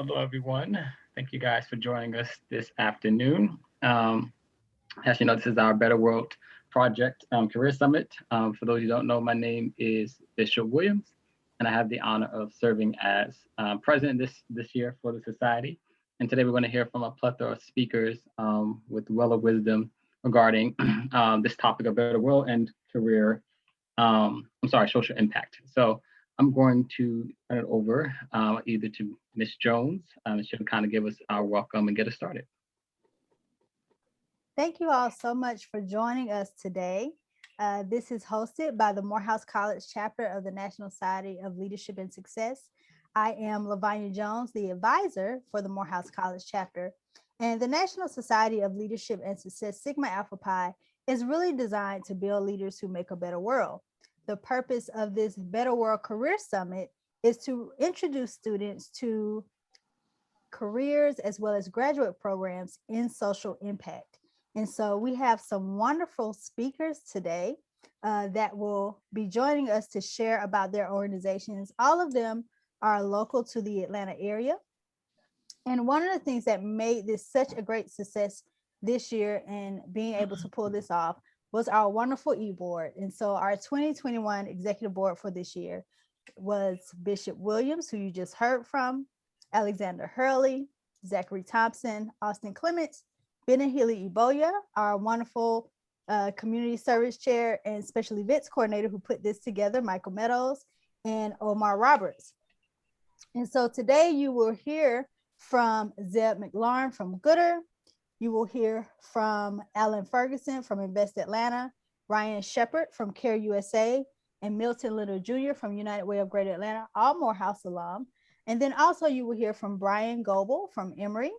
Hello, everyone. Thank you guys for joining us this afternoon. As you know, this is our Better World Project Career Summit. For those who don't know, my name is Bishop Williams, and I have the honor of serving as president this year for the society. And today we're going to hear from a plethora of speakers with well of wisdom regarding this topic of better world and career. Social impact. So I'm going to turn it over either to Miss Jones, and she'll kind of give us our welcome and get us started. Thank you all so much for joining us today. This is hosted by the Morehouse College chapter of the National Society of Leadership and Success. I am Lavanya Jones, the advisor for the Morehouse College chapter. And the National Society of Leadership and Success, Sigma Alpha Pi, is really designed to build leaders who make a better world. The purpose of this Better World Career Summit is to introduce students to careers as well as graduate programs in social impact. And so we have some wonderful speakers today that will be joining us to share about their organizations. All of them are local to the Atlanta area. And one of the things that made this such a great success this year and being able to pull this off was our wonderful e-board. And so our 2021 executive board for this year was Bishop Williams, who you just heard from, Alexander Hurley, Zachary Thompson, Austin Clements, Benahili Iboya, our wonderful community service chair and special events coordinator who put this together, Michael Meadows, and Omar Roberts. And so today you will hear from Zeb McLaurin from Goodr. You will hear from Alan Ferguson from Invest Atlanta, Ryan Shepard from Care USA, and Milton Little Jr. from United Way of Greater Atlanta, all Morehouse alum. And then also you will hear from Brian Goebel from Emory,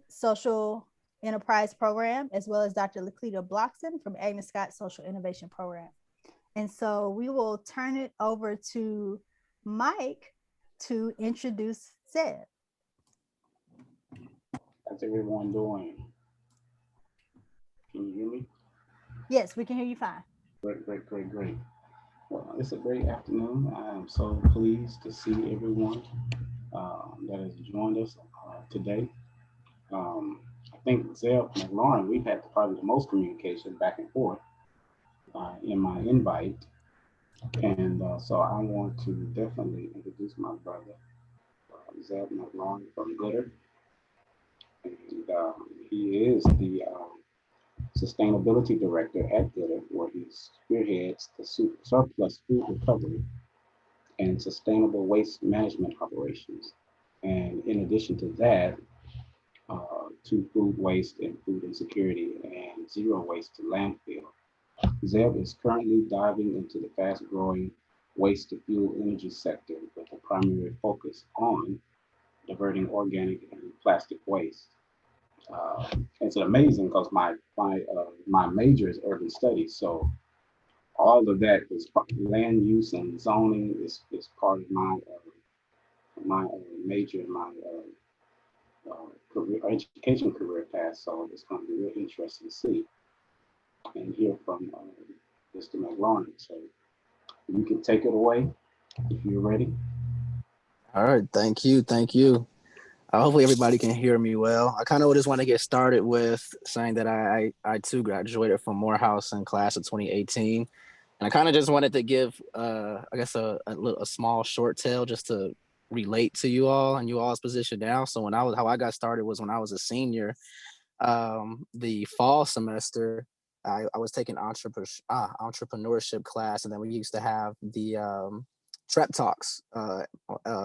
Social Enterprise Program, as well as Dr. Laklita Bloxson from Agnes Scott Social Innovation Program. And so we will turn it over to Mike to introduce Zeb. How's everyone doing? Can you hear me? Yes, we can hear you fine. Great. Well, it's a great afternoon. I am so pleased to see everyone that has joined us today. I think Zeb McLaurin, we've had probably the most communication back and forth in my invite. And so I want to definitely introduce my brother, Zeb McLaurin from Goodr. And he is the sustainability director at Goodr, where he spearheads the surplus food recovery and sustainable waste management operations. And in addition to that, to food waste and food insecurity and zero waste to landfill. Zeb is currently diving into the fast growing waste to fuel energy sector with a primary focus on diverting organic and plastic waste. It's amazing because my major is urban studies, so all of that is land use and zoning is part of my major, my career education career path. So it's going to be real interesting to see and hear from Mr. McLaurin. So you can take it away if you're ready. All right, thank you. Hopefully everybody can hear me well. I kind of just want to get started with saying that I too graduated from Morehouse in class of 2018. And I kind of just wanted to give, I guess, a small short tale just to relate to you all and you all's position now. So how I got started was when I was a senior, the fall semester, I was taking entrepreneurship class, and then we used to have the Trep Talks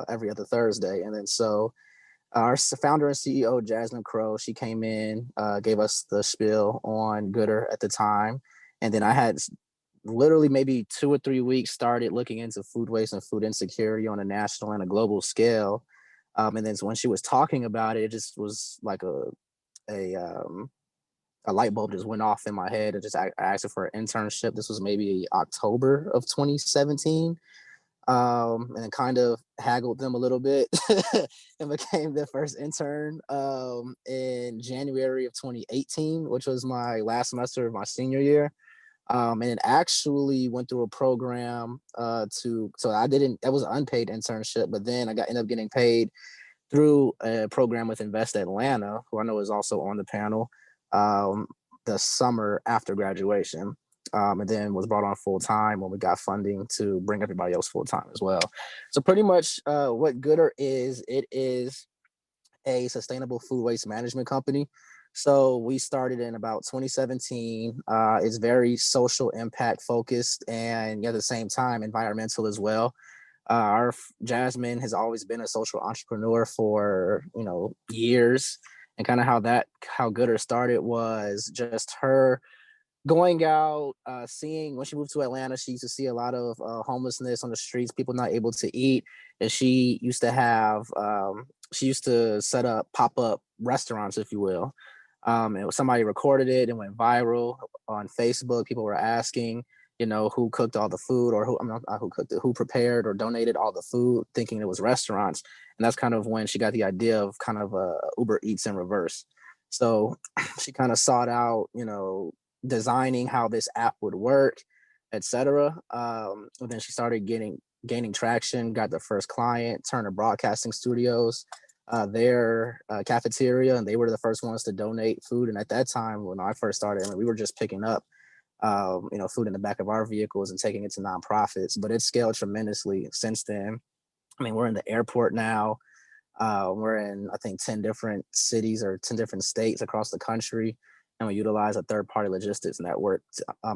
every other Thursday. And then so our founder and CEO, Jasmine Crow, she came in, gave us the spiel on Goodr at the time. And then I had literally maybe 2 or 3 weeks started looking into food waste and food insecurity on a national and a global scale. And then so when she was talking about it, it just was like a light bulb just went off in my head. I asked her for an internship. This was maybe October of 2017. And then kind of haggled them a little bit and became their first intern in January of 2018, which was my last semester of my senior year. And it actually went through a program it was an unpaid internship, but then ended up getting paid through a program with Invest Atlanta, who I know is also on the panel, the summer after graduation. And then was brought on full time when we got funding to bring everybody else full time as well. So pretty much what Goodr is, it is a sustainable food waste management company. So we started in about 2017. It's very social impact focused and at the same time environmental as well. Our Jasmine has always been a social entrepreneur for years, and kind of how Goodr started was just her going out, seeing when she moved to Atlanta, she used to see a lot of homelessness on the streets, people not able to eat. And she used to set up pop-up restaurants, if you will. And somebody recorded it and went viral on Facebook. People were asking, who cooked all the food, or who, I'm not who cooked it, who prepared or donated all the food, thinking it was restaurants. And that's kind of when she got the idea of kind of Uber Eats in reverse. So she kind of sought out, designing how this app would work, etc. And then she started gaining traction, got the first client, Turner Broadcasting Studios, their cafeteria, and they were the first ones to donate food. And at that time, when I first started, we were just picking up food in the back of our vehicles and taking it to nonprofits, but it's scaled tremendously since then. We're in the airport now. We're in, I think, 10 different cities or 10 different states across the country, and we utilize a third-party logistics network. A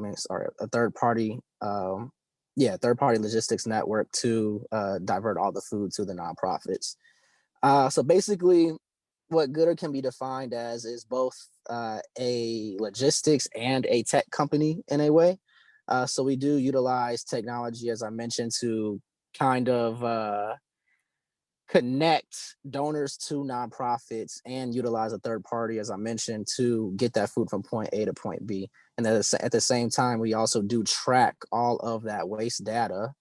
third-party logistics network to divert all the food to the nonprofits. So basically, what Goodr can be defined as is both a logistics and a tech company in a way. So we do utilize technology, as I mentioned, to kind of connect donors to nonprofits and utilize a third party, as I mentioned, to get that food from point A to point B. And at the same time, we also do track all of that waste data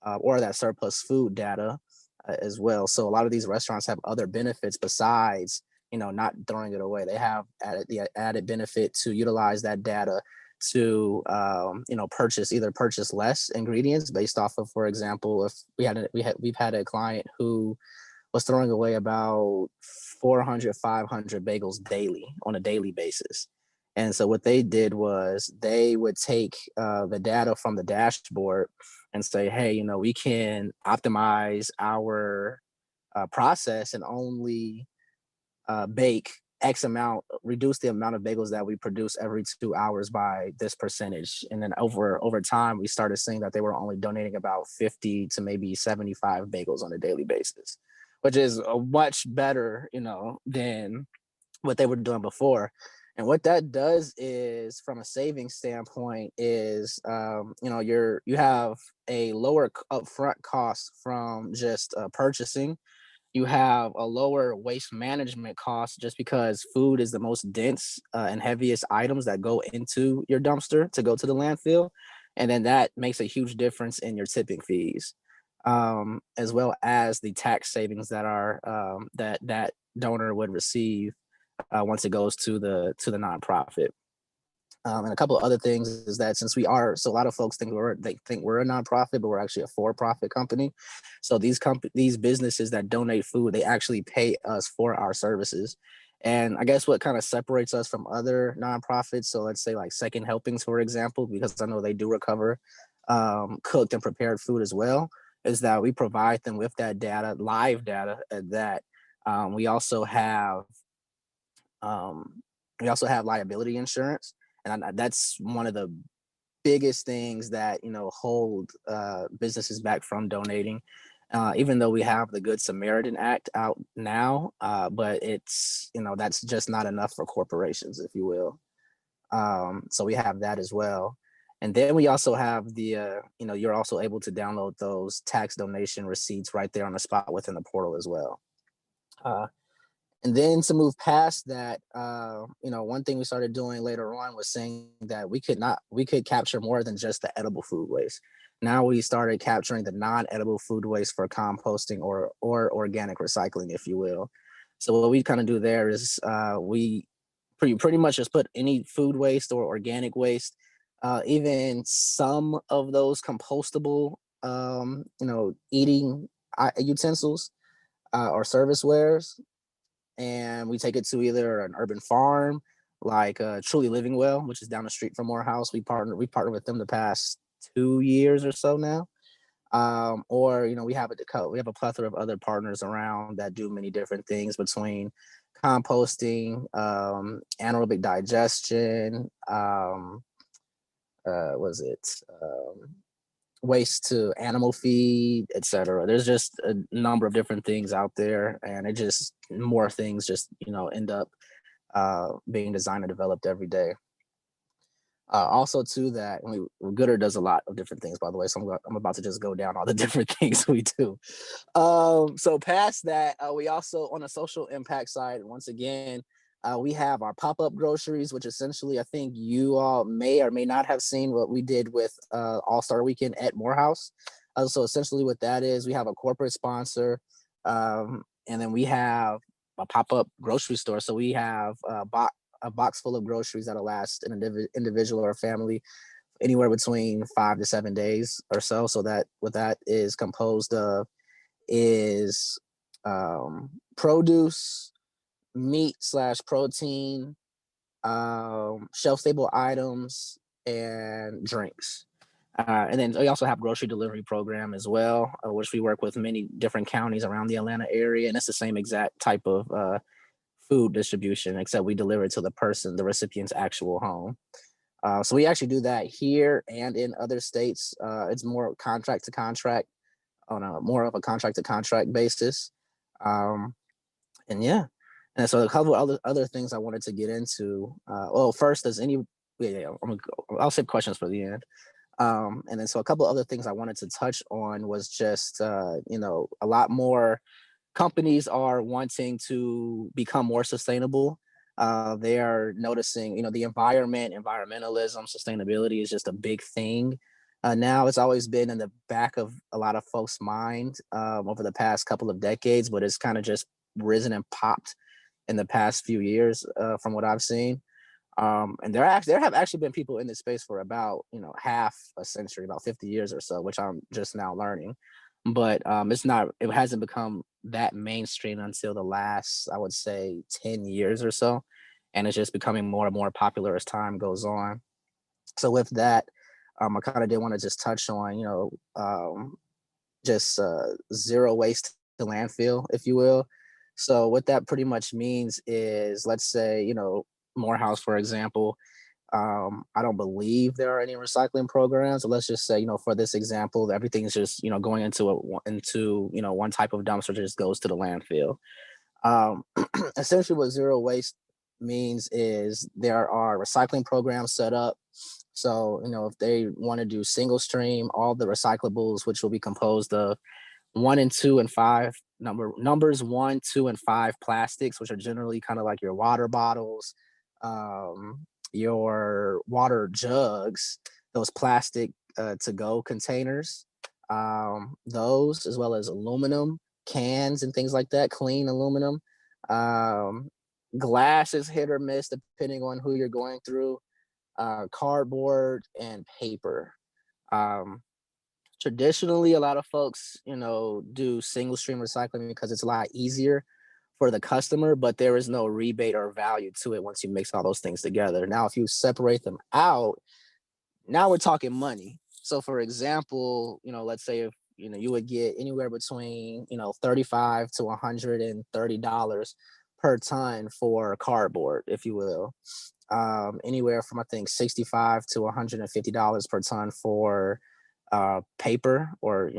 or that surplus food data as well. So a lot of these restaurants have other benefits besides, not throwing it away. They have the added benefit to utilize that data to purchase less ingredients based off of, for example, if we've had a client who was throwing away about 400, 500 bagels daily on a daily basis. And so what they did was they would take the data from the dashboard and say, hey, we can optimize our process and only bake X amount, reduce the amount of bagels that we produce every 2 hours by this percentage. And then over time, we started seeing that they were only donating about 50 to maybe 75 bagels on a daily basis, which is much better, than what they were doing before. And what that does is, from a savings standpoint, is you have a lower upfront cost from just purchasing. You have a lower waste management cost just because food is the most dense and heaviest items that go into your dumpster to go to the landfill. And then that makes a huge difference in your tipping fees, as well as the tax savings that are that donor would receive once it goes to the nonprofit. And a couple of other things is that since so a lot of folks think we're a nonprofit, but we're actually a for-profit company. So these businesses that donate food, they actually pay us for our services. And I guess what kind of separates us from other nonprofits, so let's say like Second Helpings, for example, because I know they do recover cooked and prepared food as well, is that we provide them with that data, live data at that. We also have liability insurance. And that's one of the biggest things that hold businesses back from donating. Even though we have the Good Samaritan Act out now, but it's that's just not enough for corporations, if you will. So we have that as well. And then we also have the you're also able to download those tax donation receipts right there on the spot within the portal as well. And then to move past that, one thing we started doing later on was saying that we could capture more than just the edible food waste. Now we started capturing the non-edible food waste for composting or organic recycling, if you will. So what we kind of do there is we pretty much just put any food waste or organic waste, even some of those compostable, eating utensils. or service wares, and we take it to either an urban farm like Truly Living Well, which is down the street from Morehouse. We partnered with them the past 2 years or so now. Or we have we have a plethora of other partners around that do many different things between composting, anaerobic digestion, was it waste to animal feed, etc. There's just a number of different things out there, and it just more things just end up being designed and developed every day. Also, to that, Goodr does a lot of different things, by the way. So I'm about to just go down all the different things we do. So past that, we also on the social impact side, once again, we have our pop-up groceries, which essentially I think you all may or may not have seen what we did with All-Star Weekend at Morehouse. So essentially what that is, we have a corporate sponsor, and then we have a pop-up grocery store. So we have a box full of groceries that'll last an individual or a family anywhere between 5 to 7 days or so. So that what that is composed of is produce, meat slash protein, shelf stable items, and drinks. And then we also have grocery delivery program as well, which we work with many different counties around the Atlanta area, and it's the same exact type of food distribution, except we deliver it to the recipient's actual home. So we actually do that here and in other states. It's more contract to contract on a more of a contract to contract basis. And yeah, and so a couple of other things I wanted to get into. Well, first, I'll save questions for the end. And then so a couple of other things I wanted to touch on was just a lot more companies are wanting to become more sustainable. They are noticing, the environmentalism, sustainability is just a big thing. Now it's always been in the back of a lot of folks' mind over the past couple of decades, but it's kind of just risen and popped in the past few years from what I've seen. And there have actually been people in this space for about half a century, about 50 years or so, which I'm just now learning. But it hasn't become that mainstream until the last, I would say, 10 years or so, and it's just becoming more and more popular as time goes on. So with that, I kind of did want to just touch on just zero waste to landfill, if you will. So what that pretty much means is, let's say, Morehouse, for example, I don't believe there are any recycling programs. So let's just say, for this example, everything's just, going into one type of dumpster just goes to the landfill. Essentially what zero waste means is there are recycling programs set up. So, if they want to do single stream, all the recyclables, which will be composed of 1 and 2 and 5 numbers 1, 2, and 5 plastics, which are generally kind of like your water bottles, your water jugs, those plastic to go containers, those, as well as aluminum cans and things like that, clean aluminum. Glass is hit or miss depending on who you're going through. Cardboard and paper. Traditionally, a lot of folks, do single stream recycling because it's a lot easier for the customer, but there is no rebate or value to it once you mix all those things together. Now, if you separate them out, now we're talking money. So for example, let's say if you would get anywhere between $35 to $130 per ton for cardboard, if you will. Anywhere from I think $65 to $150 per ton for paper, or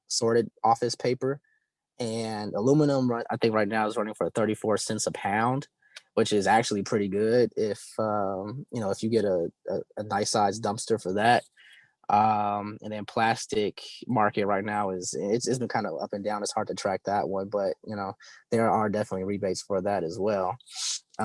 sorted office paper. And aluminum, I think right now is running for 34 cents a pound, which is actually pretty good if if you get a nice size dumpster for that. And then plastic market right now it's been kind of up and down. It's hard to track that one, but there are definitely rebates for that as well.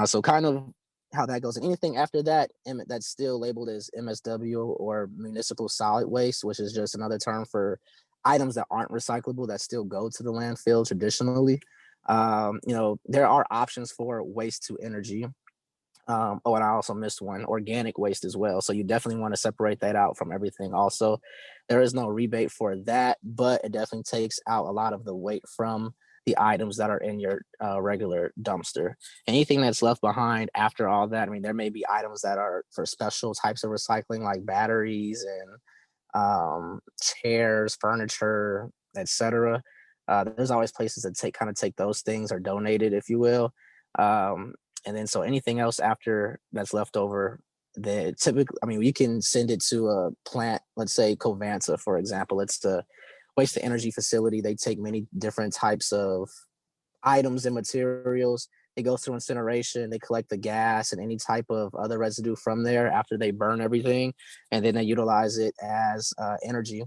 So kind of how that goes. And anything after that that's still labeled as MSW, or municipal solid waste, which is just another term for items that aren't recyclable that still go to the landfill traditionally. There are options for waste to energy. Oh, and I also missed one, organic waste as well. So you definitely want to separate that out from everything. Also, there is no rebate for that, but it definitely takes out a lot of the weight from the items that are in your regular dumpster. Anything that's left behind after all that, I mean, there may be items that are for special types of recycling, like batteries and chairs, furniture, etc. There's always places that take those things or donate it, if you will. Um, and then so anything else after that's left over, that typically, I mean, you can send it to a plant, let's say Covanta, for example. It's the waste to energy facility. They take many different types of items and materials. They go through incineration, they collect the gas and any type of other residue from there after they burn everything, and then they utilize it as energy.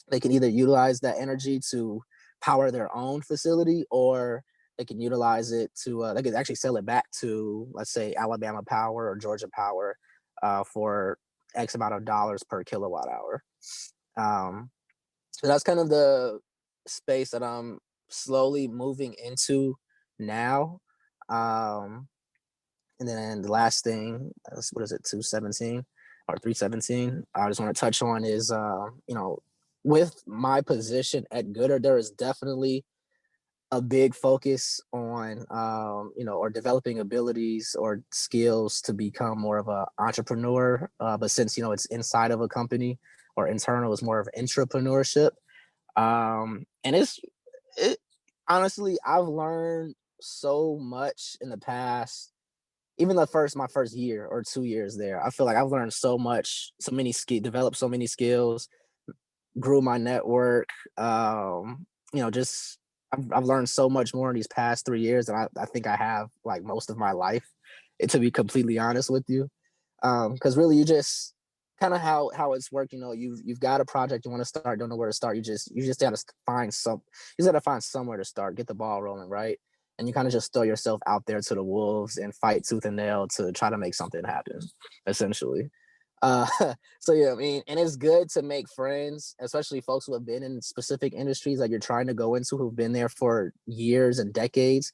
They can either utilize that energy to power their own facility, or they can utilize it to they could actually sell it back to, let's say, Alabama Power or Georgia Power for X amount of dollars per kilowatt hour. Um, so that's kind of the space that I'm slowly moving into now. Um, and then the last thing, what is it, 217 or 317? I just want to touch on is, with my position at Goodr, there is definitely a big focus on, or developing abilities or skills to become more of a entrepreneur. But since, it's inside of a company or internal, is more of entrepreneurship. And it honestly, I've learned so much in the past, even my first year or 2 years there. I feel like I've learned so much, developed so many skills, grew my network. Just I've learned so much more in these past 3 years than I think I have like most of my life, to be completely honest with you. Because really, you just kind of how it's worked. You've got a project you want to start, don't know where to start. You just gotta find somewhere to start, get the ball rolling, right? And you kind of just throw yourself out there to the wolves and fight tooth and nail to try to make something happen, essentially. Uh, so yeah, I mean, and it's good to make friends, especially folks who have been in specific industries that you're trying to go into, who've been there for years and decades,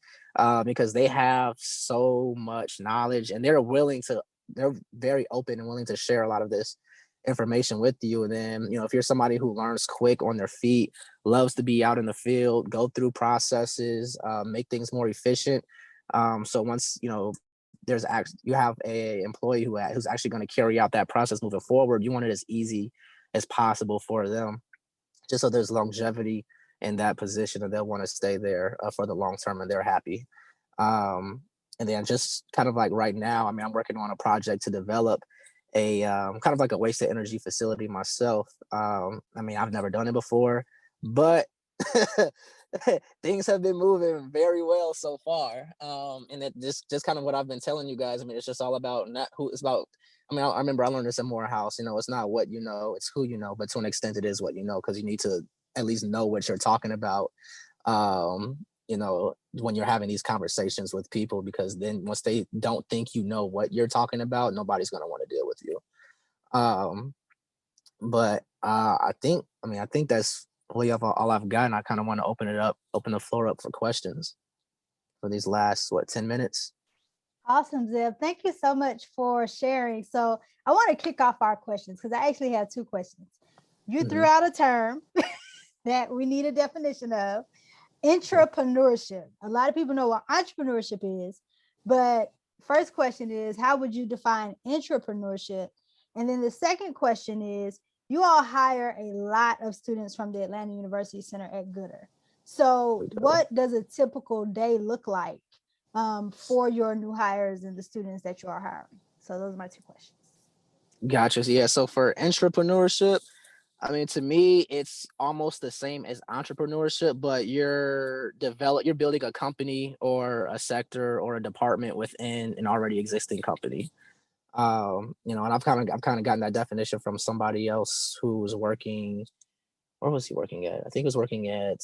because they have so much knowledge and they're very open and willing to share a lot of this information with you. And then, if you're somebody who learns quick on their feet, loves to be out in the field, go through processes, make things more efficient. So once, you have a employee who's actually going to carry out that process moving forward, you want it as easy as possible for them, just so there's longevity in that position and they'll want to stay there for the long term and they're happy. um, and then just kind of like right now, I mean, I'm working on a project to develop a kind of like a waste to energy facility myself. I mean, I've never done it before, but things have been moving very well so far. And it just kind of what I've been telling you guys. I mean, it's just all about not who it's about. I mean, I remember I learned this in Morehouse. It's not what you know, it's who you know. But to an extent, it is what you know, because you need to at least know what you're talking about. Um, when you're having these conversations with people, because then once they don't think you know what you're talking about, nobody's gonna want to deal with you. Um, but I think that's really all I've got. And I kind of want to open the floor up for questions for these last 10 minutes. Awesome, Zeb. Thank you so much for sharing. So I want to kick off our questions because I actually have two questions. You threw out a term that we need a definition of: entrepreneurship. A lot of people know what entrepreneurship is, but first question is, how would you define entrepreneurship? And then the second question is, you all hire a lot of students from the Atlanta University Center at Goodr. So what does a typical day look like for your new hires and the students that you are hiring? So those are my two questions. Gotcha. Yeah. So for entrepreneurship, I mean, to me, it's almost the same as entrepreneurship, but you're building a company or a sector or a department within an already existing company. And I've kind of gotten that definition from somebody else who was working. Where was he working at? I think he was working at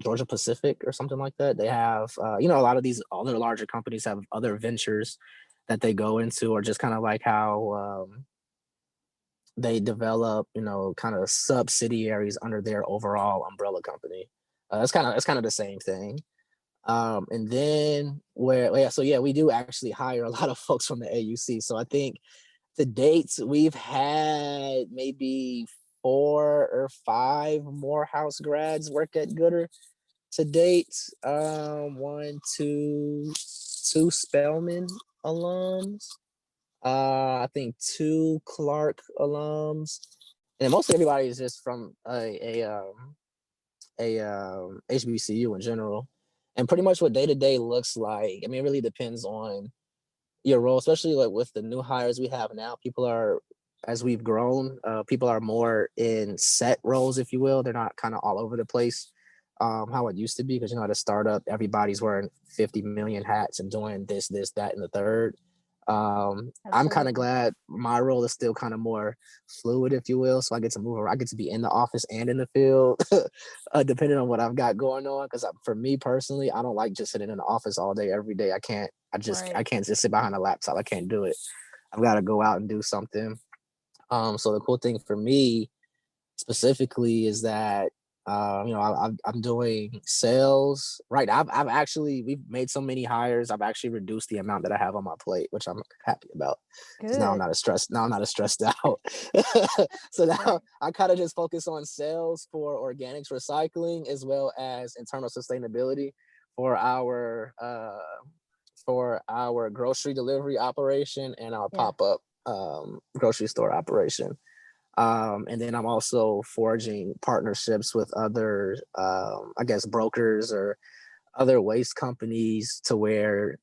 Georgia Pacific or something like that. They have, a lot of these other larger companies have other ventures that they go into, or just kind of like how they develop, kind of subsidiaries under their overall umbrella company. It's kind of the same thing. And then we do actually hire a lot of folks from the AUC. So I think to date, we've had maybe 4 or 5 Morehouse grads work at Goodr to date. One, two Spelman alums. I think 2 Clark alums, and mostly everybody is just from HBCU in general. And pretty much what day to day looks like, I mean, it really depends on your role, especially like with the new hires we have now. People are, as we've grown, people are more in set roles, if you will. They're not kind of all over the place, how it used to be. Because at a startup, everybody's wearing 50 million hats and doing this, that, and the third. I'm kind of glad my role is still kind of more fluid, if you will. So I get to move around. I get to be in the office and in the field, depending on what I've got going on. Because for me personally, I don't like just sitting in the office all day, every day. I can't just sit behind a laptop. I can't do it. I've got to go out and do something. So the cool thing for me specifically is that I'm doing sales. Right. We've made so many hires. I've actually reduced the amount that I have on my plate, which I'm happy about. Because now I'm not as stressed out. So now I kind of just focus on sales for organics recycling, as well as internal sustainability for our grocery delivery operation and our pop-up grocery store operation. And then I'm also forging partnerships with other, brokers or other waste companies to where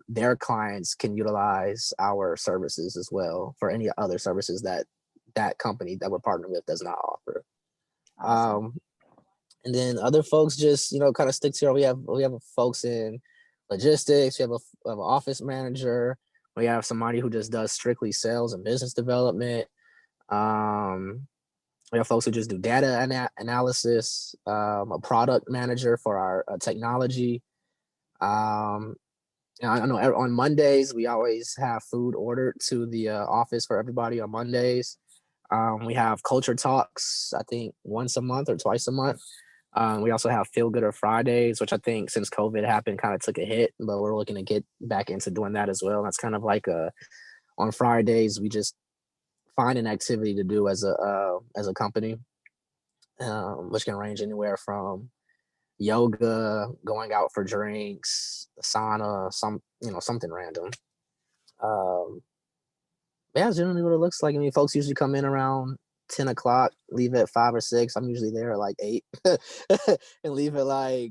their clients can utilize our services as well for any other services that company that we're partnering with does not offer. Awesome. And then other folks just, kind of stick to we have folks in logistics. We have an office manager. We have somebody who just does strictly sales and business development. We have folks who just do data analysis, a product manager for our technology. I know on Mondays, we always have food ordered to the office for everybody on Mondays. We have culture talks, I think once a month or twice a month. We also have Feel Good or Fridays, which I think since COVID happened kind of took a hit, but we're looking to get back into doing that as well. That's kind of like on Fridays, we just find an activity to do as a company, which can range anywhere from yoga, going out for drinks, sauna, something random. That's generally what it looks like. I mean, folks usually come in around 10 o'clock, leave at 5 or 6. I'm usually there at like 8 and leave at like,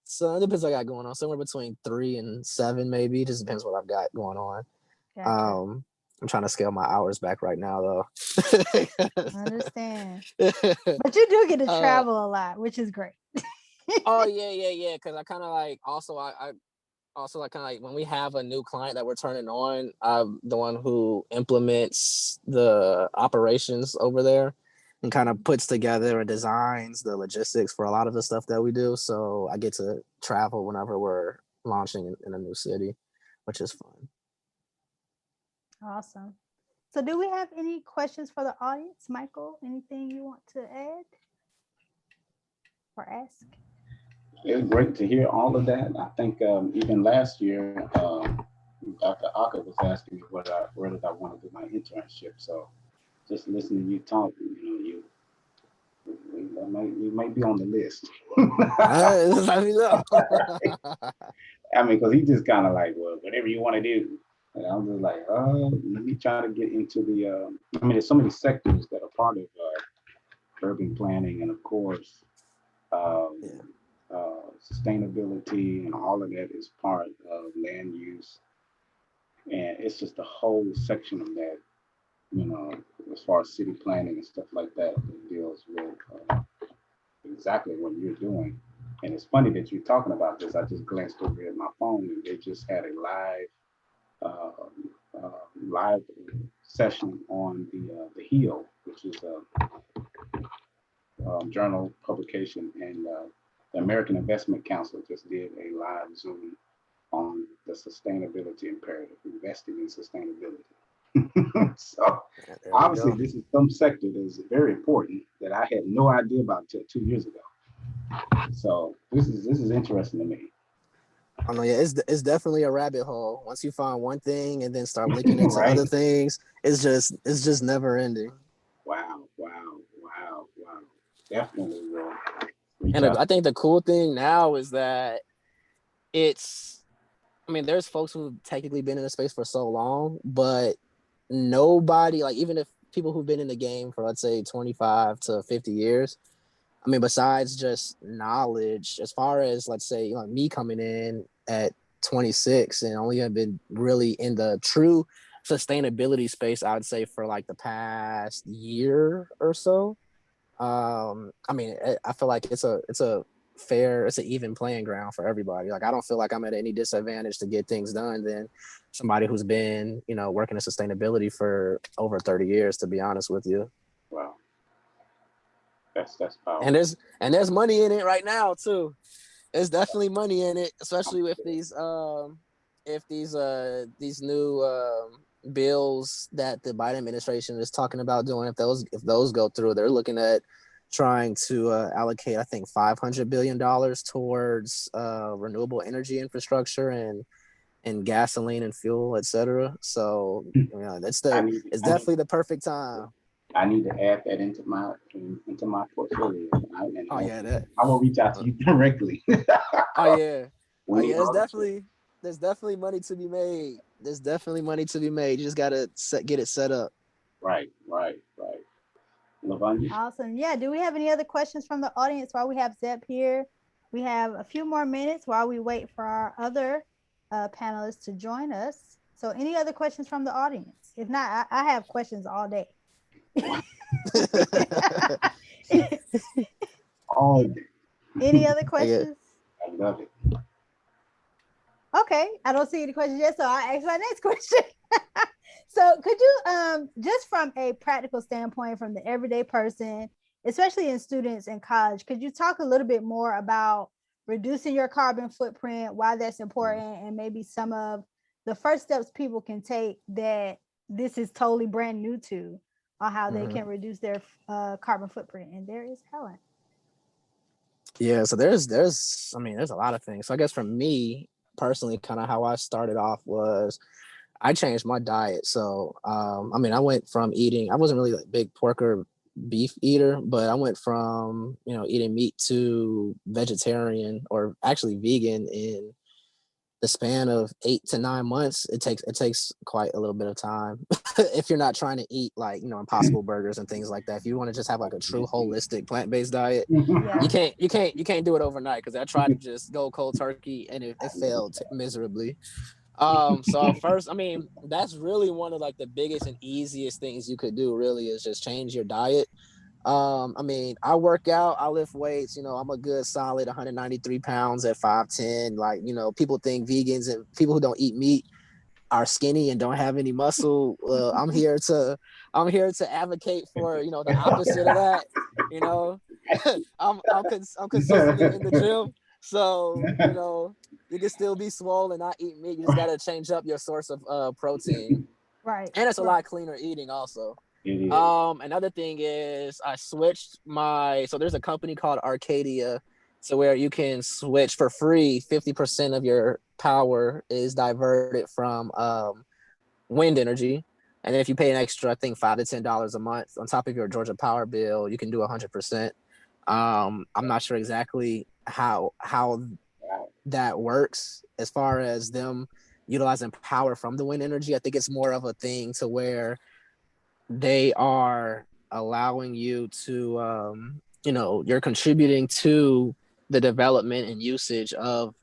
so it depends what I got going on. Somewhere between 3 and 7, maybe. It just depends what I've got going on. Gotcha. I'm trying to scale my hours back right now, though. I understand. But you do get to travel a lot, which is great. Oh, yeah. Because I kind of like, also, I like kind of like when we have a new client that we're turning on, I'm the one who implements the operations over there and kind of puts together and designs the logistics for a lot of the stuff that we do. So I get to travel whenever we're launching in a new city, which is fun. Awesome. So do we have any questions for the audience? Michael, anything you want to add or ask? It's great to hear all of that. I think even last year, Dr. Aka was asking me where did I want to do my internship. So just listening to you talk, you might be on the list. I mean, because he just kind of like, well, whatever you want to do. And I'm just like, let me try to get into there's so many sectors that are part of urban planning, and of course, sustainability, and all of that is part of land use. And it's just a whole section of that, as far as city planning and stuff like that deals with exactly what you're doing. And it's funny that you're talking about this. I just glanced over at my phone, and they just had a live session on the Hill, which is a journal publication, and the American Investment Council just did a live Zoom on the sustainability imperative, investing in sustainability. So obviously this is some sector that is very important that I had no idea about until 2 years ago. So this is interesting to me. I know, yeah, it's definitely a rabbit hole. Once you find one thing and then start linking it to Right. other things, it's just never ending. Wow. Wow. Wow. Wow. Definitely will reach And out. I think the cool thing now is that it's, I mean, there's folks who've technically been in the space for so long, but nobody, like, even if people who've been in the game for, let's say, 25 to 50 years, I mean, besides just knowledge, as far as, let's say, me coming in at 26 and only have been really in the true sustainability space, I would say, for like the past year or so. I mean, I feel like it's a fair, it's an even playing ground for everybody. Like, I don't feel like I'm at any disadvantage to get things done than somebody who's been, working in sustainability for over 30 years, to be honest with you. Wow. That's powerful. And there's money in it right now too. There's definitely money in it, especially with these new bills that the Biden administration is talking about doing. If those go through, they're looking at trying to allocate, I think, $500 billion towards renewable energy infrastructure and gasoline and fuel, etc. So it's definitely the perfect time. I need to add that into my portfolio. Oh yeah, I will reach out to you directly. oh yeah. Oh We yeah, are- there's definitely money to be made. There's definitely money to be made. You just gotta get it set up. right. Lavanya? Awesome. Yeah. Do we have any other questions from the audience while we have Zep here? We have a few more minutes while we wait for our other panelists to join us. So, any other questions from the audience? If not, I have questions all day. All day. Any other Yeah. questions? I love it. Okay, I don't see any questions yet, so I'll ask my next question. So could you just from a practical standpoint, from the everyday person, especially in students in college, could you talk a little bit more about reducing your carbon footprint, why that's important, and maybe some of the first steps people can take that this is totally brand new to, on how they can reduce their carbon footprint? And there is Helen. Yeah, so there's I mean, there's a lot of things. So I guess for me personally, kind of how I started off was I changed my diet. So I mean, I went from eating, I wasn't really a big pork or beef eater, but I went from, eating meat to vegetarian, or actually vegan, in the span of 8 to 9 months. It takes quite a little bit of time if you're not trying to eat like, impossible burgers and things like that. If you want to just have like a true holistic plant-based diet, Yeah. you can't do it overnight, because I tried to just go cold turkey and it failed miserably. So first, I mean, that's really one of like the biggest and easiest things you could do, really, is just change your diet. I mean, I work out, I lift weights, I'm a good solid 193 pounds at 5'10". Like, people think vegans and people who don't eat meat are skinny and don't have any muscle. I'm here to advocate for, the opposite of that. You know, I'm consistently in the gym, so you can still be swole and not eat meat. You just gotta change up your source of protein, Right. and it's a lot cleaner eating also. It is. Another thing is I switched so there's a company called Arcadia, so where you can switch for free. 50% of your power is diverted from wind energy. And then if you pay an extra, I think $5 to $10 a month on top of your Georgia Power bill, you can do 100%. I'm not sure exactly how that works as far as them utilizing power from the wind energy. I think it's more of a thing to where they are allowing you to, you're contributing to the development and usage of,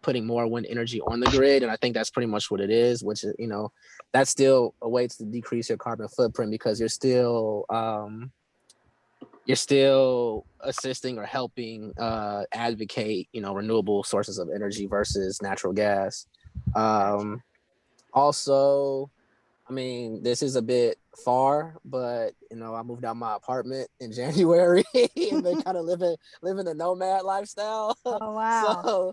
putting more wind energy on the grid. And I think that's pretty much what it is, which is, that's still a way to decrease your carbon footprint, because you're still assisting or helping advocate, renewable sources of energy versus natural gas. Also, I mean, this is a bit far, but I moved out my apartment in January and been kind of living the nomad lifestyle. Oh wow.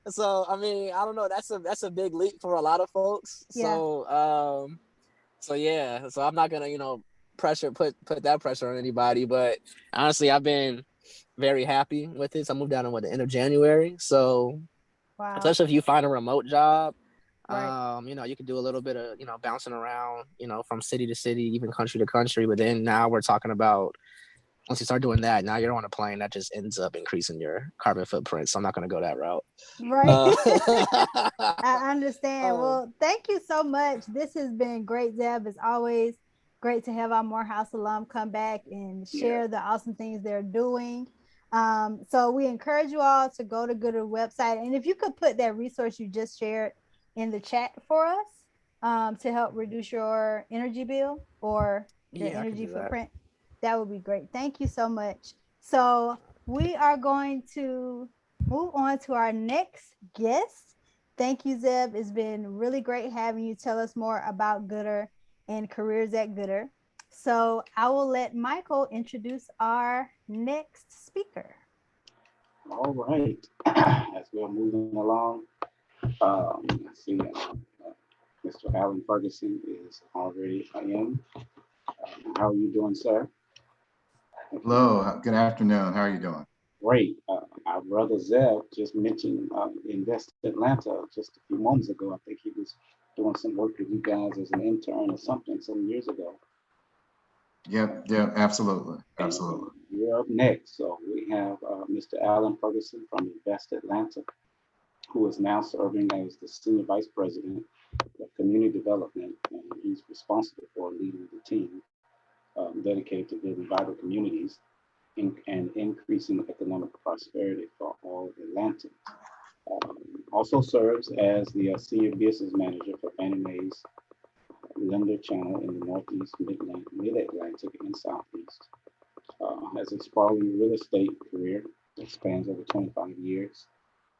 So I mean, I don't know. That's a big leap for a lot of folks. Yeah. So yeah. So I'm not gonna put that pressure on anybody. But honestly, I've been very happy with it. So I moved down in the end of January. So Wow. especially if you find a remote job, Right. you know, you could do a little bit of, you know, bouncing around, you know, from city to city, even country to country. But then now we're talking about, once you start doing that, now you're on a plane, that just ends up increasing your carbon footprint. So I'm not going to go that route. Right. I understand. Um, Well, thank you so much. This has been great, Zeb. It's always great to have our Morehouse alum come back and share the awesome things they're doing. So we encourage you all to go to Goodr website. And if you could put that resource you just shared in the chat for us, to help reduce your energy bill or your yeah, I can energy do that. footprint, that would be great. Thank you so much. So we are going to move on to our next guest. Thank you, Zeb. It's been really great having you tell us more about Goodr and careers at Goodr. So I will let Michael introduce our next speaker. All right. As we're moving along, I see Mr. Alan Ferguson is already in. How are you doing, sir? Hello, good afternoon. How are you doing? Great. Our brother Zeb just mentioned Invest Atlanta just a few moments ago. I think he was doing some work with you guys as an intern or something some years ago. Yep, absolutely. Absolutely. And you're up next. So we have Mr. Alan Ferguson from Invest Atlanta, who is now serving as the Senior Vice President of Community Development, and he's responsible for leading the team dedicated to building vital communities and increasing economic prosperity for all Atlantans. Also serves as the Senior Business Manager for Fannie Mae's lender channel in the Northeast, Mid-Atlantic, and Southeast. Has a sprawling real estate career that spans over 25 years,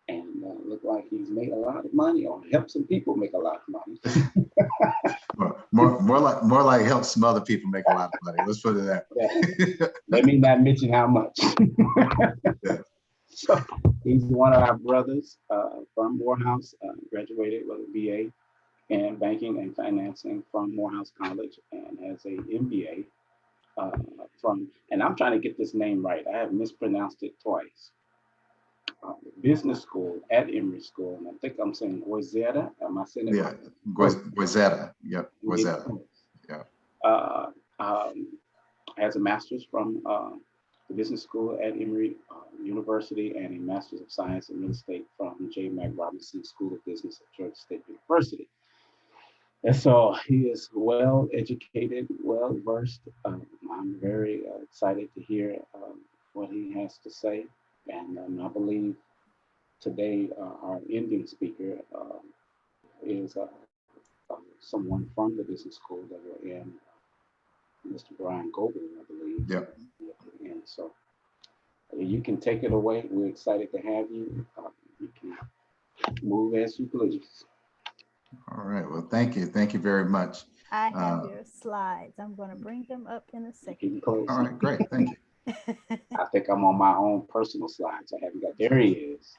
and look like he's made a lot of money or helped some people make a lot of money. more like help some other people make a lot of money. Let's put it that way. Let me not mention how much. Yeah. So he's one of our brothers from Morehouse, graduated with a BA in banking and financing from Morehouse College, and has a MBA from, and I'm trying to get this name right. I have mispronounced it twice. Business school at Emory School, and I think I'm saying Goizueta. Am I saying it right? Goizueta. Yep, Goizueta. Yeah. Has a master's from the business school at Emory University and a master's of science in real estate from J. Mac Robinson School of Business at Georgia State University. And so he is well educated, well versed. I'm very excited to hear what he has to say. And I believe today our ending speaker is someone from the business school that we're in, Mr. Brian Goldberg, I believe. Yep. And so you can take it away. We're excited to have you. You can move as you please. All right. Well, thank you. Thank you very much. I have your slides. I'm going to bring them up in a second. All right. Great. Thank you. I think I'm on my own personal slides. I haven't got, there he is.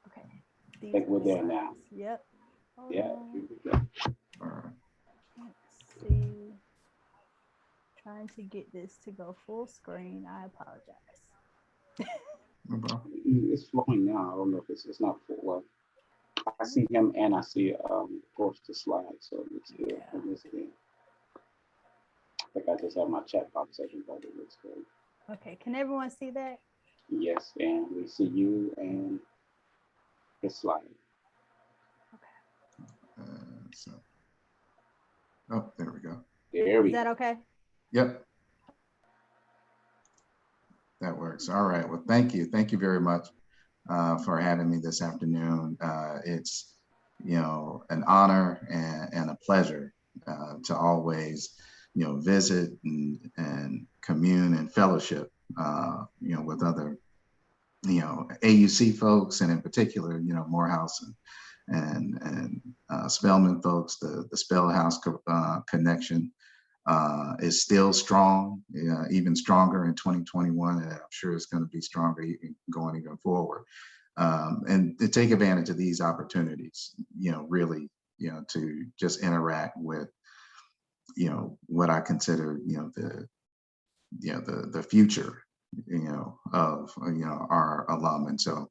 Okay. I think we're there now. Yep. Hold Yeah. on. Here we go. All right. Let's see. Trying to get this to go full screen. I apologize. No problem. It's flowing now. I don't know if it's not full. Well, I see him and I see of course the slide. So it's good. Yeah. I think I just have my chat box open, but it looks good. Okay, can everyone see that? Yes, and we see you and his slide. Okay. So, oh, there we go. There we go. Is that okay? Yep. That works. All right. Well, thank you. Thank you very much for having me this afternoon. It's, you know, an honor and a pleasure to always, you know, visit and commune and fellowship, you know, with other, you know, AUC folks, and in particular, you know, Morehouse and Spelman folks. The Spellhouse connection is still strong, even stronger in 2021, and I'm sure it's going to be stronger going even forward. And to take advantage of these opportunities, you know, really, you know, to just interact with, you know, what I consider, you know, the future of our alum. And so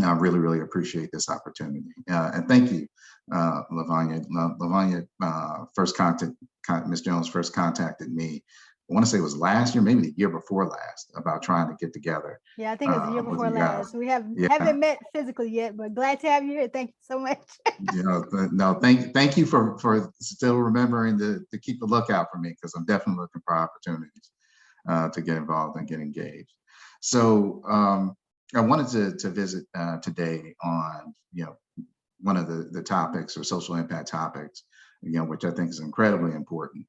I really, really appreciate this opportunity. And thank you, Lavanya. Lavanya Ms. Jones first contacted me, I want to say it was last year, maybe the year before last, about trying to get together. Yeah, I think it was the year before last. We Yeah. haven't met physically yet, but glad to have you here. Thank you so much. No, thank you for still remembering to keep a lookout for me, because I'm definitely looking for opportunities to get involved and get engaged. So I wanted to visit today on one of the topics, or social impact topics, which I think is incredibly important.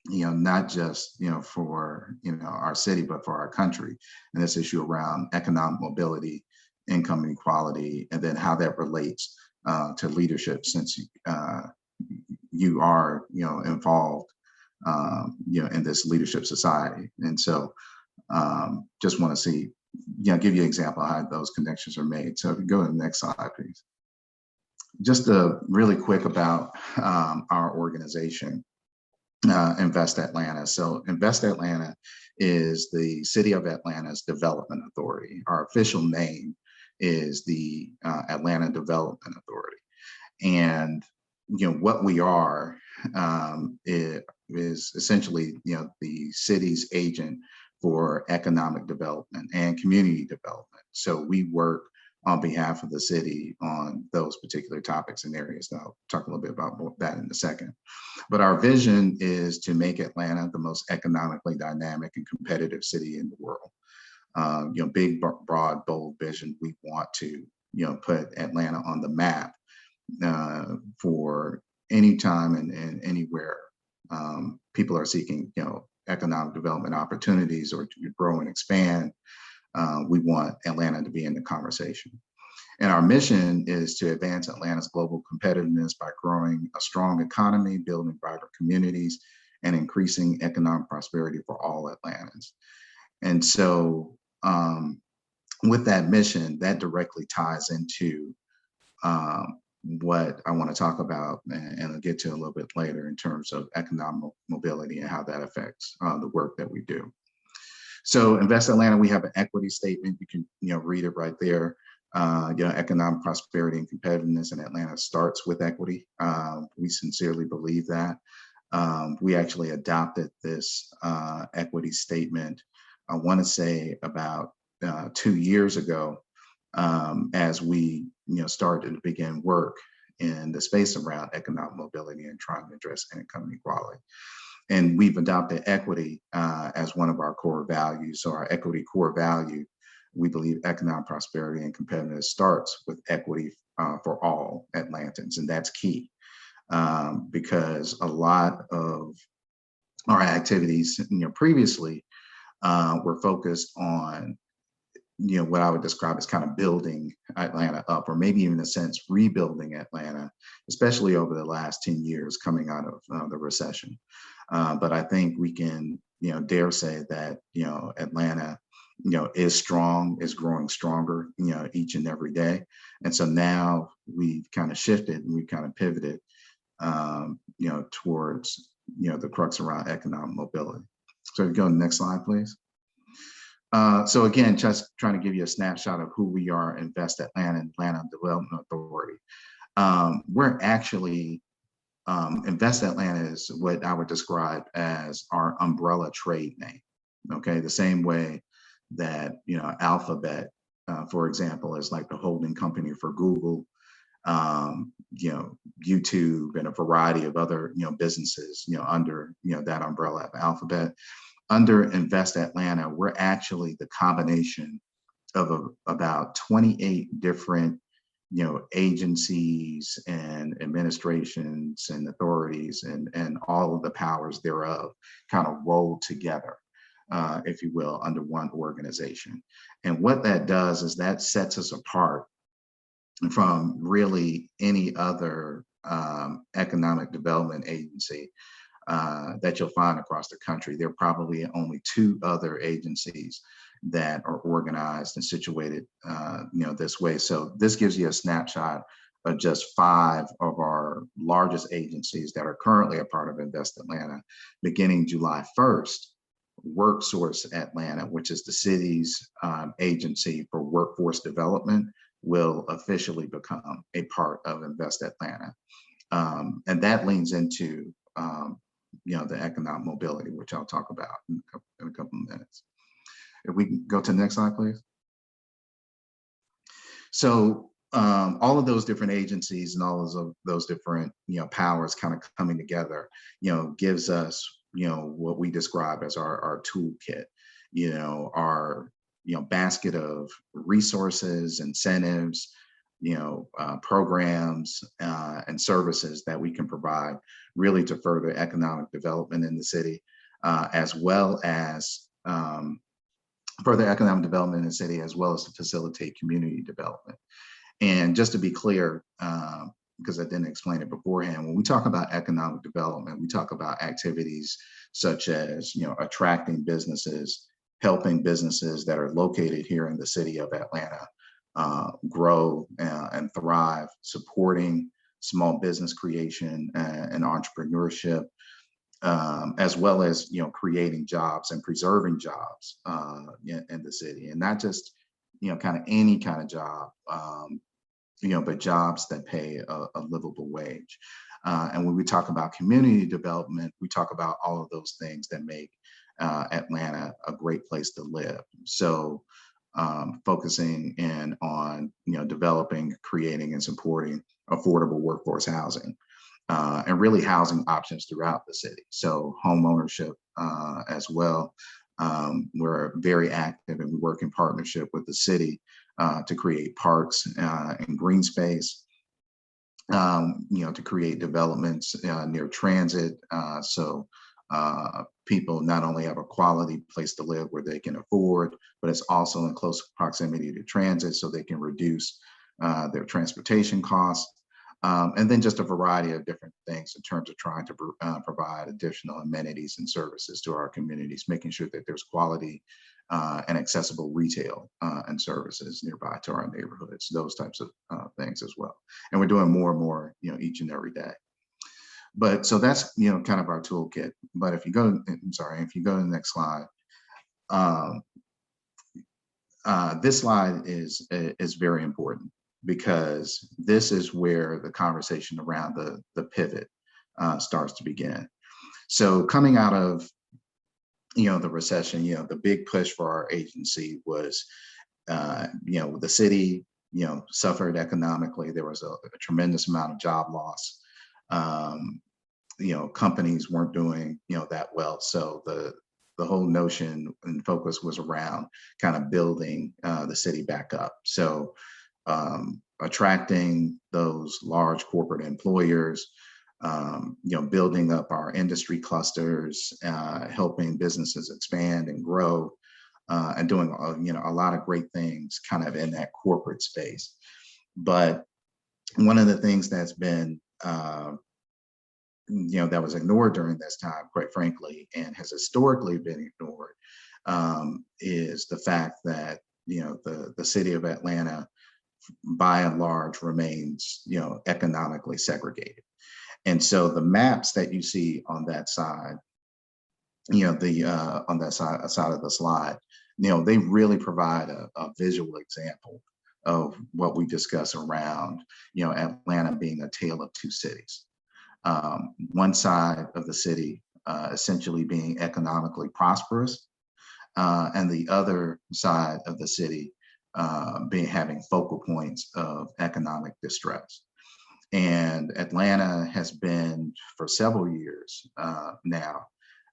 Not just for our city, but for our country, and this issue around economic mobility, income inequality, and then how that relates to leadership, since you are involved in this leadership society. And so just want to give you an example of how those connections are made. So if you go to the next slide, please. Just really quick about our organization, Invest Atlanta. So Invest Atlanta is the City of Atlanta's development authority. Our official name is the Atlanta Development Authority. And what we are is essentially the city's agent for economic development and community development. So we work on behalf of the city on those particular topics and areas. And I'll talk a little bit about that in a second. But our vision is to make Atlanta the most economically dynamic and competitive city in the world. Big, broad, bold vision. We want to put Atlanta on the map for any time and anywhere people are seeking economic development opportunities or to grow and expand. We want Atlanta to be in the conversation. And our mission is to advance Atlanta's global competitiveness by growing a strong economy, building vibrant communities, and increasing economic prosperity for all Atlantans. And so with that mission, that directly ties into what I want to talk about, and I'll get to a little bit later, in terms of economic mobility and how that affects the work that we do. So Invest Atlanta, we have an equity statement. You can read it right there. Economic prosperity and competitiveness in Atlanta starts with equity. We sincerely believe that. We actually adopted this equity statement, I want to say about 2 years ago, as we started to begin work in the space around economic mobility and trying to address income inequality. And we've adopted equity as one of our core values. So our equity core value, we believe economic prosperity and competitiveness starts with equity for all Atlantans. And that's key because a lot of our activities previously were focused on what I would describe as kind of building Atlanta up, or maybe even in a sense rebuilding Atlanta, especially over the last 10 years coming out of the recession. But I think we can dare say that Atlanta is strong, is growing stronger each and every day. And so now we've kind of shifted and we've kind of pivoted towards the crux around economic mobility. So if you go to the next slide, please. So again, just trying to give you a snapshot of who we are, Invest Atlanta, Atlanta Development Authority. We're actually, Invest Atlanta is what I would describe as our umbrella trade name, okay? The same way that, Alphabet, for example, is like the holding company for Google, YouTube, and a variety of other, businesses, under, that umbrella of Alphabet. Under Invest Atlanta, we're actually the combination of about 28 different, agencies and administrations and authorities and all of the powers thereof kind of rolled together, if you will, under one organization. And what that does is that sets us apart from really any other economic development agency that you'll find across the country. There are probably only 2 other agencies that are organized and situated, this way. So this gives you a snapshot of just 5 of our largest agencies that are currently a part of Invest Atlanta. Beginning July 1st, WorkSource Atlanta, which is the city's agency for workforce development, will officially become a part of Invest Atlanta. And that leans into the economic mobility, which I'll talk about in a couple of minutes. If we can go to the next slide, please. So all of those different agencies and all of those different powers kind of coming together, gives us what we describe as our toolkit, our basket of resources, incentives, programs and services that we can provide really to further economic development in the city, as well as further economic development in the city, as well as to facilitate community development. And just to be clear, because I didn't explain it beforehand, when we talk about economic development, we talk about activities such as attracting businesses, helping businesses that are located here in the city of Atlanta grow and thrive, supporting small business creation and entrepreneurship, as well as creating jobs and preserving jobs in the city, and not just kind of any kind of job, but jobs that pay a livable wage. And when we talk about community development, we talk about all of those things that make Atlanta a great place to live. So focusing in on developing, creating, and supporting affordable workforce housing. And really housing options throughout the city. So home ownership as well. We're very active and we work in partnership with the city to create parks and green space, to create developments near transit. So people not only have a quality place to live where they can afford, but it's also in close proximity to transit so they can reduce their transportation costs. And then just a variety of different things in terms of trying to provide additional amenities and services to our communities, making sure that there's quality and accessible retail and services nearby to our neighborhoods, those types of things as well. And we're doing more and more, each and every day. But so that's, kind of our toolkit. But if you go, if you go to the next slide, this slide is very important, because this is where the conversation around the pivot starts to begin. So coming out of the recession, the big push for our agency was the city suffered economically. There was a tremendous amount of job loss. Companies weren't doing that well. So the whole notion and focus was around kind of building the city back up. So attracting those large corporate employers, building up our industry clusters, helping businesses expand and grow, and doing a lot of great things kind of in that corporate space. But one of the things that's been that was ignored during this time, quite frankly, and has historically been ignored, is the fact that the city of Atlanta, by and large, remains economically segregated. And so the maps that you see on that side, on that side of the slide, they really provide a visual example of what we discuss around Atlanta being a tale of two cities. One side of the city essentially being economically prosperous, and the other side of the city having focal points of economic distress. And Atlanta has been for several years now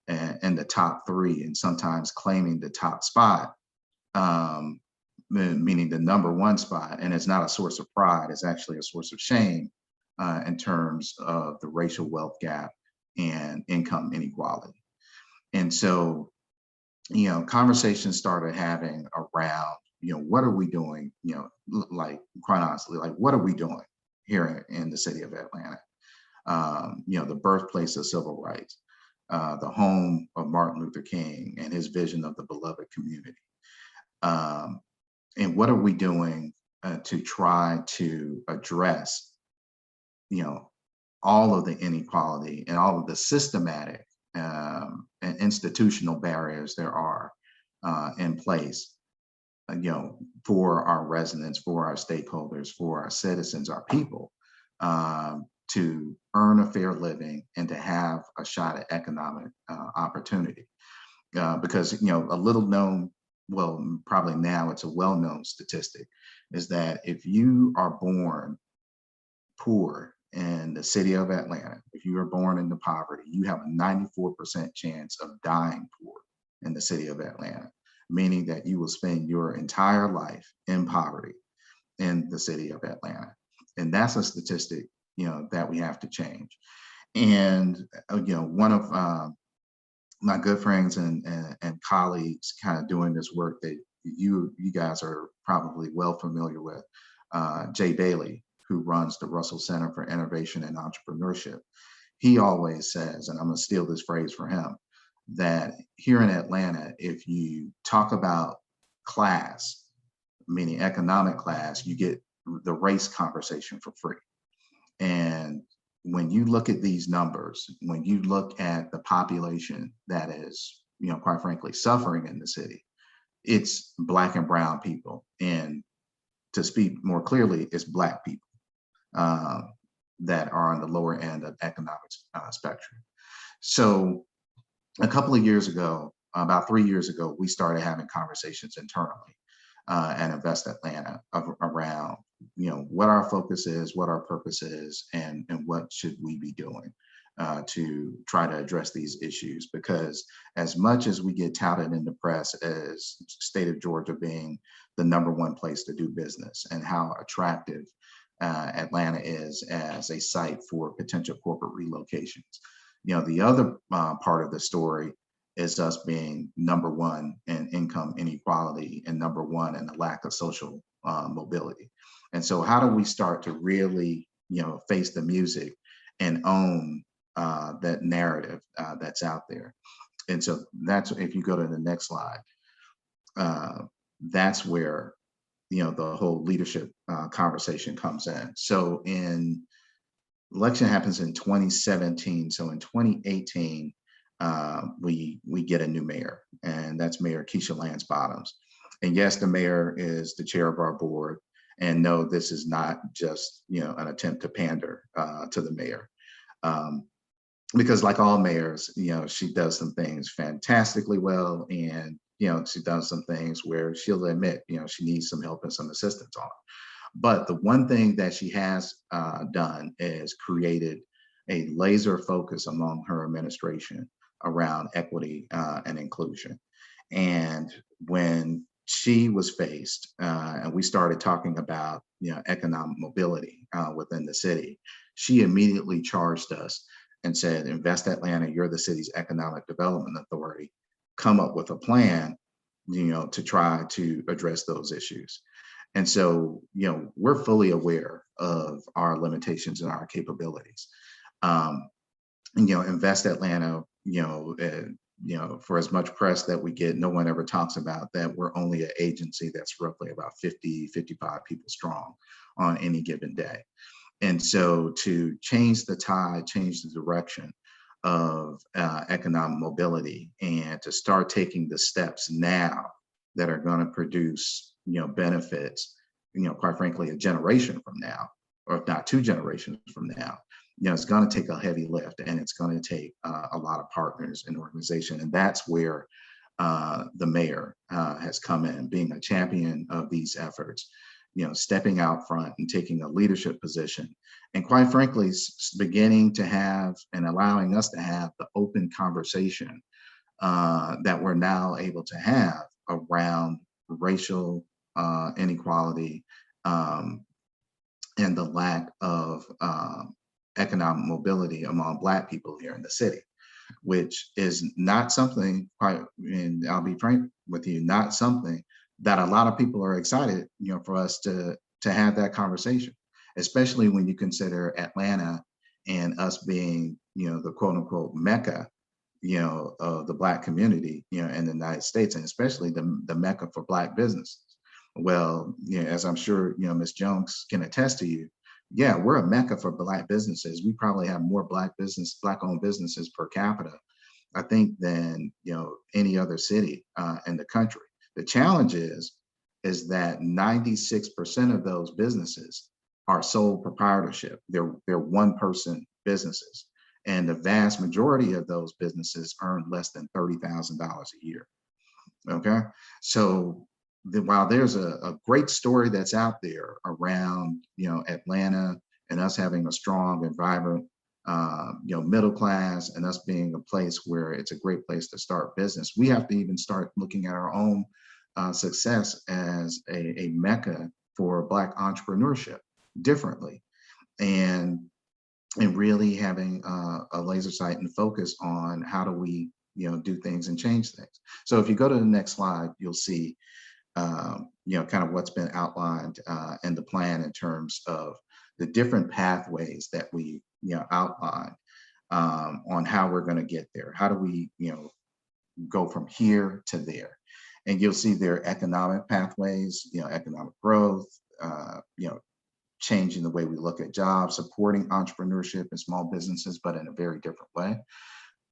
in the top three, and sometimes claiming the top spot, meaning the #1 spot. And it's not a source of pride, it's actually a source of shame in terms of the racial wealth gap and income inequality. And so, conversations started having around, what are we doing? Like, quite honestly, like, what are we doing here in the city of Atlanta? The birthplace of civil rights, the home of Martin Luther King and his vision of the beloved community. And what are we doing to try to address, all of the inequality and all of the systematic and institutional barriers there are in place, for our residents, for our stakeholders, for our citizens, our people, to earn a fair living and to have a shot at economic opportunity. Because, a little known, well, probably now it's a well-known statistic, is that if you are born poor in the city of Atlanta, if you are born into poverty, you have a 94% chance of dying poor in the city of Atlanta, meaning that you will spend your entire life in poverty in the city of Atlanta. And that's a statistic, that we have to change. And, one of my good friends and colleagues kind of doing this work that you guys are probably well familiar with, Jay Bailey, who runs the Russell Center for Innovation and Entrepreneurship. He always says, and I'm going to steal this phrase from him, that here in Atlanta, if you talk about class, meaning economic class, you get the race conversation for free. And when you look at these numbers, when you look at the population that is, quite frankly, suffering in the city, it's Black and brown people. And to speak more clearly, it's Black people that are on the lower end of economic spectrum. So a couple of years ago, about 3 years ago, we started having conversations internally at Invest Atlanta around, what our focus is, what our purpose is, and what should we be doing to try to address these issues. Because as much as we get touted in the press as state of Georgia being the #1 place to do business and how attractive Atlanta is as a site for potential corporate relocations, the other part of the story is us being #1 in income inequality and #1 in the lack of social mobility. And so how do we start to really, face the music and own that narrative that's out there? And so that's, if you go to the next slide, that's where, the whole leadership conversation comes in. So election happens in 2017. So in 2018, we get a new mayor, and that's Mayor Keisha Lance Bottoms. And yes, the mayor is the chair of our board. And no, this is not just, an attempt to pander to the mayor. Because like all mayors, she does some things fantastically well. And, she does some things where she'll admit, she needs some help and some assistance on. But the one thing that she has done is created a laser focus among her administration around equity and inclusion. And when she was faced, and we started talking about, economic mobility within the city, she immediately charged us and said, Invest Atlanta, you're the city's economic development authority. Come up with a plan, to try to address those issues. And so, we're fully aware of our limitations and our capabilities. Invest Atlanta, for as much press that we get, no one ever talks about that we're only an agency that's roughly about 50, 55 people strong on any given day. And so to change the tide, change the direction of economic mobility, and to start taking the steps now that are going to produce, benefits, quite frankly, a generation from now, or if not 2 generations from now, it's going to take a heavy lift, and it's going to take a lot of partners in the organization. And that's where the mayor has come in, being a champion of these efforts, stepping out front and taking a leadership position, and quite frankly, beginning to have and allowing us to have the open conversation that we're now able to have around racial inequality and the lack of economic mobility among Black people here in the city, which is not something, and I'll be frank with you, not something that a lot of people are excited, for us to have that conversation, especially when you consider Atlanta and us being, the quote unquote Mecca, of the Black community, in the United States, and especially the Mecca for Black businesses. Well, as I'm sure, Ms. Jones can attest to you, yeah, we're a Mecca for Black businesses. We probably have more Black-owned businesses per capita, I think, than any other city in the country. The challenge is that 96% of those businesses are sole proprietorship. They're one-person businesses, and the vast majority of those businesses earn less than $30,000 a year. Okay, so while there's a great story that's out there around Atlanta and us having a strong and vibrant middle class, and us being a place where it's a great place to start business, we have to even start looking at our own success as a mecca for Black entrepreneurship differently, and really having a laser sight and focus on how do we do things and change things. So if you go to the next slide, you'll see kind of what's been outlined in the plan in terms of the different pathways that we outlined on how we're going to get there. How do we go from here to there? And you'll see their economic pathways, economic growth, changing the way we look at jobs, supporting entrepreneurship and small businesses, but in a very different way.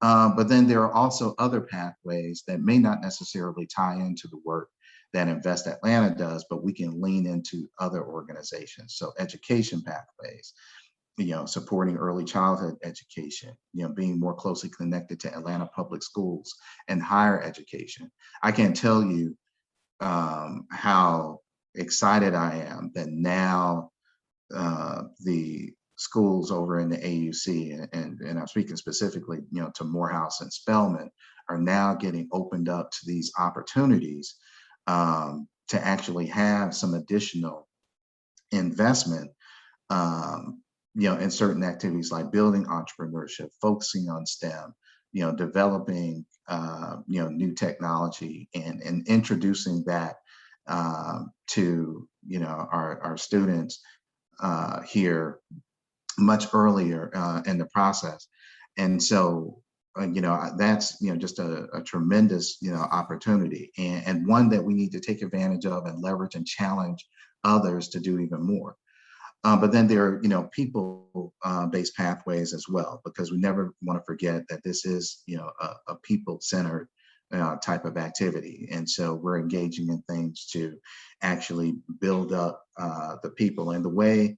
But then there are also other pathways that may not necessarily tie into the work that Invest Atlanta does, but we can lean into other organizations. So education pathways, supporting early childhood education, being more closely connected to Atlanta public schools and higher education. I can't tell you how excited I am that now the schools over in the AUC, and I'm speaking specifically, to Morehouse and Spelman, are now getting opened up to these opportunities to actually have some additional investment, in certain activities like building entrepreneurship, focusing on STEM, developing, new technology, and introducing that to, our students here much earlier in the process. And so, that's, just a tremendous, opportunity, and one that we need to take advantage of and leverage and challenge others to do even more. But then there are, people-based pathways as well, because we never want to forget that this is, a people-centered type of activity. And so we're engaging in things to actually build up the people. And the way,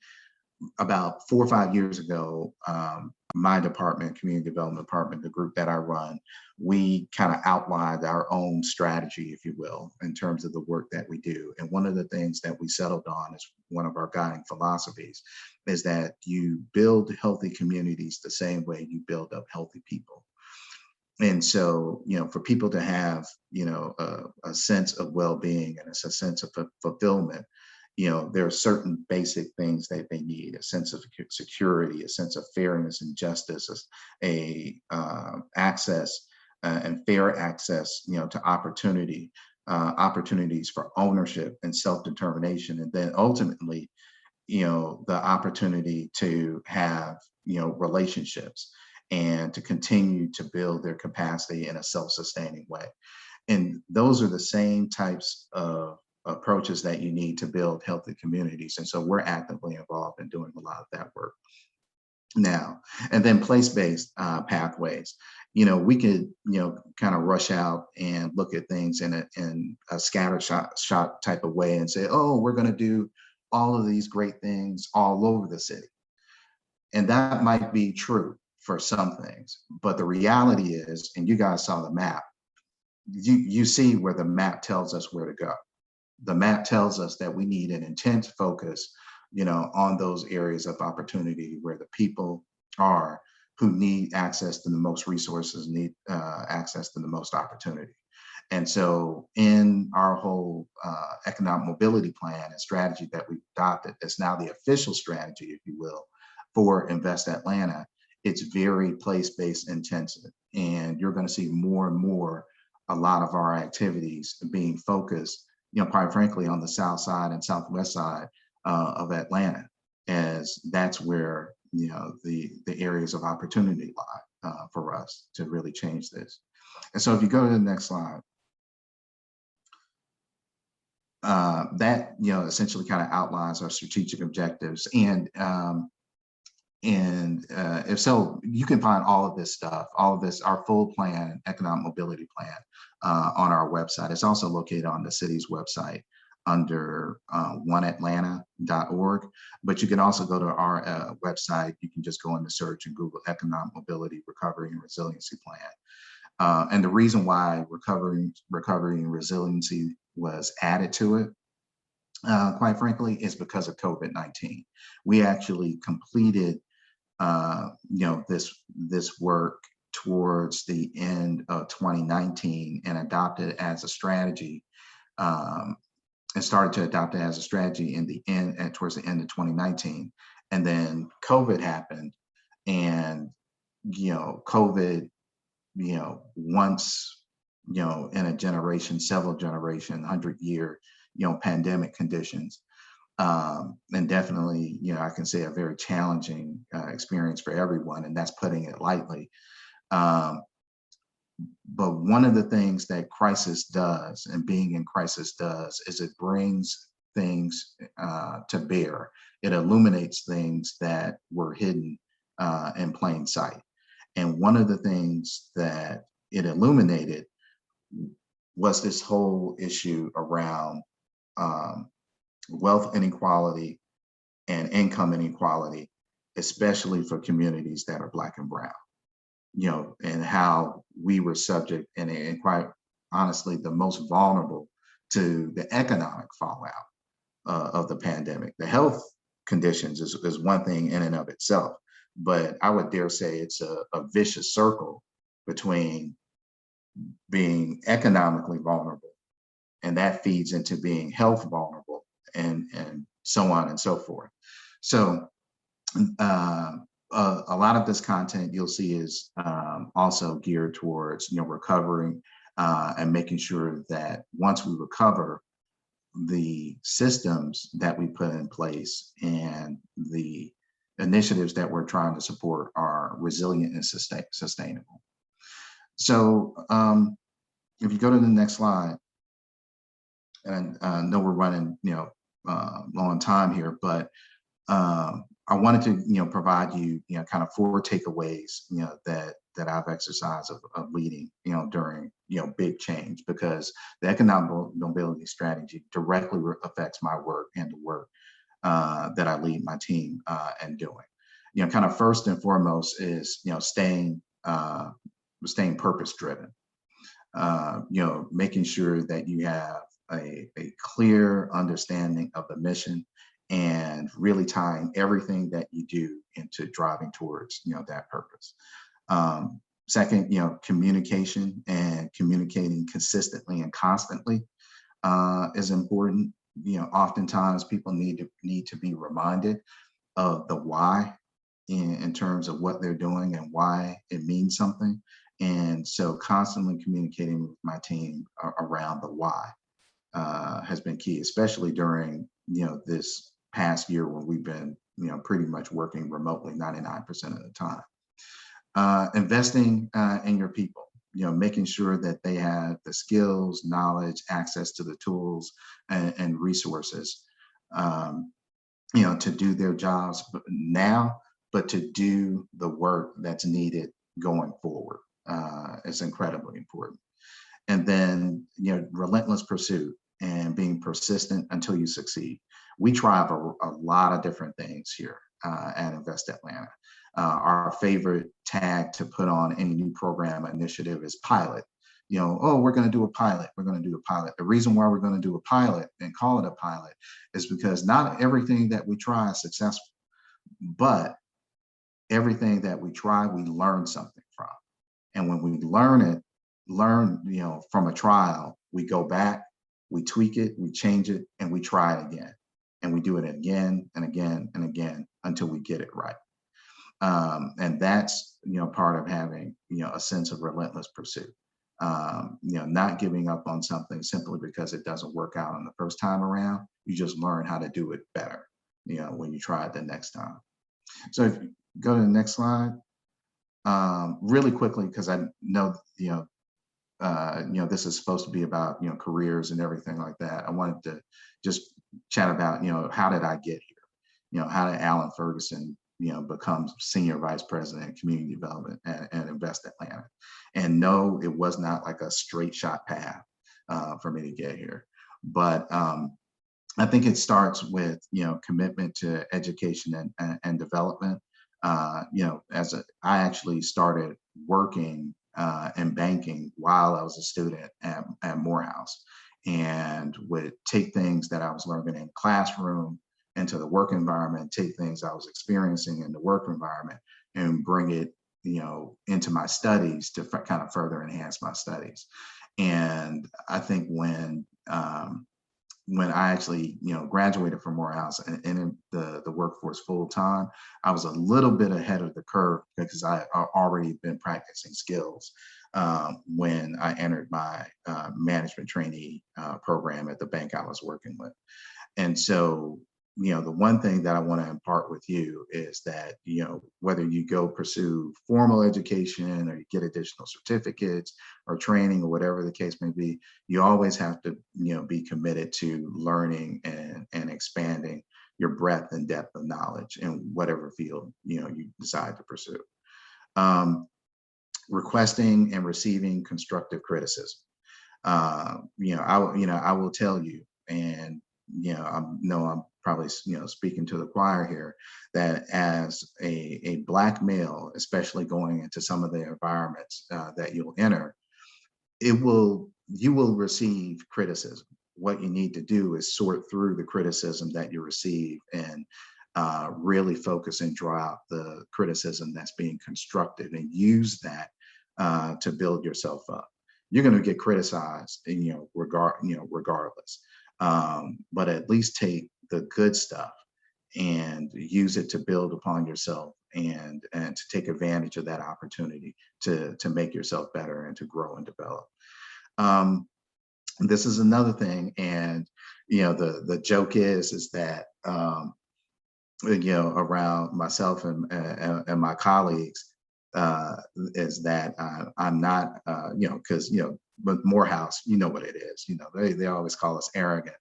about 4 or 5 years ago, my department, community development department, the group that I run, we kind of outlined our own strategy, if you will, in terms of the work that we do. And one of the things that we settled on as one of our guiding philosophies is that you build healthy communities the same way you build up healthy people. And so, for people to have, a sense of well-being and a sense of fulfillment, there are certain basic things that they need: a sense of security, a sense of fairness and justice, access and fair access, to opportunity, opportunities for ownership and self-determination, and then ultimately, the opportunity to have, relationships and to continue to build their capacity in a self-sustaining way. And those are the same types of approaches that you need to build healthy communities. And so we're actively involved in doing a lot of that work now. And then place-based pathways, we could, kind of rush out and look at things in a scattershot type of way and say, oh, we're going to do all of these great things all over the city. And that might be true for some things, but the reality is, and you guys saw the map, you see where the map tells us where to go. The map tells us that we need an intense focus, on those areas of opportunity where the people are who need access to the most resources, need access to the most opportunity. And so in our whole economic mobility plan and strategy that we've adopted, that's now the official strategy, if you will, for Invest Atlanta, it's very place-based intensive. And you're going to see more and more a lot of our activities being focused, quite frankly, on the south side and southwest side of Atlanta, as that's where, the areas of opportunity lie for us to really change this. And so if you go to the next slide, that, essentially kind of outlines our strategic objectives. And And if so, you can find all of this stuff, all of this, our full plan, economic mobility plan on our website. It's also located on the city's website under oneatlanta.org. But you can also go to our website. You can just go into search and Google Economic Mobility, Recovery, and Resiliency Plan. And the reason why recovery and resiliency was added to it, quite frankly, is because of COVID-19. We actually completed this work towards the end of 2019 and adopted it as a strategy, and started to adopt it as a strategy towards the end of 2019. And then COVID happened, and COVID, once, in a generation, several generation, 100-year, pandemic conditions. And definitely, I can say a very challenging experience for everyone, and that's putting it lightly. But one of the things that crisis does, and being in crisis does, is it brings things to bear. It illuminates things that were hidden in plain sight. And one of the things that it illuminated was this whole issue around wealth inequality and income inequality, especially for communities that are Black and brown, and how we were subject and quite honestly, the most vulnerable to the economic fallout of the pandemic. The health conditions is one thing in and of itself, but I would dare say it's a vicious circle between being economically vulnerable, and that feeds into being health vulnerable, and so on and so forth. So a lot of this content you'll see is also geared towards recovering and making sure that once we recover, the systems that we put in place and the initiatives that we're trying to support are resilient and sustainable. So if you go to the next slide, and I know we're running low on time here, but I wanted to provide you kind of 4 takeaways that I've exercised of leading during big change, because the economic mobility strategy directly affects my work and the work that I lead my team in doing. Kind of first and foremost is staying purpose driven. Making sure that you have a clear understanding of the mission, and really tying everything that you do into driving towards that purpose. Second, communication, and communicating consistently and constantly is important. Oftentimes people need to be reminded of the why in terms of what they're doing and why it means something. And so constantly communicating with my team around the why has been key, especially during this past year when we've been pretty much working remotely 99% of the time. Investing in your people, making sure that they have the skills, knowledge, access to the tools and resources to do their jobs now, but to do the work that's needed going forward is incredibly important. And then relentless pursuit and being persistent until you succeed. We try a lot of different things here at Invest Atlanta. Our favorite tag to put on any new program initiative is pilot. Oh, we're going to do a pilot. We're going to do a pilot. The reason why we're going to do a pilot and call it a pilot is because not everything that we try is successful, but everything that we try, we learn something from. And when we learn from a trial, we go back, we tweak it, we change it, and we try it again. And we do it again and again and again until we get it right. And that's part of having a sense of relentless pursuit. Not giving up on something simply because it doesn't work out on the first time around. You just learn how to do it better when you try it the next time. So if you go to the next slide, really quickly, because I know this is supposed to be about careers and everything like that. I wanted to just chat about how did I get here? How did Alan Ferguson become senior vice president, community development and Invest Atlanta. And no, it was not like a straight shot path for me to get here. But I think it starts with, commitment to education and development. I actually started working in banking while I was a student at Morehouse, and would take things that I was learning in the classroom into the work environment, take things I was experiencing in the work environment and bring it, into my studies to kind of further enhance my studies. And I think when I actually, graduated from Morehouse and in the workforce full time, I was a little bit ahead of the curve because I already been practicing skills when I entered my management trainee program at the bank I was working with. And so, the one thing that I want to impart with you is that, whether you go pursue formal education or you get additional certificates or training or whatever the case may be, you always have to, be committed to learning and expanding your breadth and depth of knowledge in whatever field, you decide to pursue. Requesting and receiving constructive criticism. I will tell you, and I know I'm probably speaking to the choir here, that as a Black male, especially going into some of the environments that you'll enter, you will receive criticism. What you need to do is sort through the criticism that you receive and really focus and draw out the criticism that's being constructive and use that to build yourself up. You're going to get criticized, regardless. But at least take the good stuff and use it to build upon yourself and to take advantage of that opportunity to make yourself better and to grow and develop. This is another thing, and the joke is that around myself and my colleagues is that I'm not because but Morehouse, what it is, they always call us arrogant,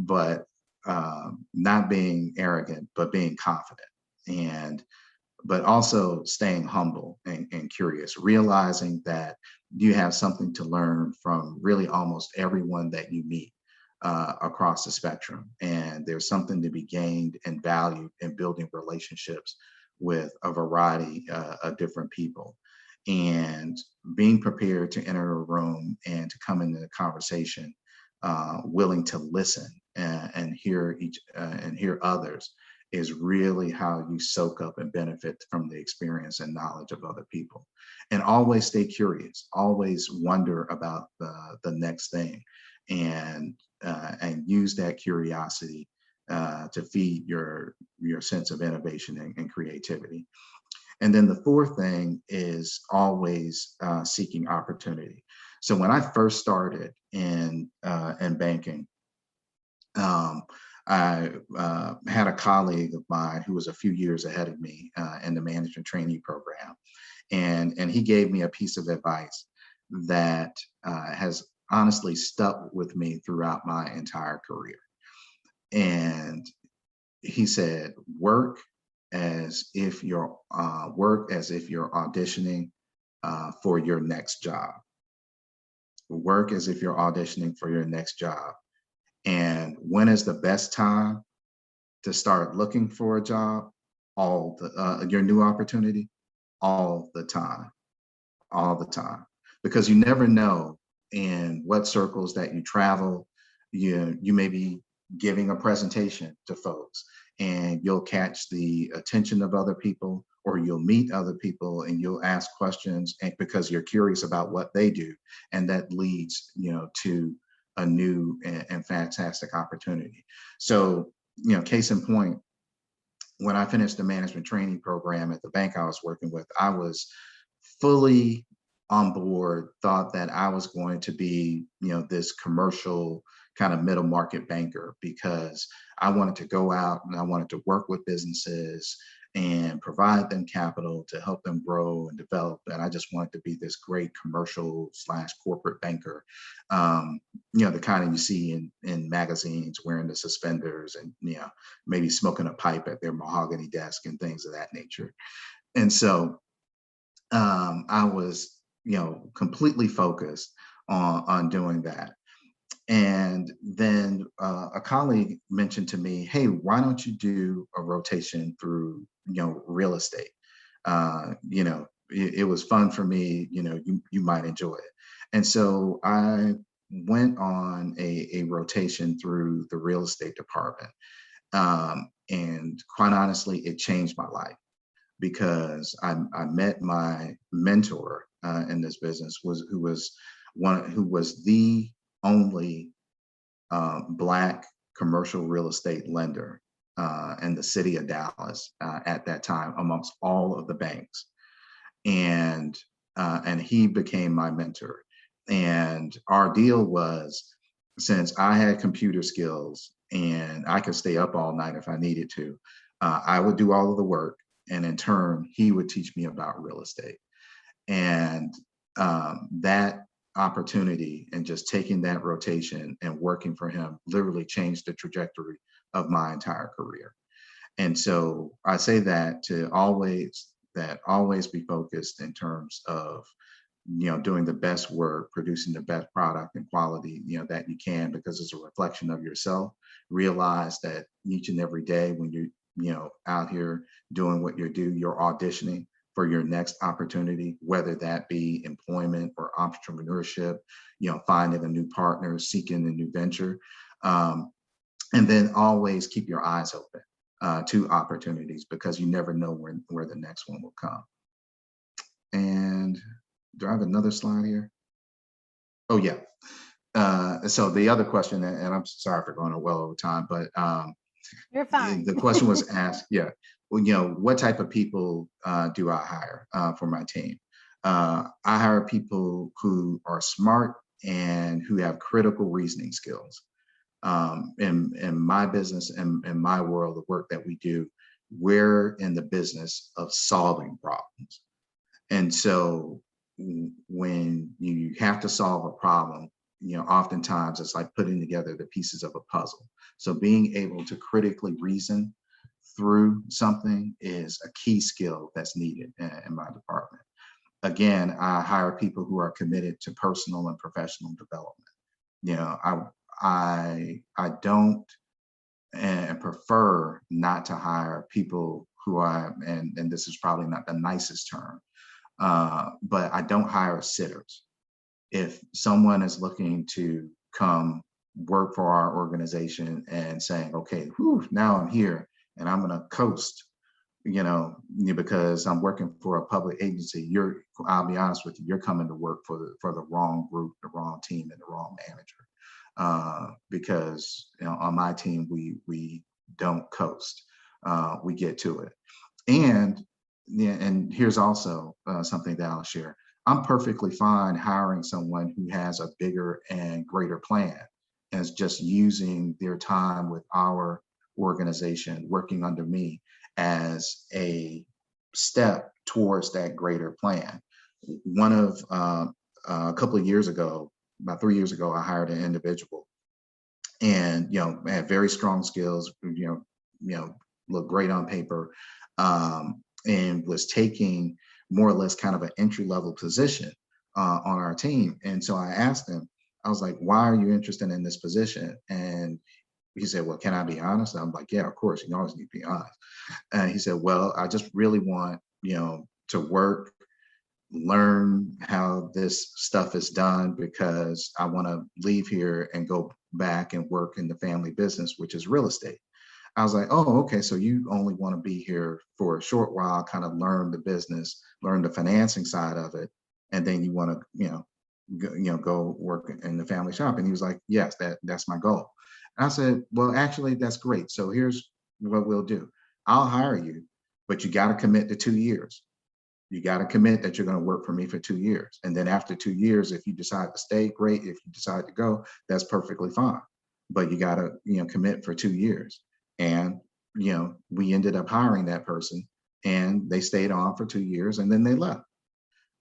but not being arrogant, but being confident, but also staying humble and curious, realizing that you have something to learn from really almost everyone that you meet across the spectrum. And there's something to be gained and valued in building relationships with a variety of different people. And being prepared to enter a room and to come into the conversation, willing to listen and hear others, is really how you soak up and benefit from the experience and knowledge of other people. And always stay curious, always wonder about the next thing, and use that curiosity to feed your sense of innovation and creativity. And then the fourth thing is always seeking opportunity. So when I first started in banking, I had a colleague of mine who was a few years ahead of me in the management trainee program. And he gave me a piece of advice that has honestly stuck with me throughout my entire career. And he said, work as if you're auditioning for your next job. Work as if you're auditioning for your next job. And when is the best time to start looking for a job? Your new opportunity? All the time, because you never know in what circles that you travel. You may be giving a presentation to folks, and you'll catch the attention of other people, or you'll meet other people and you'll ask questions, and because you're curious about what they do, and that leads to a new and fantastic opportunity. So case in point, when I finished the management training program at the bank I was working with, I was fully on board, thought that I was going to be, this commercial kind of middle market banker, because I wanted to go out and I wanted to work with businesses and provide them capital to help them grow and develop. And I just wanted to be this great commercial / corporate banker, the kind of you see in magazines, wearing the suspenders and, maybe smoking a pipe at their mahogany desk and things of that nature. And so I was, completely focused on doing that. And then a colleague mentioned to me, hey, why don't you do a rotation through, real estate? It was fun for me, you might enjoy it. And so I went on a rotation through the real estate department. And quite honestly, it changed my life, because I met my mentor in this business, who was the only Black commercial real estate lender in the city of Dallas at that time, amongst all of the banks. And he became my mentor. And our deal was, since I had computer skills and I could stay up all night if I needed to, I would do all of the work. And in turn, he would teach me about real estate. And that opportunity and just taking that rotation and working for him literally changed the trajectory of my entire career. And so I say that to always be focused in terms of, doing the best work, producing the best product and quality, that you can, because it's a reflection of yourself. Realize that each and every day when you're, out here doing what you do, you're auditioning for your next opportunity, whether that be employment or entrepreneurship, finding a new partner, seeking a new venture. And then always keep your eyes open to opportunities, because you never know where the next one will come. And do I have another slide here? Oh, yeah. So the other question, and I'm sorry for going well over time, but You're fine. the question was asked, yeah, well, what type of people do I hire for my team? I hire people who are smart and who have critical reasoning skills. In my business and in my world, the work that we do, we're in the business of solving problems. And so when you have to solve a problem, oftentimes it's like putting together the pieces of a puzzle. So being able to critically reason through something is a key skill that's needed in my department. Again, I hire people who are committed to personal and professional development. I don't and prefer not to hire people who are, and this is probably not the nicest term, but I don't hire sitters. If someone is looking to come work for our organization and saying, okay, now I'm here and I'm going to coast, because I'm working for a public agency, I'll be honest with you, you're coming to work for the wrong group, the wrong team, and the wrong manager. Because on my team, we don't coast, we get to it. And here's also something that I'll share. I'm perfectly fine hiring someone who has a bigger and greater plan, and is just using their time with our organization, working under me, as a step towards that greater plan. A couple of years ago, about 3 years ago, I hired an individual, and had very strong skills, looked great on paper, and was taking more or less kind of an entry-level position on our team. And so I asked him, I was like, why are you interested in this position? And he said, well, can I be honest? I'm like, yeah, of course, you always need to be honest. And he said, well, I just really want, to work, learn how this stuff is done, because I want to leave here and go back and work in the family business, which is real estate. I was like, oh, okay, so you only want to be here for a short while, kind of learn the business, learn the financing side of it, and then you want to, go work in the family shop. And he was like, yes, that's my goal. And I said, well, actually, that's great. So here's what we'll do. I'll hire you, but you got to commit to 2 years. You got to commit that you're going to work for me for 2 years. And then after 2 years, if you decide to stay, great. If you decide to go, that's perfectly fine. But you got to, commit for 2 years. And, we ended up hiring that person and they stayed on for 2 years and then they left.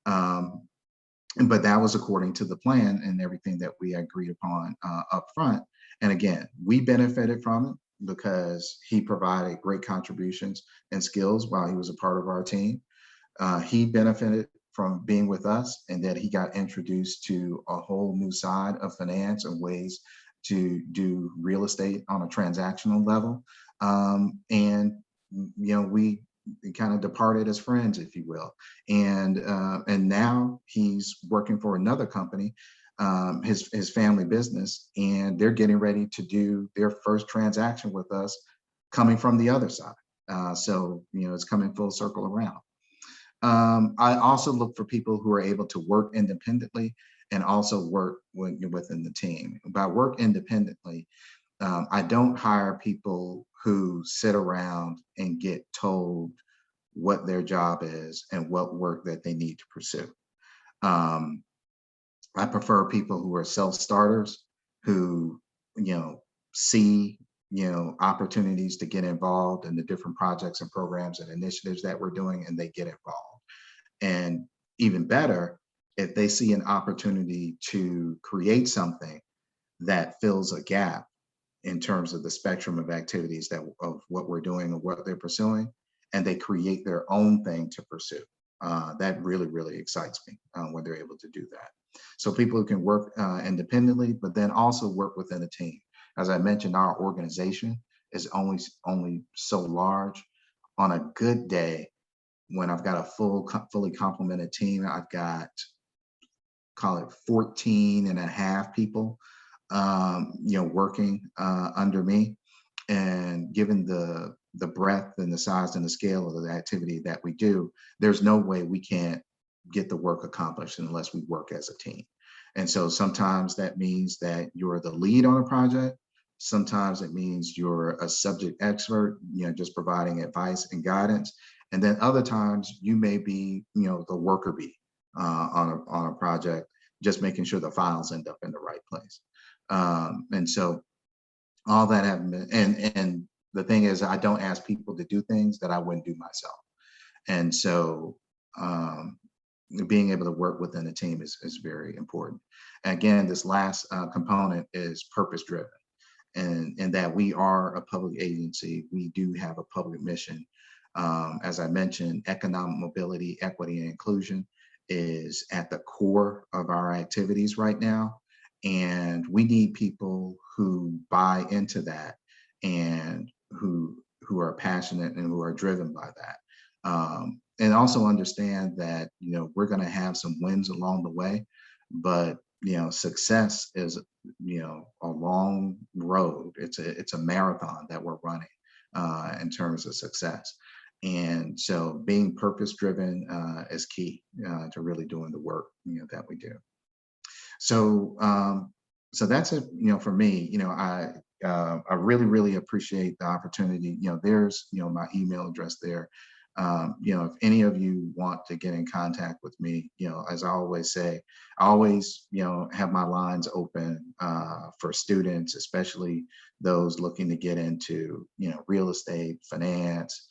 But that was according to the plan and everything that we agreed upon up front. And again, we benefited from it because he provided great contributions and skills while he was a part of our team. He benefited from being with us, and that he got introduced to a whole new side of finance and ways to do real estate on a transactional level. And we kind of departed as friends, if you will. And now he's working for another company, his family business, and they're getting ready to do their first transaction with us, coming from the other side. So it's coming full circle around. I also look for people who are able to work independently and also work within the team. By work independently, I don't hire people who sit around and get told what their job is and what work that they need to pursue. I prefer people who are self-starters, who see opportunities to get involved in the different projects and programs and initiatives that we're doing, and they get involved. And even better, if they see an opportunity to create something that fills a gap in terms of the spectrum of activities of what we're doing and what they're pursuing, and they create their own thing to pursue. That really, really excites me when they're able to do that. So people who can work independently, but then also work within a team. As I mentioned, our organization is only so large. On a good day, when I've got a fully complemented team, I've got, call it 14 and a half people, working under me. And given the breadth and the size and the scale of the activity that we do, there's no way we can't get the work accomplished unless we work as a team. And so sometimes that means that you're the lead on a project. Sometimes it means you're a subject expert, just providing advice and guidance. And then other times you may be, the worker bee on a project, just making sure the files end up in the right place. And so all that happened. And the thing is, I don't ask people to do things that I wouldn't do myself. And so being able to work within a team is very important. Again, this last component is purpose driven. And that we are a public agency. We do have a public mission. As I mentioned, economic mobility, equity, and inclusion is at the core of our activities right now. And we need people who buy into that and who are passionate and who are driven by that. And also understand that, we're going to have some wins along the way, but success is, a long road. It's a marathon that we're running in terms of success. And so being purpose driven is key to really doing the work that we do. So so that's it, for me. I really, really appreciate the opportunity. There's my email address there. If any of you want to get in contact with me, as I always say, I always, have my lines open for students, especially those looking to get into, real estate, finance,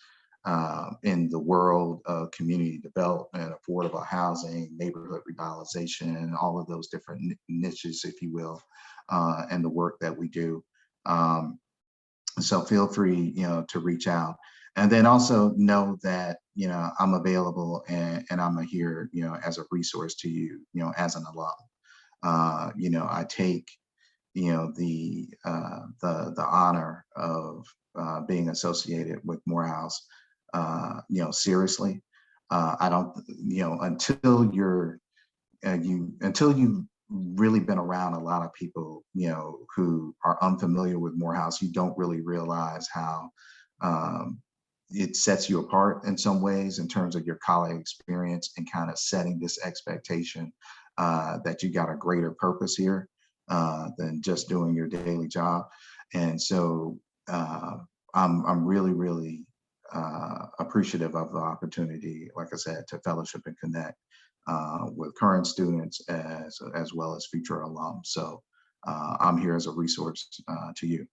in the world of community development, affordable housing, neighborhood revitalization, all of those different niches, if you will, and the work that we do. So feel free, to reach out. And then also know that, I'm available and I'm here, as a resource to you, as an alum. I take, the honor of being associated with Morehouse, seriously. I don't, until you've really been around a lot of people, who are unfamiliar with Morehouse, you don't really realize how it sets you apart in some ways in terms of your college experience and kind of setting this expectation that you got a greater purpose here than just doing your daily job. And so I'm really, really appreciative of the opportunity, like I said, to fellowship and connect with current students as well as future alums. So I'm here as a resource to you.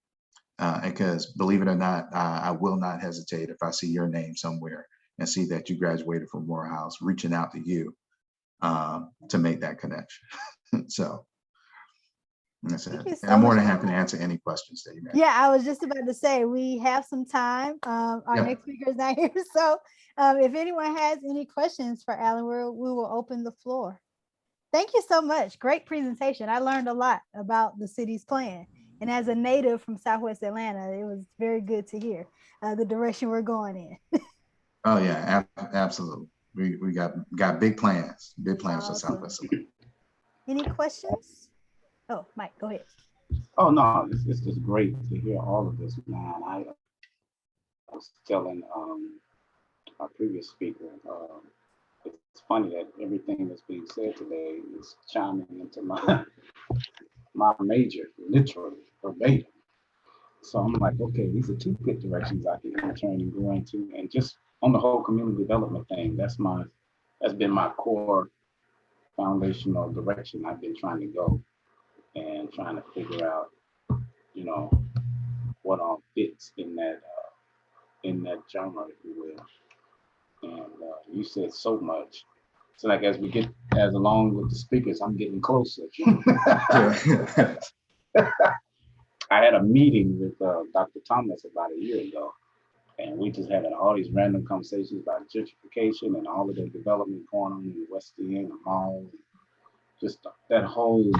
Because believe it or not, I will not hesitate if I see your name somewhere and see that you graduated from Morehouse, reaching out to you to make that connection. So that's it. Thank you And so I'm more much. than happy to answer any questions that you may have. Yeah, I was just about to say we have some time. Our Yeah. next speaker is not here, so if anyone has any questions for Alan, we will open the floor. Thank you so much. Great presentation. I learned a lot about the city's plan, and as a native from Southwest Atlanta, it was very good to hear the direction we're going in. Oh yeah, absolutely. We got big plans for Awesome. Southwest Atlanta. Any questions? Oh, Mike, go ahead. Oh no, it's just great to hear all of this, man. I was telling our previous speaker, it's funny that everything that's being said today is chiming into my major, literally verbatim. So I'm like, okay, these are two good directions I can turn and go into, and just on the whole community development thing, that's been my core foundational direction I've been trying to go and trying to figure out, you know, what all fits in that genre, if you will. And you said so much. So like as along with the speakers, I'm getting closer. I had a meeting with Dr. Thomas about a year ago, and we just had all these random conversations about gentrification and all of the development going on in the West End, the mall, just that whole.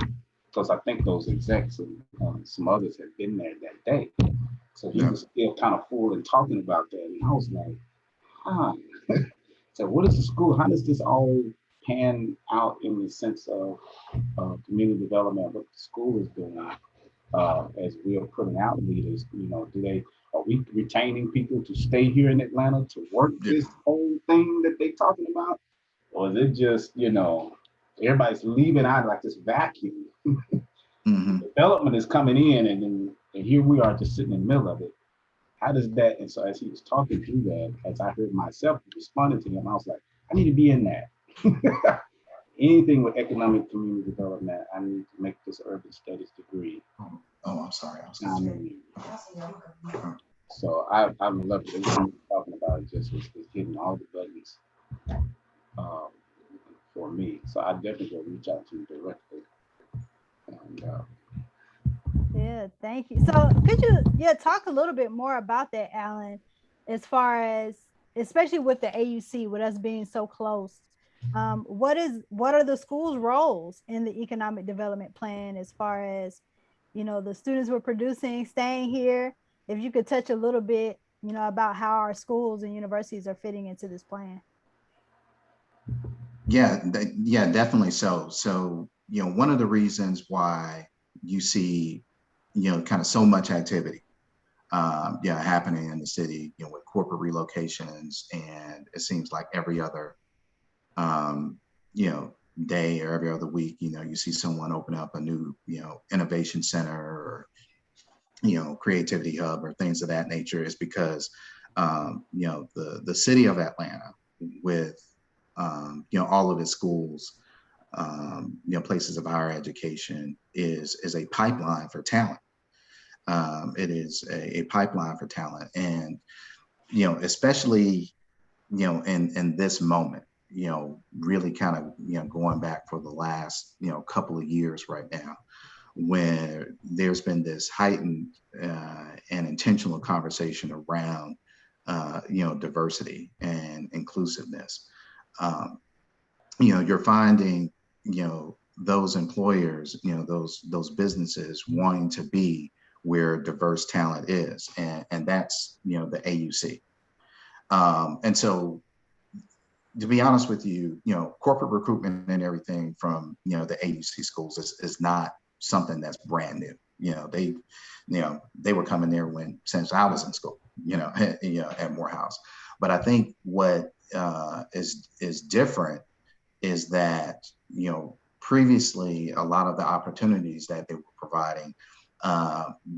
Because I think those execs and some others had been there that day, so he was still kind of full and talking about that, and I was like, So what is the school? How does this all pan out in the sense of community development? What the school is doing as we are putting out leaders? Are we retaining people to stay here in Atlanta to work this whole thing that they're talking about, or is it just everybody's leaving out like this vacuum? Mm-hmm. Development is coming in, and here we are just sitting in the middle of it. How does that? And so as he was talking through that, as I heard myself responding to him, I was like, I need to be in that. Anything with economic community development, I need to make this urban studies degree. Oh, I'm sorry. So I'm loving everything you're talking about. Just is hitting all the buttons for me. So I definitely will reach out to you directly. And, yeah, thank you. So could you talk a little bit more about that, Alan, as far as especially with the AUC, with us being so close? What are the school's roles in the economic development plan as far as the students we're producing staying here? If you could touch a little bit about how our schools and universities are fitting into this plan. Yeah, definitely. So one of the reasons why you see kind of so much activity happening in the city, with corporate relocations, and it seems like every other day or every other week, you see someone open up a new innovation center or creativity hub or things of that nature, is because the city of Atlanta, with all of its schools, places of higher education, is a pipeline for talent. It is a pipeline for talent, and especially in this moment, really kind of going back for the last couple of years right now, where there's been this heightened and intentional conversation around diversity and inclusiveness. You're finding those employers, those businesses wanting to be where diverse talent is, and that's the AUC. And so, to be honest with you, corporate recruitment and everything from the AUC schools is not something that's brand new. They were coming there since I was in school, at Morehouse. But I think what is different is that previously a lot of the opportunities that they were providing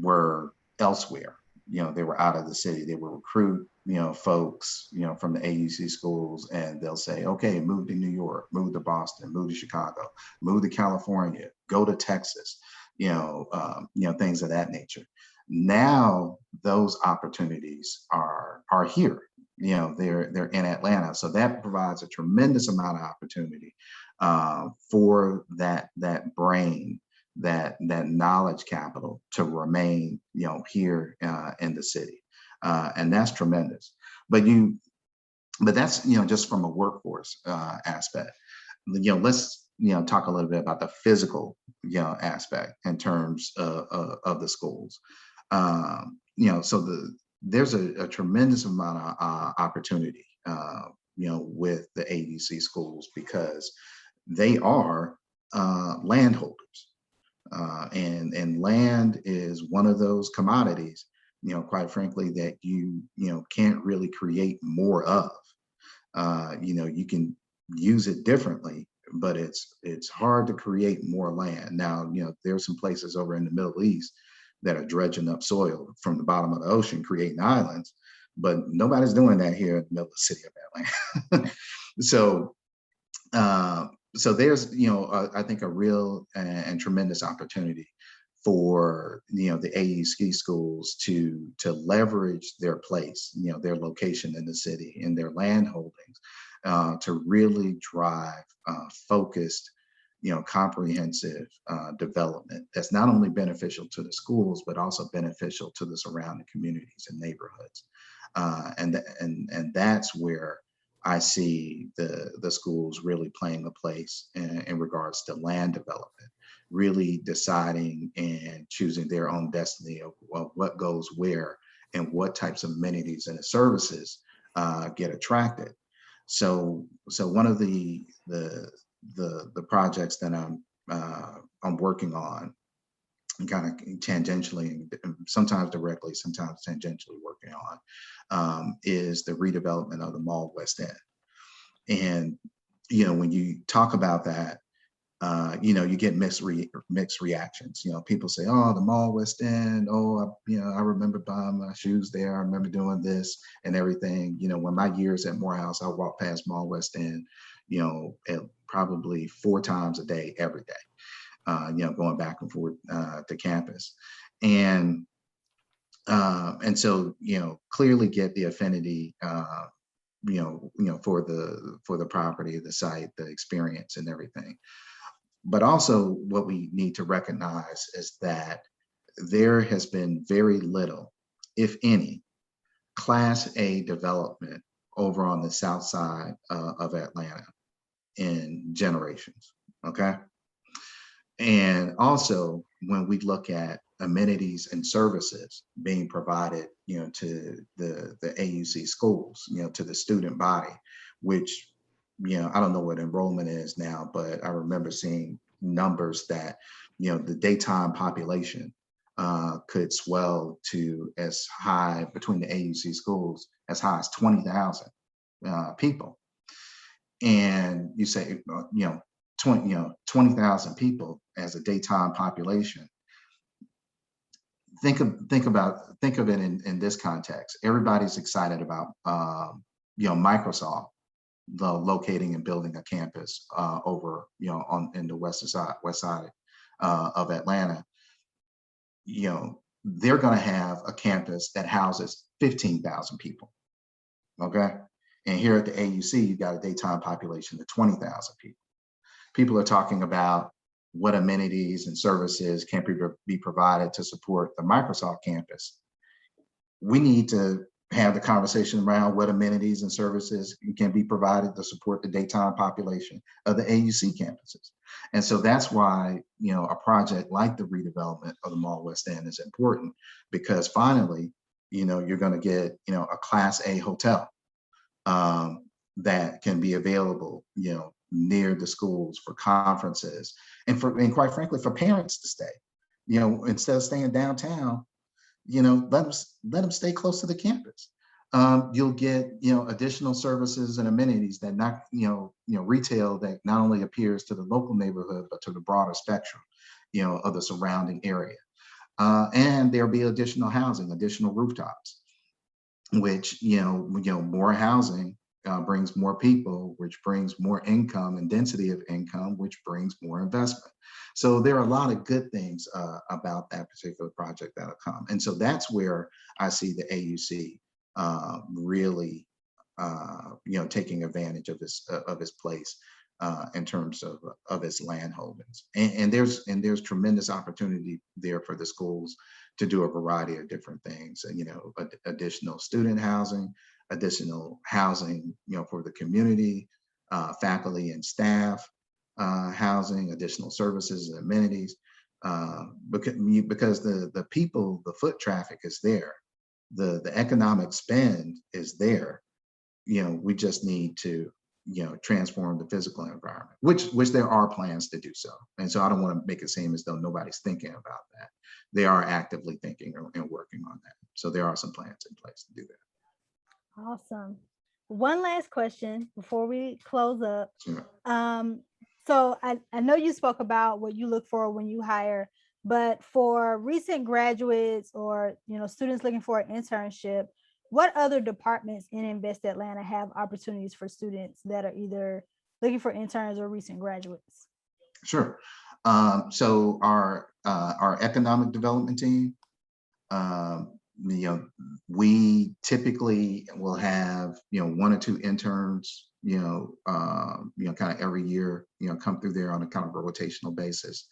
were elsewhere. They were out of the city. They would recruit folks from the AUC schools, and they'll say, okay, move to New York, move to Boston, move to Chicago, move to California, go to Texas, things of that nature. Now those opportunities are here. they're in Atlanta. So that provides a tremendous amount of opportunity for that brain, that knowledge capital to remain, here in the city, and that's tremendous. But that's just from a workforce aspect. Let's talk a little bit about the physical aspect in terms of the schools. So there's a tremendous amount of opportunity with the AUC schools, because they are landholders, and land is one of those commodities, quite frankly, that you can't really create more of. You can use it differently, but it's hard to create more land. Now, there's some places over in the Middle East that are dredging up soil from the bottom of the ocean, creating islands, but nobody's doing that here in the middle of the city of Atlanta. So there's, I think a real and tremendous opportunity for, the AUC schools to leverage their place, their location in the city and their land holdings, to really drive focused, comprehensive development that's not only beneficial to the schools, but also beneficial to the surrounding communities and neighborhoods. And that's where I see the schools really playing a place in regards to land development, really deciding and choosing their own destiny of what goes where and what types of amenities and services get attracted. So one of the projects that I'm working on, kind of tangentially, sometimes directly, sometimes tangentially working on, is the redevelopment of the Mall West End. And when you talk about that, you get mixed reactions. People say, "Oh, the Mall West End. Oh, I remember buying my shoes there. I remember doing this and everything." When my years at Morehouse, I walked past Mall West End, probably 4 times a day, every day, going back and forth to campus, and so clearly get the affinity, for the property, the site, the experience, and everything. But also what we need to recognize is that there has been very little, if any, Class A development over on the south side of Atlanta in generations, okay? And also when we look at amenities and services being provided, to the AUC schools, to the student body, which I don't know what enrollment is now, but I remember seeing numbers that, the daytime population could swell to as high, between the AUC schools, as high as 20,000 people. And you say, 20,000 people as a daytime population. Think of it in this context. Everybody's excited about, Microsoft locating and building a campus over, in the west side of Atlanta. They're going to have a campus that houses 15,000 people. Okay, and here at the AUC, you got a daytime population of 20,000 people. People are talking about what amenities and services can be provided to support the Microsoft campus. We need to have the conversation around what amenities and services can be provided to support the daytime population of the AUC campuses. And so that's why, a project like the redevelopment of the Mall West End is important, because finally, you're going to get, a Class A hotel that can be available, near the schools for conferences, and quite frankly, for parents to stay, instead of staying downtown, let them stay close to the campus. You'll get, additional services and amenities that not, retail that not only appears to the local neighborhood, but to the broader spectrum, of the surrounding area. And there'll be additional housing, additional rooftops, which, more housing brings more people, which brings more income and density of income, which brings more investment. So there are a lot of good things about that particular project that'll come. And so that's where I see the AUC really taking advantage of his place in terms of its land holdings. And there's tremendous opportunity there for the schools to do a variety of different things. Additional student housing, additional housing, for the community, faculty and staff housing, additional services and amenities. Because the people, the foot traffic is there, the economic spend is there. We just need to transform the physical environment, which there are plans to do so. And so I don't want to make it seem as though nobody's thinking about that. They are actively thinking and working on that. So there are some plans in place to do that. Awesome. One last question before we close up. Sure. So I know you spoke about what you look for when you hire, but for recent graduates or students looking for an internship, what other departments in Invest Atlanta have opportunities for students that are either looking for interns or recent graduates? Sure. So our economic development team, we typically will have 1 or 2 interns, kind of every year, come through there on a kind of rotational basis.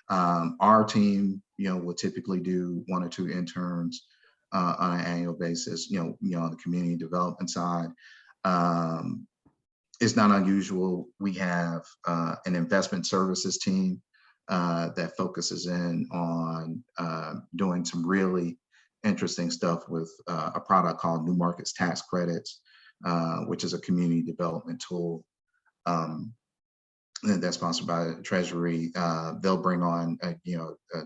Our team, will typically do 1 or 2 interns on an annual basis, on the community development side. It's not unusual. We have an investment services team that focuses in on doing some really interesting stuff with a product called New Markets Tax Credits, which is a community development tool that's sponsored by the Treasury. They'll bring on,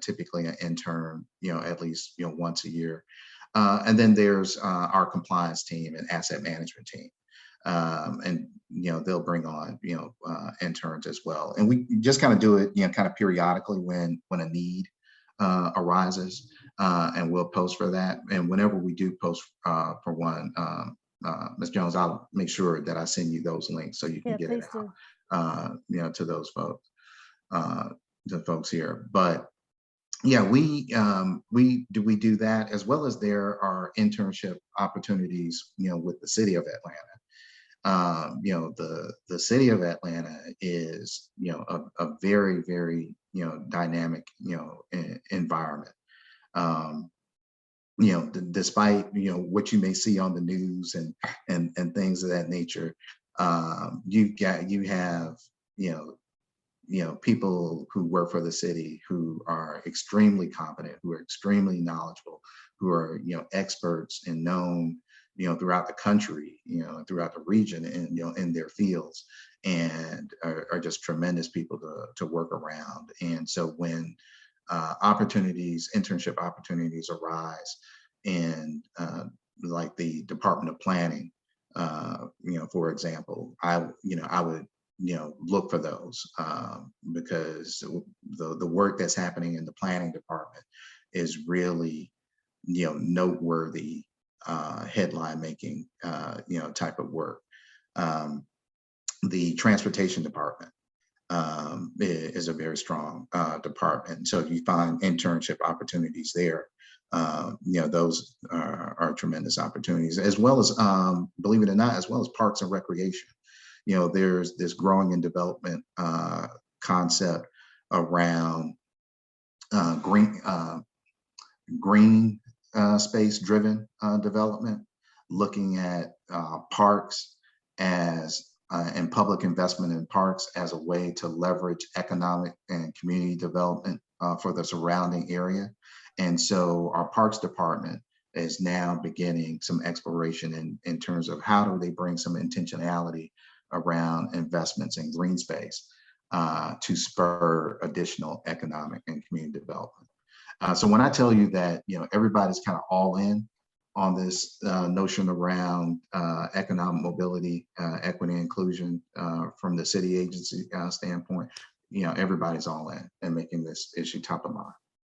typically an intern, at least, once a year. And then there's our compliance team and asset management team. And they'll bring on interns as well, and we just kind of do it kind of periodically when a need arises, and we'll post for that. And whenever we do post for one, Ms. Jones, I'll make sure that I send you those links so you can get it out to those folks, the folks here. But yeah, we do that, as well as there are internship opportunities with the city of Atlanta. The city of Atlanta is, a very, very, dynamic, environment. Despite, what you may see on the news and things of that nature, you have, people who work for the city who are extremely competent, who are extremely knowledgeable, who are, experts and known throughout the country, throughout the region, and in their fields, and are just tremendous people to work around. And so when internship opportunities arise in like the Department of Planning, for example, I would look for those, because the work that's happening in the planning department is really noteworthy, headline making type of work. The transportation department is a very strong department. So if you find internship opportunities there, those are tremendous opportunities, as well as, believe it or not, as well as parks and recreation. There's this growing and development concept around green space driven development, looking at parks and public investment in parks as a way to leverage economic and community development for the surrounding area. And so our parks department is now beginning some exploration in terms of how do they bring some intentionality around investments in green space to spur additional economic and community development. So when I tell you that, everybody's kind of all in on this notion around economic mobility, equity, inclusion from the city agency standpoint, everybody's all in and making this issue top of mind.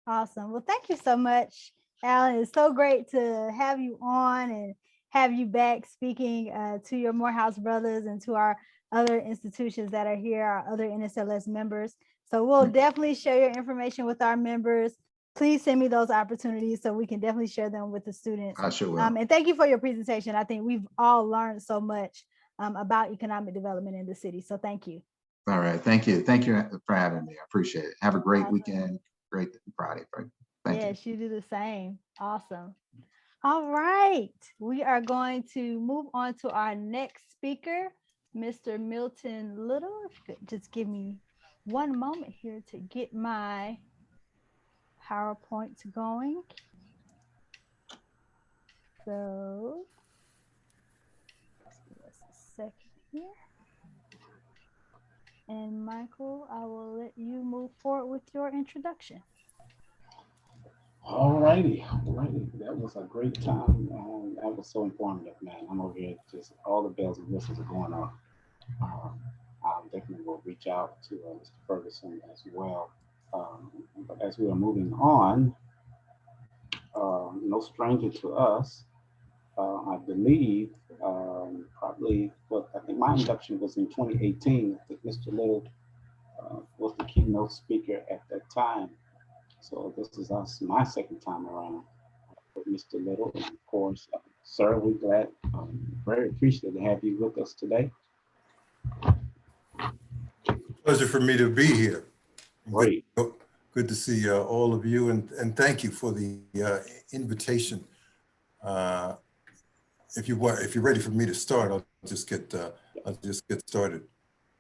Awesome. Well, thank you so much, Alan. It's so great to have you on and have you back speaking to your Morehouse brothers and to our other institutions that are here, our other NSLS members. So we'll definitely share your information with our members. please send me those opportunities so we can definitely share them with the students. I sure will. And thank you for your presentation. I think we've all learned so much about economic development in the city. So thank you. All right. Thank you. Thank you for having me. I appreciate it. Have a great weekend. Great Friday. Thank you. Yes, you do the same. Awesome. All right. We are going to move on to our next speaker, Mr. Milton Little. If you could just give me one moment here to get my PowerPoint going. So just give us a second here. And Michael, I will let you move forward with your introduction. All righty. That was a great time. That was so informative, man. I'm over here, just all the bells and whistles are going on. I definitely will reach out to Mr. Ferguson as well. But as we are moving on, no stranger to us, I believe, probably, well, I think my induction was in 2018. I think Mr. Little was the keynote speaker at that time. So this is my second time around with Mr. Little. And of course, sir, we're glad, very appreciative to have you with us today. Pleasure for me to be here. Great. Good to see all of you, and thank you for the invitation. If you're ready for me to start, I'll just get started.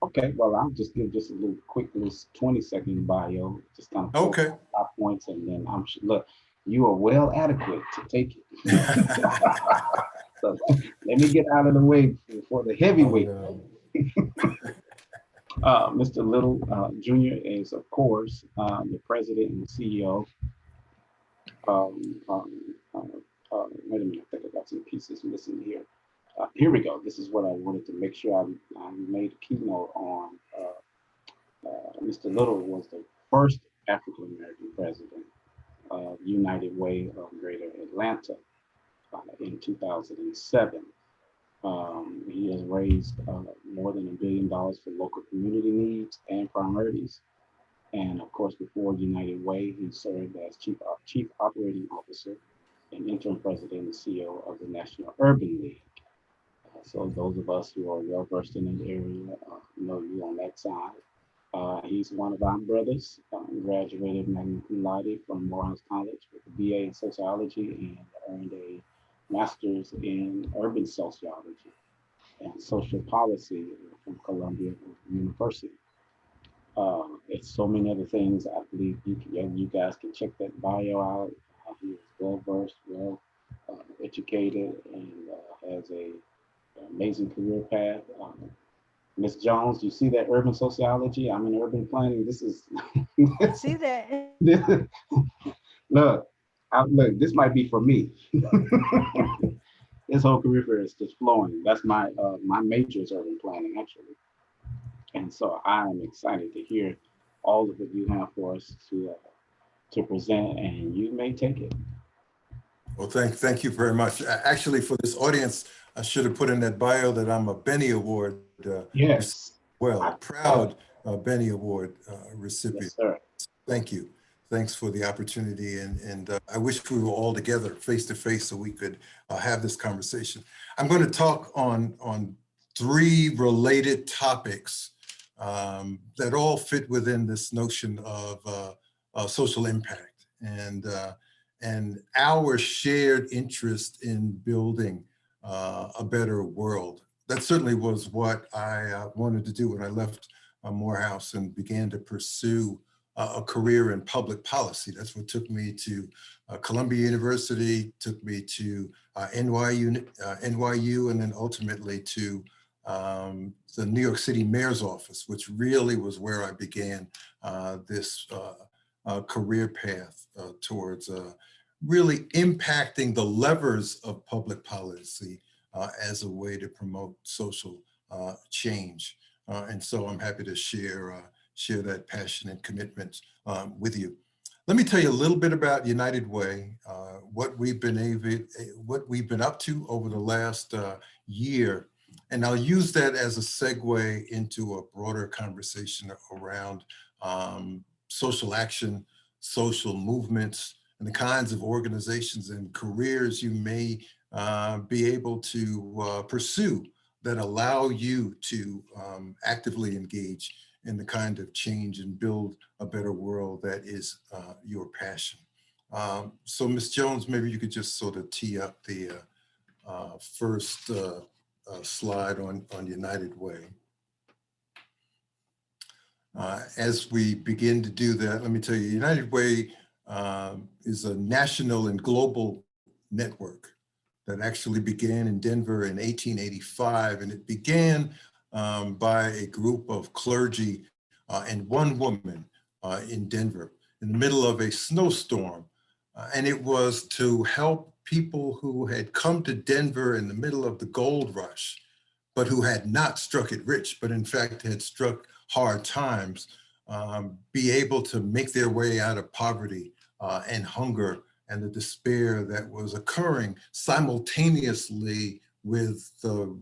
Okay, well, I'll just give just a little quick, little 20-second bio, just kind of Okay. top points, and then I'm sure, look, you are well adequate to take it. So let me get out of the way for the heavyweight. Oh, no. Mr. Little Jr. is, of course, the president and CEO. Wait a minute, I think I got some pieces missing here. Here we go. This is what I wanted to make sure I made a keynote on. Mr. Little was the first African American president of United Way of Greater Atlanta in 2007. He has raised more than $1 billion for local community needs and priorities. And of course, before United Way, he served as chief operating officer and interim president and CEO of the National Urban League. So those of us who are well versed in the area know you on that side. He's one of our brothers. Graduated magna cum laude from Morehouse College with a BA in sociology and earned a master's in urban sociology and social policy from Columbia University. It's so many other things. I believe you guys can check that bio out. He is well versed, well educated, and has a amazing career path. Ms. Jones, you see that urban sociology? I'm in urban planning. This is See that? look, look. This might be for me. This whole career is just flowing. That's my major is urban planning, actually, and so I'm excited to hear all of what you have for us to present, and you may take it. Well, thank you very much. Actually, for this audience, I should have put in that bio that I'm a Benny Award. Yes. Well, proud Benny Award recipient. Yes, sir. Thank you. Thanks for the opportunity, and I wish we were all together face to face so we could have this conversation. I'm going to talk on 3 related topics that all fit within this notion of social impact and our shared interest in building a better world. That certainly was what I wanted to do when I left Morehouse and began to pursue a career in public policy. That's what took me to Columbia University, took me to NYU, and then ultimately to the New York City Mayor's office, which really was where I began this career path towards really impacting the levers of public policy as a way to promote social change. And so I'm happy to share that passion and commitment with you. Let me tell you a little bit about United Way, what we've been up to over the last year. And I'll use that as a segue into a broader conversation around social action, social movements and the kinds of organizations and careers you may be able to pursue that allow you to actively engage in the kind of change and build a better world that is your passion. So Ms. Jones, maybe you could just sort of tee up the first slide on United Way. As we begin to do that, let me tell you, United Way is a national and global network that actually began in Denver in 1885. And it began by a group of clergy and one woman in Denver in the middle of a snowstorm. And it was to help people who had come to Denver in the middle of the gold rush, but who had not struck it rich, but in fact had struck hard times, be able to make their way out of poverty and hunger and the despair that was occurring simultaneously with the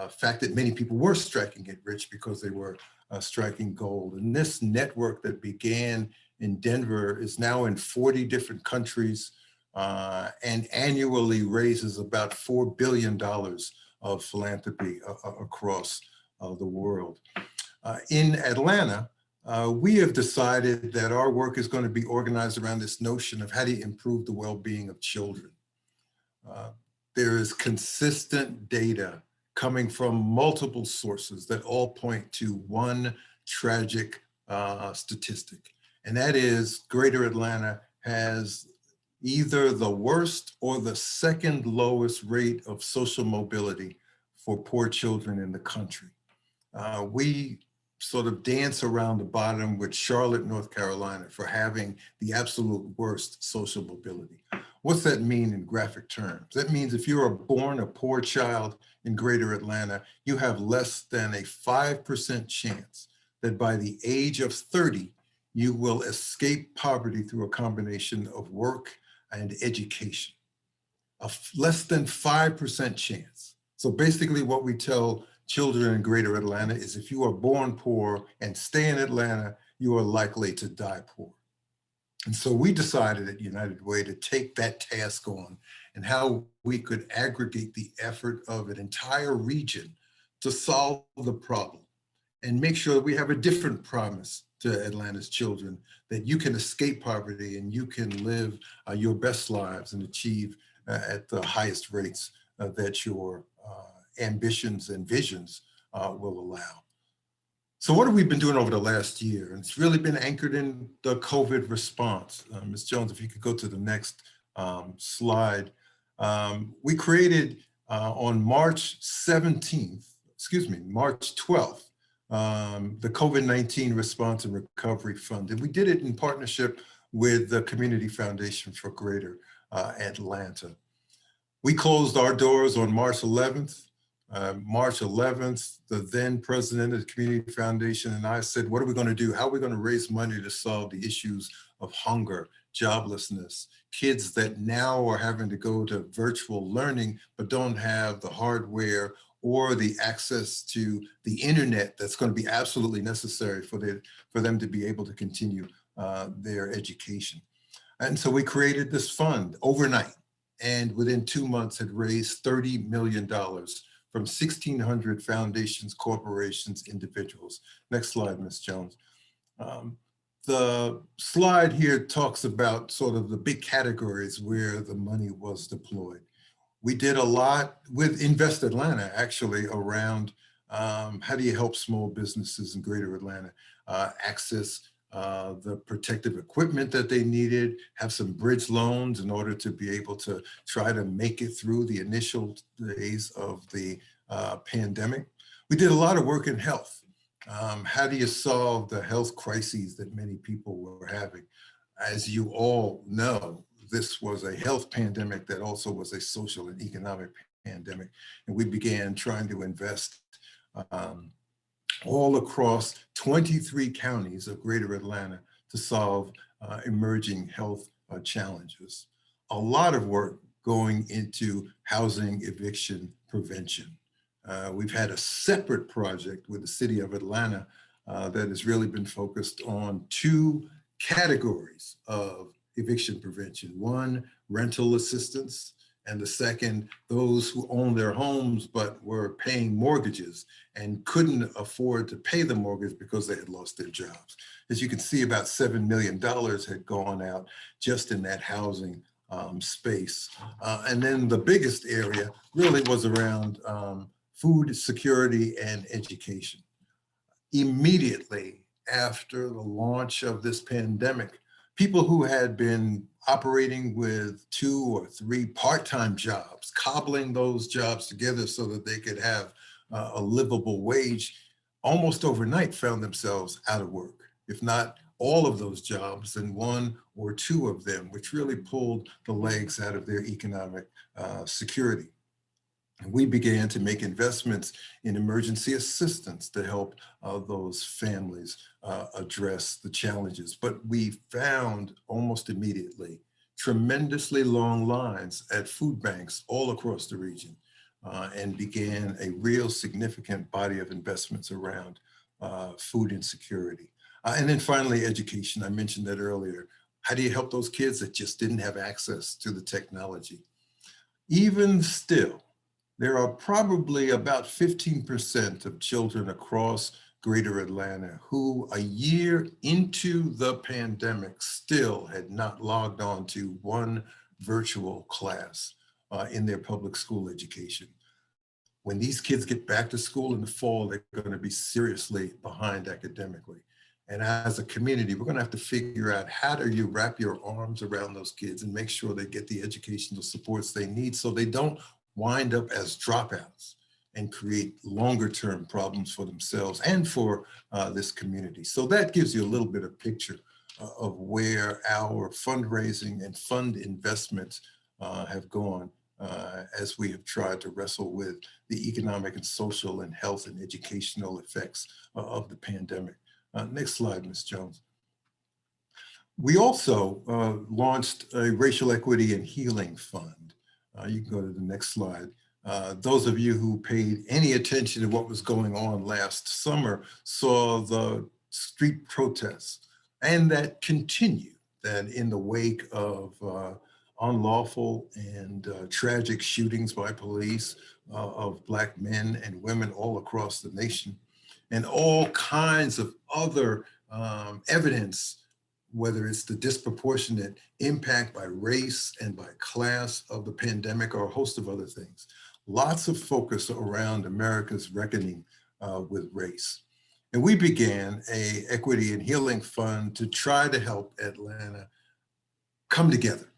fact that many people were striking it rich because they were striking gold. And this network that began in Denver is now in 40 different countries and annually raises about $4 billion of philanthropy across the world. In Atlanta, we have decided that our work is going to be organized around this notion of how do you improve the well-being of children. There is consistent data coming from multiple sources that all point to one tragic statistic, and that is Greater Atlanta has either the worst or the second lowest rate of social mobility for poor children in the country. We sort of dance around the bottom with Charlotte, North Carolina for having the absolute worst social mobility. What's that mean in graphic terms? That means if you are born a poor child in Greater Atlanta, you have less than a 5% chance that by the age of 30, you will escape poverty through a combination of work and education. A less than 5% chance. So basically what we tell children in Greater Atlanta is if you are born poor and stay in Atlanta, you are likely to die poor. And so we decided at United Way to take that task on and how we could aggregate the effort of an entire region to solve the problem and make sure that we have a different promise to Atlanta's children, that you can escape poverty and you can live your best lives and achieve at the highest rates that your ambitions and visions will allow. So what have we been doing over the last year? And it's really been anchored in the COVID response. Ms. Jones, if you could go to the next slide. We created on March 17th, March 12th, the COVID-19 Response and Recovery Fund. And we did it in partnership with the Community Foundation for Greater Atlanta. We closed our doors on March 11th. March 11th, the then president of the Community Foundation and I said, what are we going to do? How are we going to raise money to solve the issues of hunger, joblessness, kids that now are having to go to virtual learning, but don't have the hardware or the access to the internet that's going to be absolutely necessary for them to be able to continue their education. And so we created this fund overnight, and within 2 months had raised $30 million from 1,600 foundations, corporations, individuals. Next slide, Ms. Jones. The slide here talks about sort of the big categories where the money was deployed. We did a lot with Invest Atlanta, actually, around how do you help small businesses in Greater Atlanta access the protective equipment that they needed, have some bridge loans in order to be able to try to make it through the initial days of the pandemic. We did a lot of work in health. How do you solve the health crises that many people were having? As you all know, this was a health pandemic that also was a social and economic pandemic. And we began trying to invest all across 23 counties of Greater Atlanta to solve emerging health challenges. A lot of work going into housing eviction prevention. We've had a separate project with the city of Atlanta that has really been focused on 2 categories of eviction prevention. One, rental assistance, and the second, those who own their homes but were paying mortgages and couldn't afford to pay the mortgage because they had lost their jobs. As you can see, about $7 million had gone out just in that housing space. And then the biggest area really was around food security and education. Immediately after the launch of this pandemic, people who had been operating with 2 or 3 part-time jobs, cobbling those jobs together so that they could have a livable wage, almost overnight found themselves out of work. If not all of those jobs, then 1 or 2 of them, which really pulled the legs out of their economic security. And we began to make investments in emergency assistance to help those families address the challenges. But we found almost immediately tremendously long lines at food banks all across the region and began a real significant body of investments around food insecurity. And then finally, education. I mentioned that earlier. How do you help those kids that just didn't have access to the technology? Even still, there are probably about 15% of children across Greater Atlanta who a year into the pandemic still had not logged on to one virtual class in their public school education. When these kids get back to school in the fall, they're going to be seriously behind academically. And as a community, we're going to have to figure out how do you wrap your arms around those kids and make sure they get the educational supports they need so they don't wind up as dropouts and create longer term problems for themselves and for this community. So that gives you a little bit of picture of where our fundraising and fund investments have gone as we have tried to wrestle with the economic and social and health and educational effects of the pandemic. Next slide, Ms. Jones. We also launched a Racial Equity and Healing Fund. You can go to the next slide. Those of you who paid any attention to what was going on last summer saw the street protests, and that continue, that in the wake of unlawful and tragic shootings by police of Black men and women all across the nation, and all kinds of other evidence, whether it's the disproportionate impact by race and by class of the pandemic or a host of other things. Lots of focus around America's reckoning with race. And we began a Equity and Healing Fund to try to help Atlanta come together.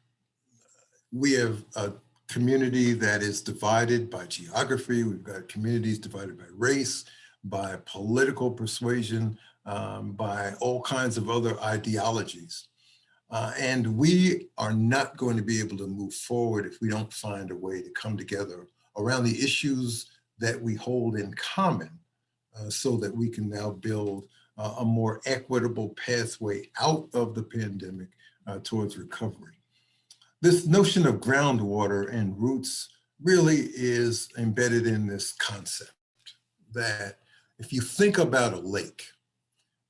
We have a community that is divided by geography. We've got communities divided by race, by political persuasion, by all kinds of other ideologies. And we are not going to be able to move forward if we don't find a way to come together around the issues that we hold in common so that we can now build a more equitable pathway out of the pandemic towards recovery. This notion of groundwater and roots really is embedded in this concept that if you think about a lake,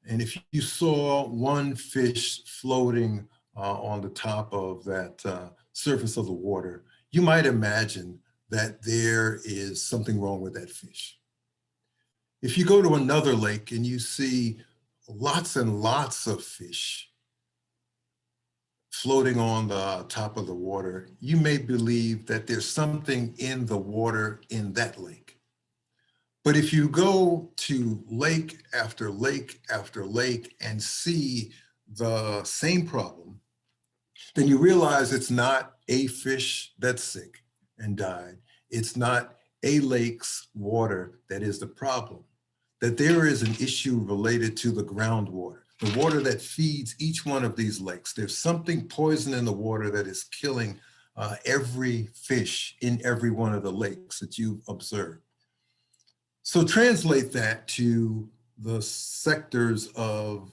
and if you saw one fish floating on the top of that surface of the water, you might imagine that there is something wrong with that fish. If you go to another lake and you see lots and lots of fish floating on the top of the water, you may believe that there's something in the water in that lake. But if you go to lake after lake after lake and see the same problem, then you realize it's not a fish that's sick and died. It's not a lake's water that is the problem, that there is an issue related to the groundwater, the water that feeds each one of these lakes. There's something poison in the water that is killing every fish in every one of the lakes that you've observed. So translate that to the sectors of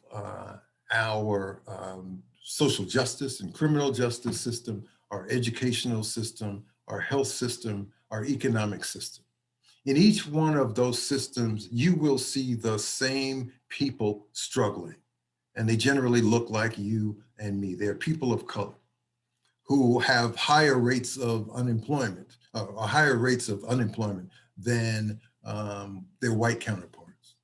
our social justice and criminal justice system, our educational system, our health system, our economic system. In each one of those systems, you will see the same people struggling. and they generally look like you and me. They're people of color who have higher rates of unemployment, or higher rates of unemployment than their white counterparts,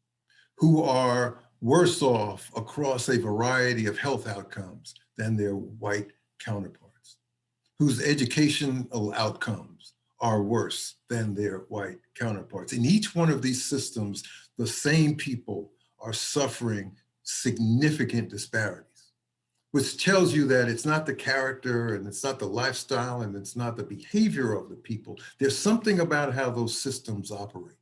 who are worse off across a variety of health outcomes than their white counterparts, whose educational outcomes are worse than their white counterparts. In each one of these systems, the same people are suffering significant disparities, which tells you that it's not the character and it's not the lifestyle and it's not the behavior of the people. There's something about how those systems operate.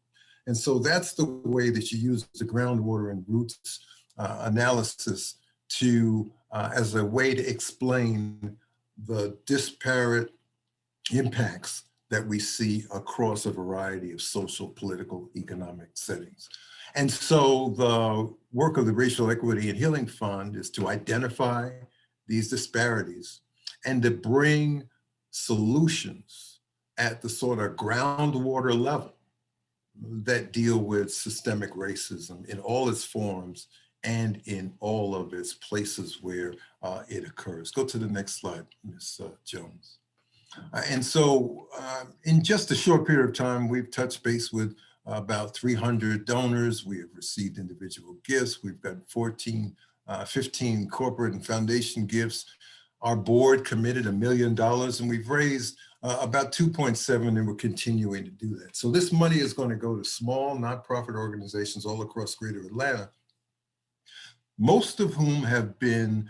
And so that's the way that you use the groundwater and roots analysis to, as a way to explain the disparate impacts that we see across a variety of social, political, economic settings. And so the work of the Racial Equity and Healing Fund is to identify these disparities and to bring solutions at the sort of groundwater level that deal with systemic racism in all its forms and in all of its places where it occurs. Go to the next slide, Ms. Jones. And so in just a short period of time, we've touched base with about 300 donors. We have received individual gifts. We've got 15 corporate and foundation gifts. Our board committed $1 million, and we've raised about 2.7, and we're continuing to do that. So this money is going to go to small nonprofit organizations all across Greater Atlanta, most of whom have been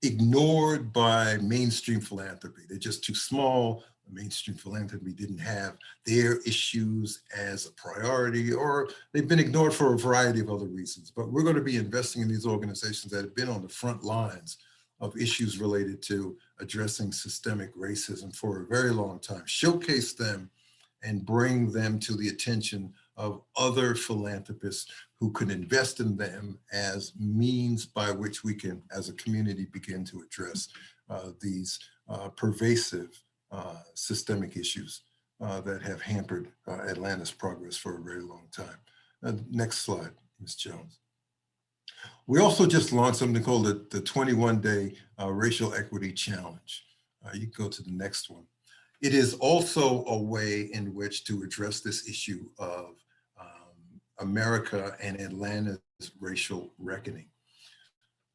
ignored by mainstream philanthropy. They're just too small. Mainstream philanthropy didn't have their issues as a priority, or they've been ignored for a variety of other reasons. But we're going to be investing in these organizations that have been on the front lines of issues related to addressing systemic racism for a very long time, showcase them and bring them to the attention of other philanthropists who could invest in them as means by which we can, as a community, begin to address these pervasive systemic issues that have hampered Atlanta's progress for a very long time. Next slide, Ms. Jones. We also just launched something called the 21-Day Racial Equity Challenge. You can go to the next one. It is also a way in which to address this issue of America and Atlanta's racial reckoning.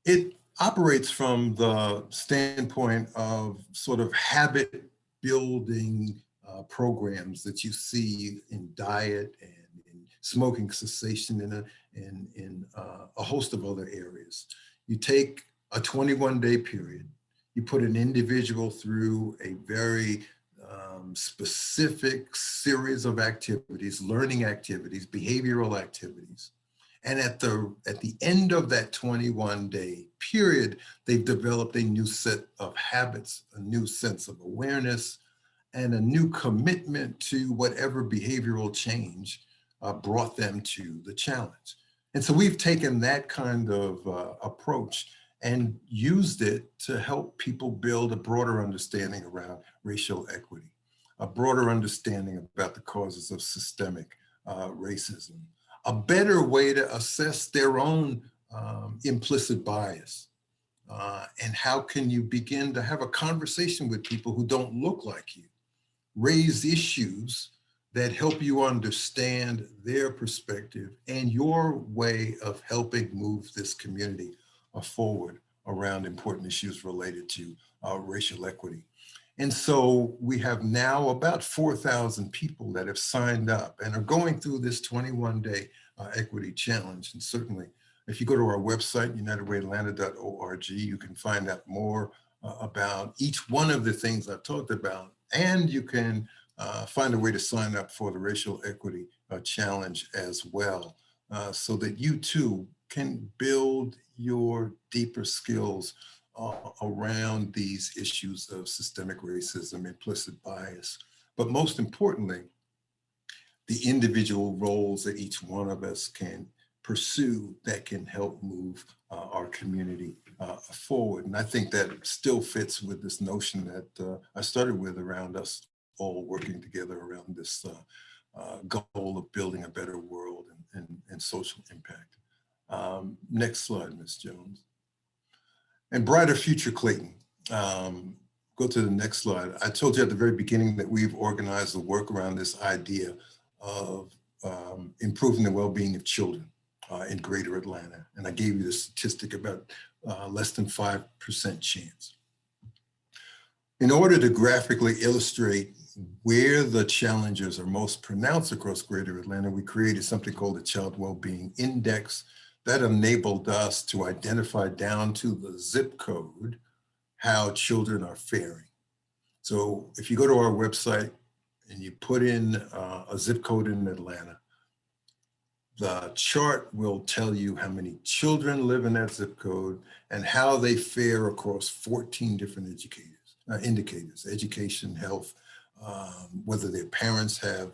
It operates from the standpoint of sort of habit building programs that you see in diet and in smoking cessation and in a host of other areas. You take a 21-day period, you put an individual through a very specific series of activities, learning activities, behavioral activities. And at the end of that 21-day period, they've developed a new set of habits, a new sense of awareness, and a new commitment to whatever behavioral change brought them to the challenge. And so we've taken that kind of approach and used it to help people build a broader understanding around racial equity, a broader understanding about the causes of systemic racism, a better way to assess their own implicit bias. And how can you begin to have a conversation with people who don't look like you, raise issues that help you understand their perspective and your way of helping move this community forward around important issues related to racial equity. And so we have now about 4,000 people that have signed up and are going through this 21-day equity challenge. And certainly, if you go to our website, unitedwayatlanta.org, you can find out more about each one of the things I've talked about. And you can find a way to sign up for the Racial Equity Challenge as well, so that you too can build your deeper skills around these issues of systemic racism, implicit bias, but most importantly, the individual roles that each one of us can pursue that can help move our community forward. And I think that still fits with this notion that I started with around us all working together around this goal of building a better world and social impact. Next slide, Ms. Jones. And Brighter Future Clayton. Go to the next slide. I told you at the very beginning that we've organized the work around this idea of improving the well-being of children in Greater Atlanta. And I gave you the statistic about less than 5% chance. In order to graphically illustrate where the challenges are most pronounced across Greater Atlanta, we created something called the Child Wellbeing Index that enabled us to identify down to the zip code how children are faring. So if you go to our website and you put in a zip code in Atlanta, the chart will tell you how many children live in that zip code and how they fare across 14 different indicators, education, health, whether their parents have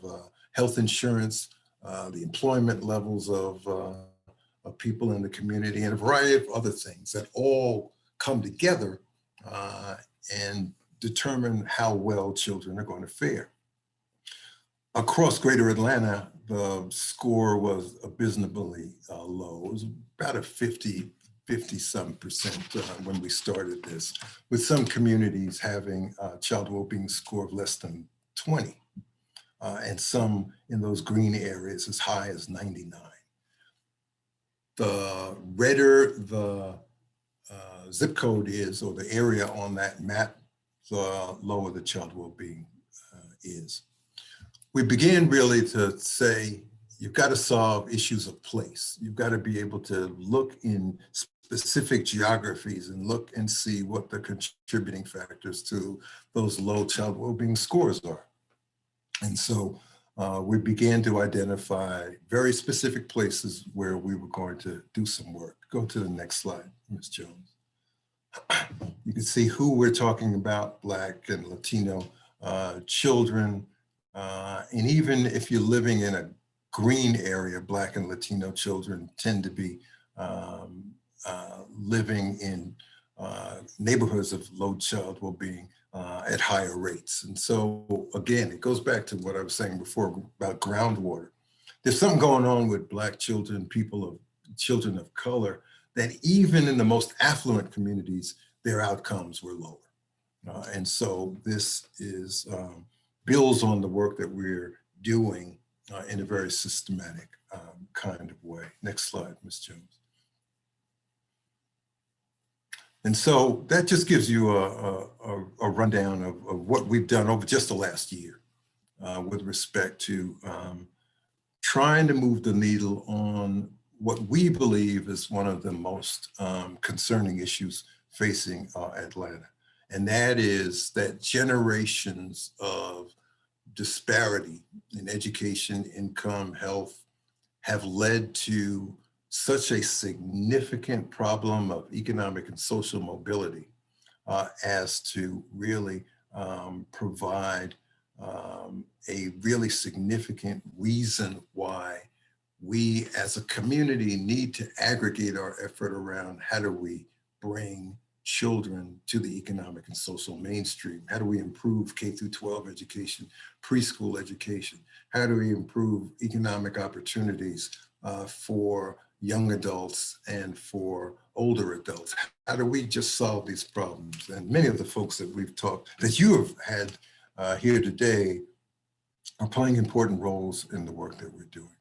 health insurance, the employment levels of people in the community, and a variety of other things that all come together and determine how well children are going to fare. Across Greater Atlanta, the score was abysmally low. It was about a 50-some% when we started this, with some communities having a child wellbeing score of less than 20, and some in those green areas as high as 99. The redder the zip code is, or the area on that map, the lower the child wellbeing is. We began really to say, you've got to solve issues of place. You've got to be able to look in specific geographies and look and see what the contributing factors to those low child wellbeing scores are. And so we began to identify very specific places where we were going to do some work. Go to the next slide, Ms. Jones. You can see who we're talking about: Black and Latino children. And even if you're living in a green area, Black and Latino children tend to be living in neighborhoods of low child wellbeing at higher rates. And so again, it goes back to what I was saying before about groundwater. There's something going on with Black children, children of color, that even in the most affluent communities, their outcomes were lower. And so this is builds on the work that we're doing in a very systematic kind of way. Next slide, Ms. Jones. And so that just gives you a rundown of what we've done over just the last year with respect to trying to move the needle on what we believe is one of the most concerning issues facing Atlanta. And that is that generations of disparity in education, income, health have led to such a significant problem of economic and social mobility as to really provide a really significant reason why we as a community need to aggregate our effort around how do we bring children to the economic and social mainstream? How do we improve K through 12 education, preschool education? How do we improve economic opportunities for young adults and for older adults? How do we just solve these problems? And many of the folks that we've talked, that you have had here today, are playing important roles in the work that we're doing.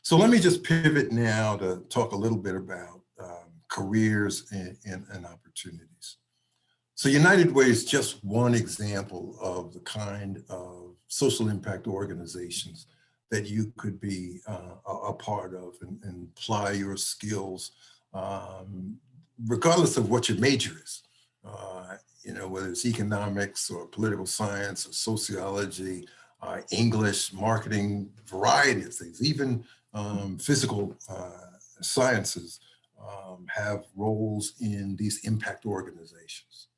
So let me just pivot now to talk a little bit about careers and opportunities. So United Way is just one example of the kind of social impact organizations that you could be a part of and apply your skills, regardless of what your major is. You know, whether it's economics or political science or sociology, English, marketing, variety of things, even physical sciences have roles in these impact organizations.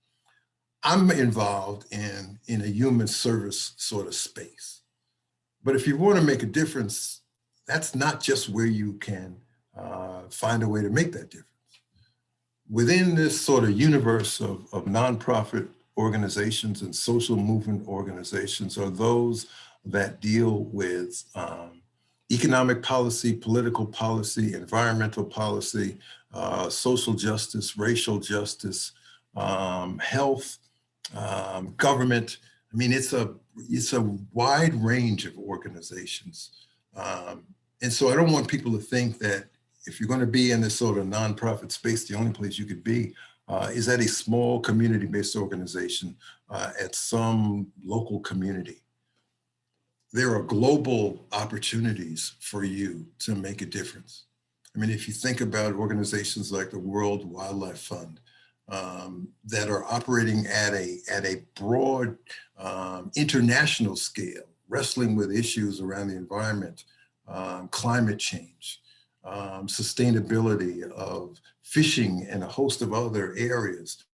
I'm involved in a human service sort of space. But if you want to make a difference, that's not just where you can find a way to make that difference. Within this sort of universe of nonprofit organizations and social movement organizations are those that deal with economic policy, political policy, environmental policy, social justice, racial justice, health, government. I mean, it's a wide range of organizations. And so I don't want people to think that if you're going to be in this sort of nonprofit space, the only place you could be is at a small community-based organization at some local community. There are global opportunities for you to make a difference. I mean, if you think about organizations like the World Wildlife Fund that are operating at a broad international scale, wrestling with issues around the environment, climate change, sustainability of fishing and a host of other areas.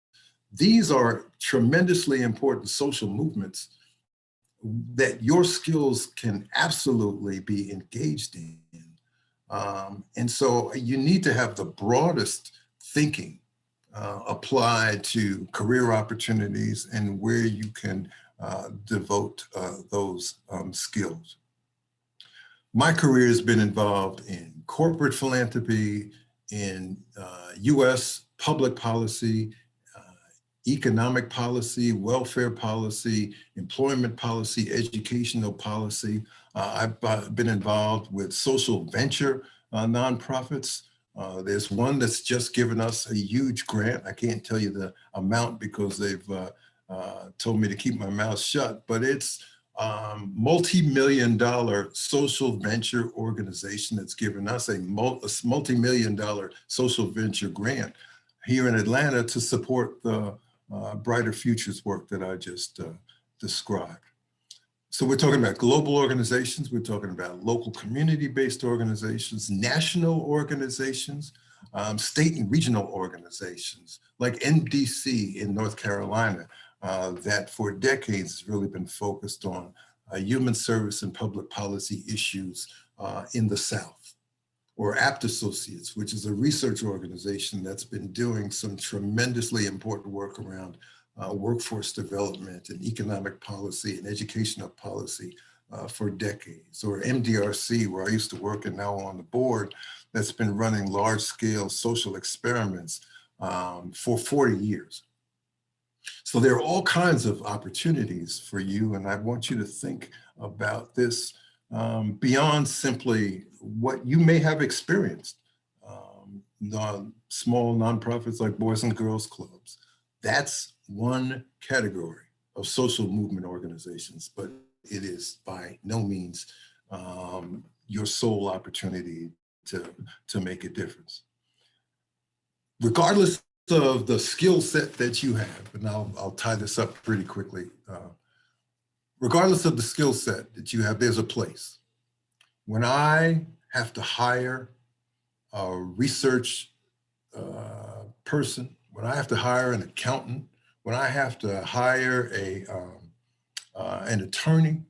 These are tremendously important social movements that your skills can absolutely be engaged in. And so you need to have the broadest thinking applied to career opportunities and where you can devote those skills. My career has been involved in corporate philanthropy, in US public policy, economic policy, welfare policy, employment policy, educational policy. I've been involved with social venture nonprofits. There's one that's just given us a huge grant. I can't tell you the amount because they've told me to keep my mouth shut, but it's multi-million-dollar social venture organization that's given us a multi-million-dollar social venture grant here in Atlanta to support the Brighter Futures work that I just described. So we're talking about global organizations, we're talking about local community-based organizations, national organizations, state and regional organizations like NDC in North Carolina that for decades has really been focused on human service and public policy issues in the South. Or APT Associates, which is a research organization that's been doing some tremendously important work around workforce development and economic policy and educational policy for decades. Or MDRC, where I used to work and now on the board, that's been running large-scale social experiments for 40 years. So there are all kinds of opportunities for you, and I want you to think about this beyond simply what you may have experienced. Small nonprofits like Boys and Girls Clubs. That's one category of social movement organizations, but it is by no means your sole opportunity to make a difference. Regardless of the skill set that you have, and I'll tie this up pretty quickly. Regardless of the skill set that you have, there's a place. When I have to hire a research person, when I have to hire an accountant, when I have to hire an attorney,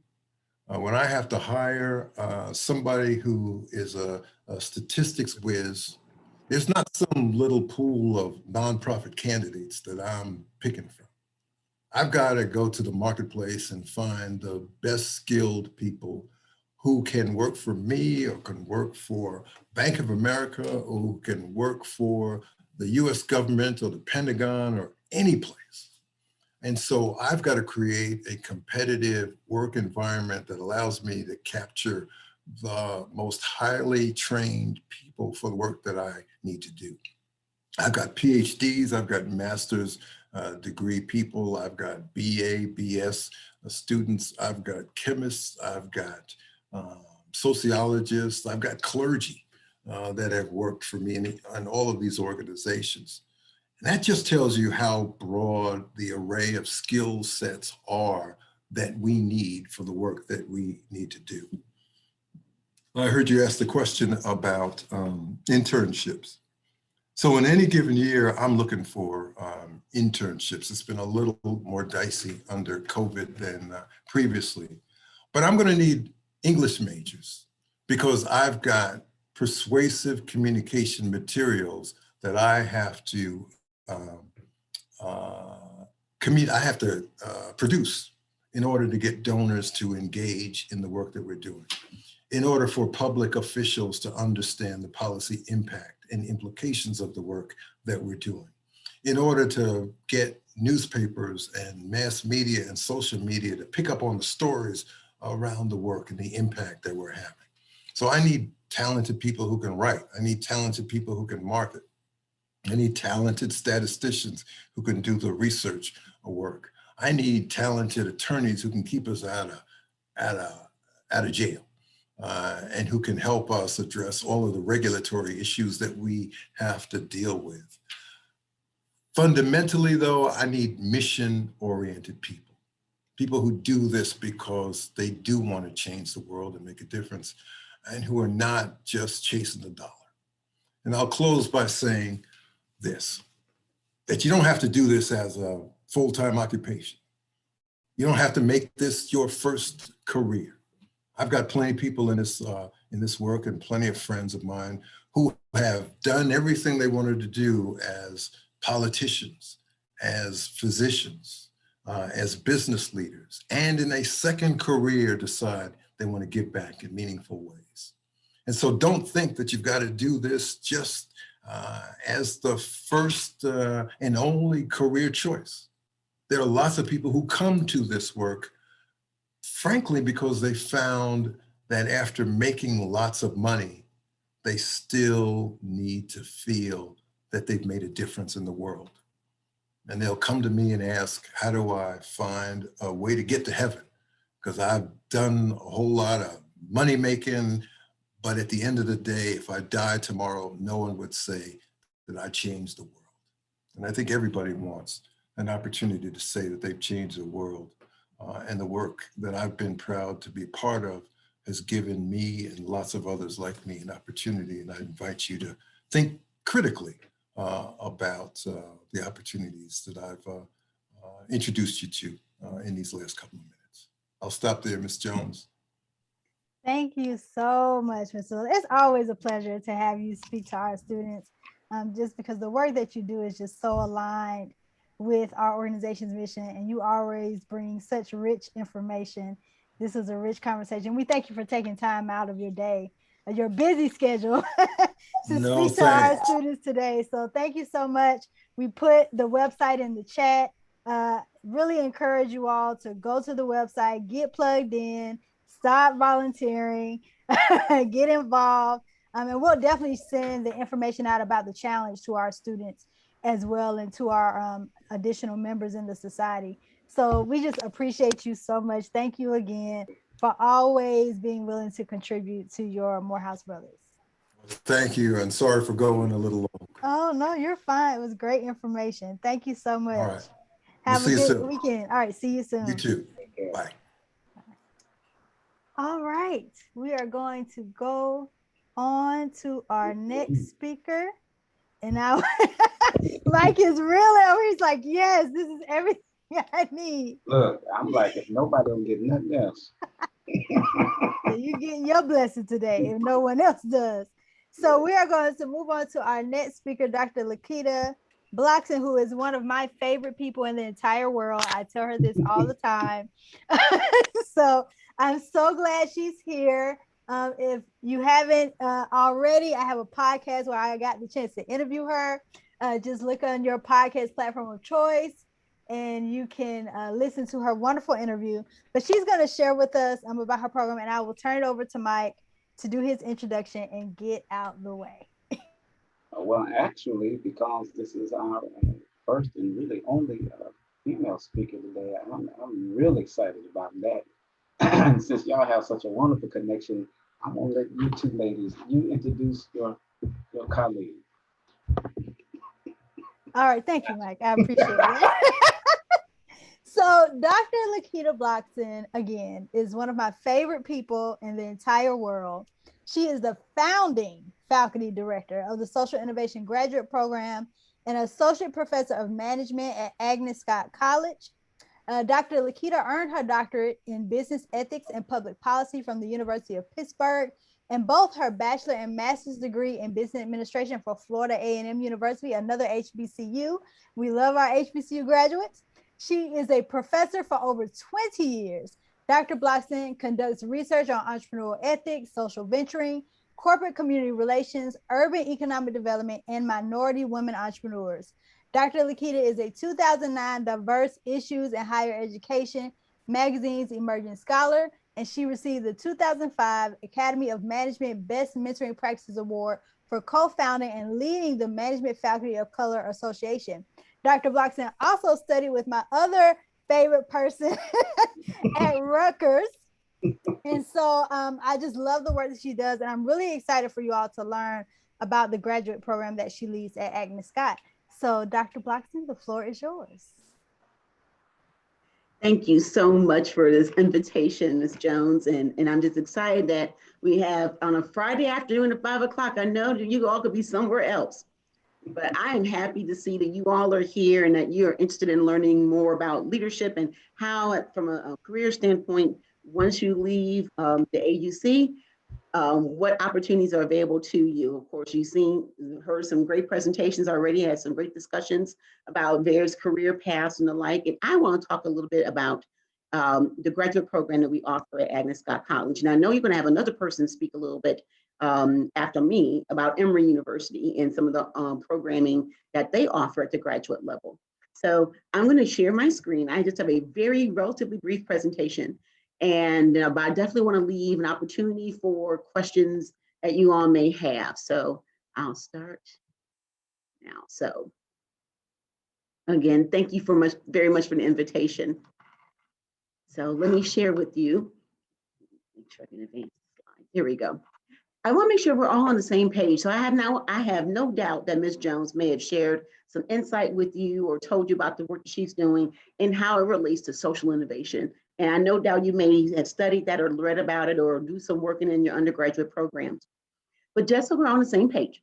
when I have to hire somebody who is a statistics whiz, there's not some little pool of nonprofit candidates that I'm picking from. I've got to go to the marketplace and find the best skilled people who can work for me or can work for Bank of America or who can work for the US government or the Pentagon or any place. And so I've got to create a competitive work environment that allows me to capture the most highly trained people for the work that I need to do. I've got PhDs, I've got master's degree people, I've got BA, BS students, I've got chemists, I've got sociologists, I've got clergy that have worked for me in all of these organizations. And that just tells you how broad the array of skill sets are that we need for the work that we need to do. I heard you ask the question about internships. So in any given year, I'm looking for internships. It's been a little more dicey under COVID than previously, but I'm going to need English majors because I've got persuasive communication materials that I have to produce in order to get donors to engage in the work that we're doing. in order for public officials to understand the policy impact and implications of the work that we're doing, in order to get newspapers and mass media and social media to pick up on the stories around the work and the impact that we're having. So I need talented people who can write. I need talented people who can market. I need talented statisticians who can do the research work. I need talented attorneys who can keep us out of jail and who can help us address all of the regulatory issues that we have to deal with. Fundamentally, though, I need mission-oriented people, people who do this because they do want to change the world and make a difference, and who are not just chasing the dollar. And I'll close by saying this, that you don't have to do this as a full-time occupation. You don't have to make this your first career. I've got plenty of people in this work and plenty of friends of mine who have done everything they wanted to do as politicians, as physicians, as business leaders, and in a second career decide they want to give back in meaningful ways. And so don't think that you've got to do this just as the first and only career choice. There are lots of people who come to this work, frankly, because they found that after making lots of money, they still need to feel that they've made a difference in the world. And they'll come to me and ask, how do I find a way to get to heaven? Because I've done a whole lot of money making, but at the end of the day, if I die tomorrow, no one would say that I changed the world. And I think everybody wants an opportunity to say that they've changed the world. And the work that I've been proud to be part of has given me and lots of others like me an opportunity. And I invite you to think critically about the opportunities that I've introduced you to in these last couple of minutes. I'll stop there, Ms. Jones. Thank you so much, Mr. It's always a pleasure to have you speak to our students, just because the work that you do is just so aligned with our organization's mission, and you always bring such rich information. This is a rich conversation. We thank you for taking time out of your day, your busy schedule, to speak to our students today. So thank you so much. We put the website in the chat. Really encourage you all to go to the website, get plugged in, stop volunteering, get involved. And we'll definitely send the information out about the challenge to our students as well, and to our additional members in the society. So we just appreciate you so much. Thank you again for always being willing to contribute to your Morehouse Brothers. Thank you, and sorry for going a little long. Oh, no, you're fine. It was great information. Thank you so much. All right. Have a good weekend. All right, see you soon. You too. Bye. All right, we are going to go on to our next speaker. And now Mike is really over. He's like, yes, this is everything I need. Look, I'm like, if nobody don't get nothing else. So you're getting your blessing today if no one else does. So we are going to move on to our next speaker, Dr. Lakita Bloxon, who is one of my favorite people in the entire world. I tell her this all the time. So I'm so glad she's here. If you haven't already, I have a podcast where I got the chance to interview her. Just look on your podcast platform of choice and you can listen to her wonderful interview. But she's going to share with us about her program, and I will turn it over to Mike to do his introduction and get out the way. Well, actually, because this is our first and really only female speaker today, I'm really excited about that. And since y'all have such a wonderful connection, I'm gonna let you two ladies, you introduce your colleague. All right, thank you, Mike. I appreciate it. So Dr. Lakita Bloxon, again, is one of my favorite people in the entire world. She is the founding faculty director of the Social Innovation Graduate Program and associate professor of management at Agnes College. Dr. Lakita earned her doctorate in business ethics and public policy from the University of Pittsburgh, and both her bachelor and master's degree in business administration for Florida A&M University, another HBCU. We love our HBCU graduates. She is a professor for over 20 years, Dr. Blockson conducts research on entrepreneurial ethics, social venturing, corporate community relations, urban economic development, and minority women entrepreneurs. Dr. Lakita is a 2009 Diverse Issues in Higher Education magazine's emerging scholar, and she received the 2005 Academy of Management Best Mentoring Practices Award for co-founding and leading the Management Faculty of Color Association. Dr. Blockson also studied with my other favorite person at Rutgers. And so I just love the work that she does. And I'm really excited for you all to learn about the graduate program that she leads at Agnes Scott. So Dr. Blockson, the floor is yours. Thank you so much for this invitation, Ms. Jones. And I'm just excited that we have on a Friday afternoon at 5 o'clock. I know that you all could be somewhere else, but I am happy to see that you all are here and that you're interested in learning more about leadership and how, from a career standpoint, once you leave the AUC, what opportunities are available to you. Of course, heard some great presentations already, had some great discussions about various career paths and the like. And I want to talk a little bit about the graduate program that we offer at Agnes Scott College. And I know you're going to have another person speak a little bit after me about Emory University and some of the programming that they offer at the graduate level. So I'm going to share my screen. I just have a very relatively brief presentation. And but I definitely want to leave an opportunity for questions that you all may have. So I'll start now. So again, thank you very much for the invitation. So let me share with you. Make sure I can advance the slide. Here we go. I want to make sure we're all on the same page. So I have no doubt that Ms. Jones may have shared some insight with you or told you about the work that she's doing and how it relates to social innovation. And I no doubt you may have studied that or read about it or do some work in your undergraduate programs. But just so we're on the same page,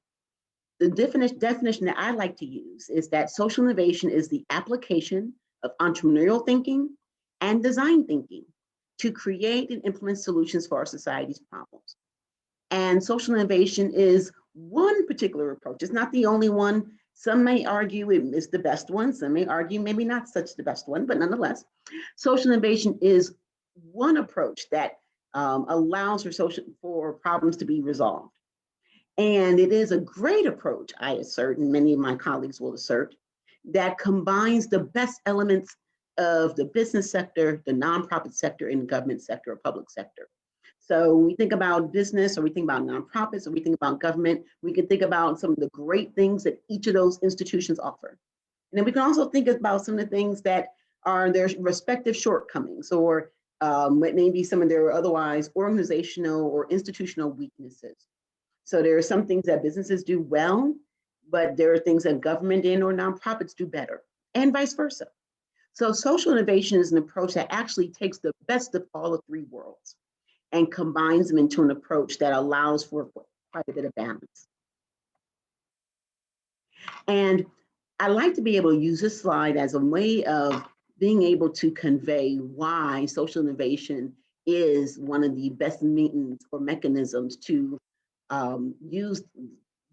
the definition that I like to use is that social innovation is the application of entrepreneurial thinking and design thinking to create and implement solutions for our society's problems. And social innovation is one particular approach. It's not the only one. Some may argue it is the best one. Some may argue maybe not such the best one, but nonetheless, social innovation is one approach that allows for problems to be resolved. And it is a great approach, I assert, and many of my colleagues will assert, that combines the best elements of the business sector, the nonprofit sector, and the government sector or public sector. So when we think about business, or we think about nonprofits, or we think about government, we can think about some of the great things that each of those institutions offer. And then we can also think about some of the things that are their respective shortcomings, or what may be some of their otherwise organizational or institutional weaknesses. So there are some things that businesses do well, but there are things that government and or nonprofits do better, and vice versa. So social innovation is an approach that actually takes the best of all the three worlds and combines them into an approach that allows for quite a bit of balance. And I like to be able to use this slide as a way of being able to convey why social innovation is one of the best means or mechanisms to use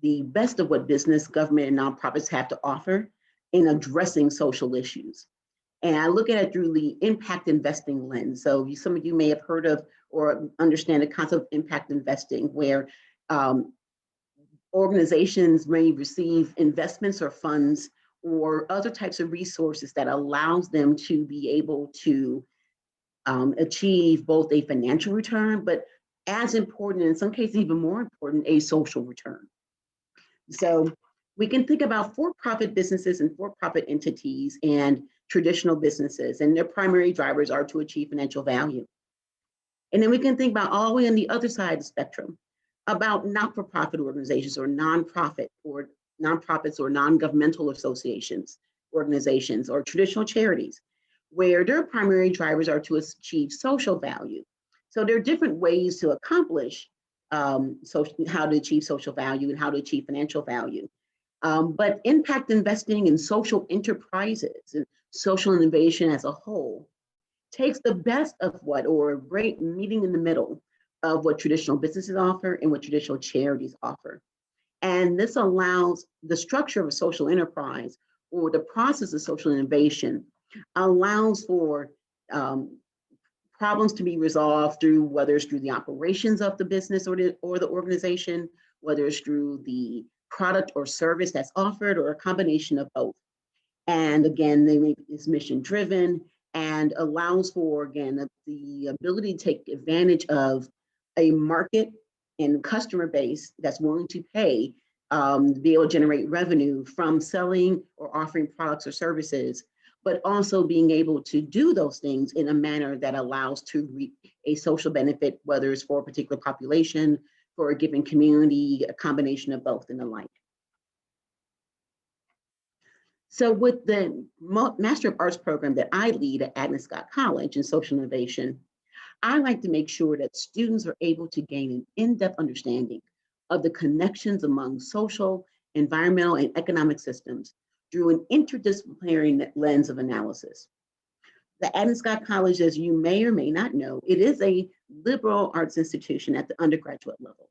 the best of what business, government, and nonprofits have to offer in addressing social issues. And I look at it through the impact investing lens. So some of you may have heard of or understand the concept of impact investing, where organizations may receive investments or funds or other types of resources that allows them to be able to achieve both a financial return, but as important, in some cases even more important, a social return. So we can think about for-profit businesses and for-profit entities and traditional businesses, and their primary drivers are to achieve financial value. And then we can think about all the way on the other side of the spectrum about not-for-profit organizations or nonprofits or non-governmental associations, organizations, or traditional charities, where their primary drivers are to achieve social value. So there are different ways to accomplish how to achieve social value and how to achieve financial value. But impact investing in social enterprises and social innovation as a whole takes the best of what, or a great meeting in the middle of what traditional businesses offer and what traditional charities offer. And this allows the structure of a social enterprise, or the process of social innovation allows for problems to be resolved through whether it's through the operations of the business or the organization, whether it's through the product or service that's offered, or a combination of both. And again, it's mission driven and allows for, again, the ability to take advantage of a market and customer base that's willing to pay to be able to generate revenue from selling or offering products or services, but also being able to do those things in a manner that allows to reap a social benefit, whether it's for a particular population, for a given community, a combination of both and the like. So with the Master of Arts program that I lead at Agnes College in social innovation, I like to make sure that students are able to gain an in-depth understanding of the connections among social, environmental, and economic systems through an interdisciplinary lens of analysis. The Agnes College, as you may or may not know, it is a liberal arts institution at the undergraduate level.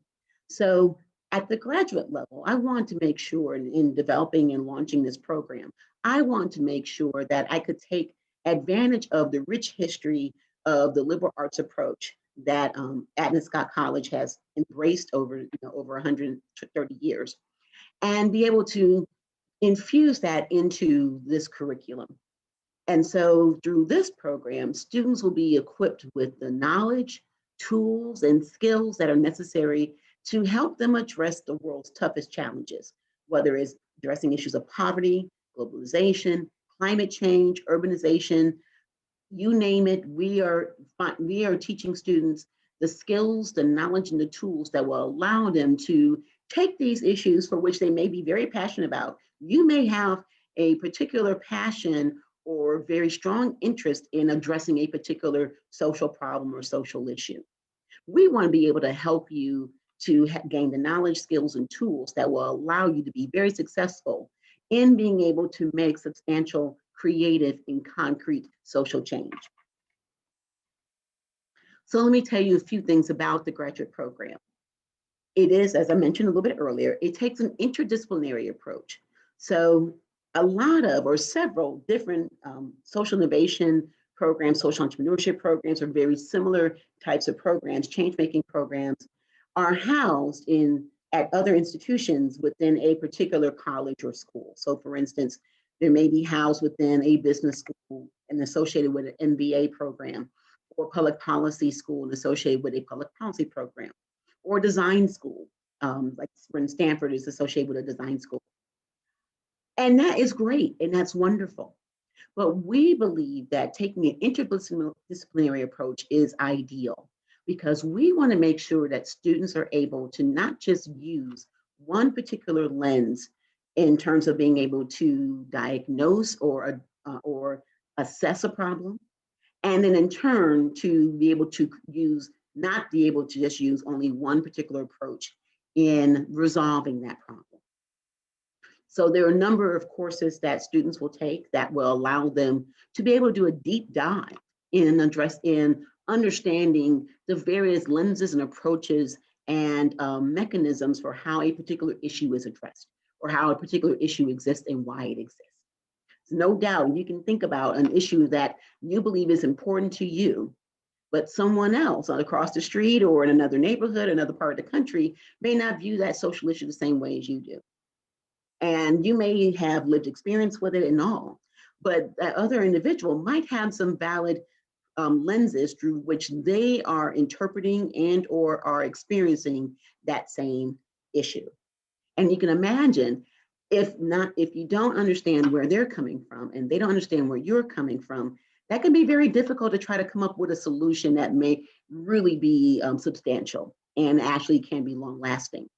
So at the graduate level, I want to make sure in developing and launching this program, I want to make sure that I could take advantage of the rich history of the liberal arts approach that Agnes College has embraced over, over 130 years, and be able to infuse that into this curriculum. And so through this program, students will be equipped with the knowledge, tools, and skills that are necessary to help them address the world's toughest challenges, whether it's addressing issues of poverty, globalization, climate change, urbanization, you name it. We are teaching students the skills, the knowledge, and the tools that will allow them to take these issues for which they may be very passionate about. You may have a particular passion or very strong interest in addressing a particular social problem or social issue. We want to be able to help you to gain the knowledge, skills, and tools that will allow you to be very successful in being able to make substantial, creative, and concrete social change. So let me tell you a few things about the graduate program. It is, as I mentioned a little bit earlier, it takes an interdisciplinary approach. So a lot of, or several different social innovation programs, social entrepreneurship programs, or very similar types of programs, change-making programs, are housed at other institutions within a particular college or school. So for instance, they may be housed within a business school and associated with an MBA program, or public policy school and associated with a public policy program, or design school, like Stanford is associated with a design school. And that is great, and that's wonderful. But we believe that taking an interdisciplinary approach is ideal, because we want to make sure that students are able to not just use one particular lens in terms of being able to diagnose or assess a problem, and then in turn to be able to not be able to just use only one particular approach in resolving that problem. So there are a number of courses that students will take that will allow them to be able to do a deep dive in understanding the various lenses and approaches and mechanisms for how a particular issue is addressed, or how a particular issue exists and why it exists. No doubt you can think about an issue that you believe is important to you, but someone else across the street or in another neighborhood, another part of the country, may not view that social issue the same way as you do. And you may have lived experience with it and all, but that other individual might have some valid lenses through which they are interpreting and or are experiencing that same issue. And you can imagine, if you don't understand where they're coming from and they don't understand where you're coming from, that can be very difficult to try to come up with a solution that may really be substantial and actually can be long lasting.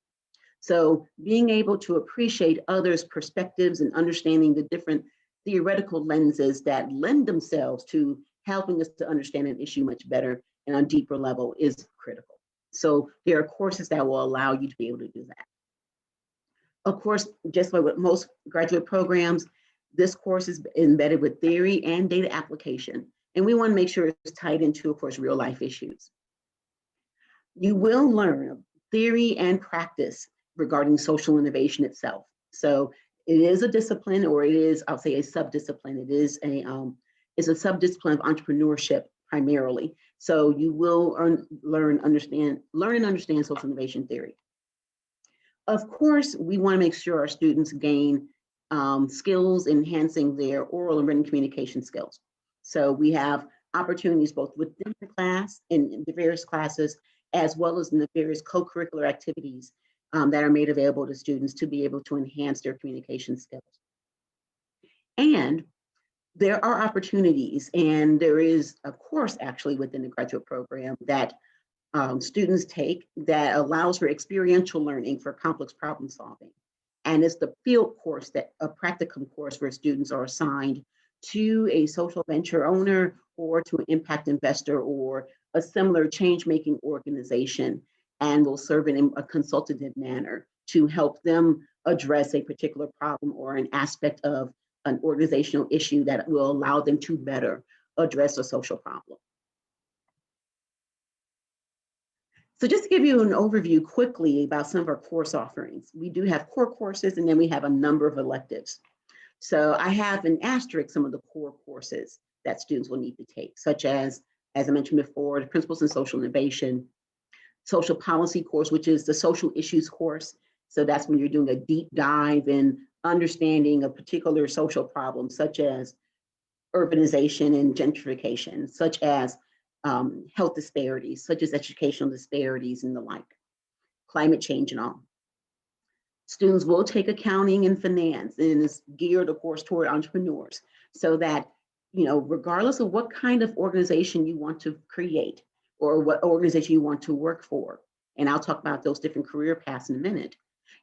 So being able to appreciate others' perspectives and understanding the different theoretical lenses that lend themselves to helping us to understand an issue much better and on a deeper level is critical. So there are courses that will allow you to be able to do that. Of course, just like with most graduate programs, this course is embedded with theory and data application. And we want to make sure it's tied into, of course, real life issues. You will learn theory and practice regarding social innovation itself. So it is a discipline, or it is, I'll say, a subdiscipline. It is a subdiscipline of entrepreneurship primarily. So you will learn and understand social innovation theory. Of course, we want to make sure our students gain skills enhancing their oral and written communication skills. So we have opportunities both within the class, in the various classes, as well as in the various co-curricular activities that are made available to students to be able to enhance their communication skills. And there are opportunities, and there is a course actually within the graduate program that students take that allows for experiential learning for complex problem solving. And it's the field course, a practicum course where students are assigned to a social venture owner or to an impact investor or a similar change-making organization, and will serve in a consultative manner to help them address a particular problem or an aspect of an organizational issue that will allow them to better address a social problem. So just to give you an overview quickly about some of our course offerings, we do have core courses and then we have a number of electives. So I have an asterisk some of the core courses that students will need to take, such as I mentioned before, the Principles in Social Innovation, Social Policy course, which is the social issues course. So that's when you're doing a deep dive in understanding a particular social problem, such as urbanization and gentrification, such as health disparities, such as educational disparities and the like, climate change and all. Students will take accounting and finance, and it's geared, of course, toward entrepreneurs, so that, you know, regardless of what kind of organization you want to create or what organization you want to work for, and I'll talk about those different career paths in a minute,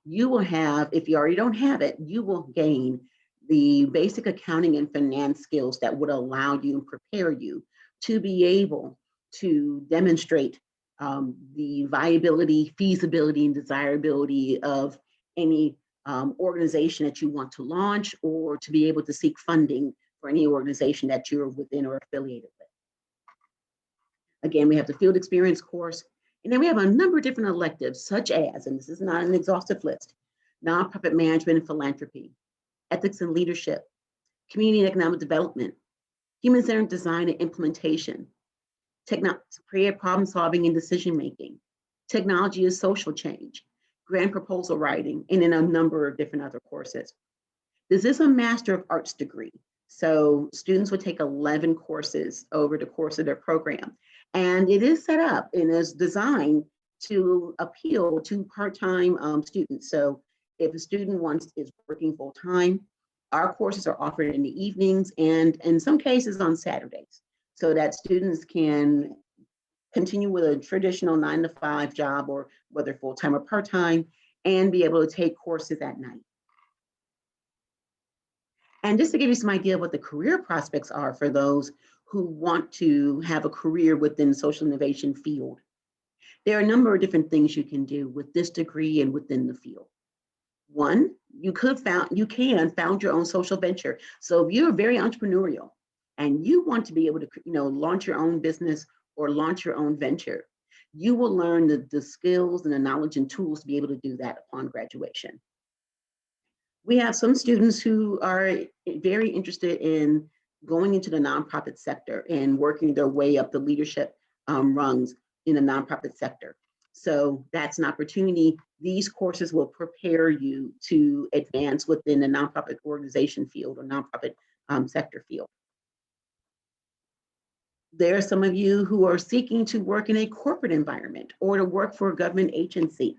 you will have, if you already don't have it, you will gain the basic accounting and finance skills that would allow you and prepare you to be able to demonstrate the viability, feasibility, and desirability of any organization that you want to launch, or to be able to seek funding for any organization that you're within or affiliated with. Again, we have the field experience course, and then we have a number of different electives, such as, and this is not an exhaustive list, nonprofit management and philanthropy, ethics and leadership, community and economic development, human-centered design and implementation, creative problem solving and decision making, technology is social change, grant proposal writing, and in a number of different other courses. This is a Master of Arts degree. So students would take 11 courses over the course of their program. And it is set up and is designed to appeal to part-time students. So if a student is working full-time, our courses are offered in the evenings and in some cases on Saturdays, so that students can continue with a traditional 9-to-5 job, or whether full-time or part-time, and be able to take courses at night. And just to give you some idea of what the career prospects are for those who want to have a career within the social innovation field, there are a number of different things you can do with this degree and within the field. One, you can found your own social venture. So if you're very entrepreneurial and you want to be able to, launch your own business or launch your own venture, you will learn the skills and the knowledge and tools to be able to do that upon graduation. We have some students who are very interested in going into the nonprofit sector and working their way up the leadership rungs in the nonprofit sector. So that's an opportunity. These courses will prepare you to advance within the nonprofit organization field or nonprofit sector field. There are some of you who are seeking to work in a corporate environment or to work for a government agency.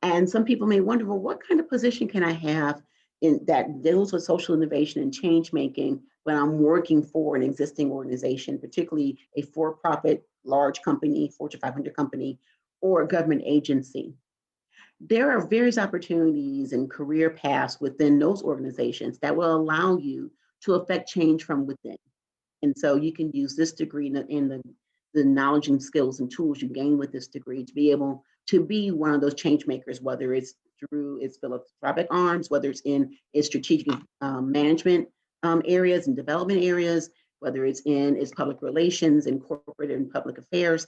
And some people may wonder, well, what kind of position can I have that deals with social innovation and change making when I'm working for an existing organization, particularly a for-profit large company, Fortune 500 company, or a government agency? There are various opportunities and career paths within those organizations that will allow you to affect change from within. And so you can use this degree in the knowledge and skills and tools you gain with this degree to be able to be one of those change makers, whether it's through its philanthropic arms, whether it's in its strategic management areas and development areas, whether it's in its public relations and corporate and public affairs,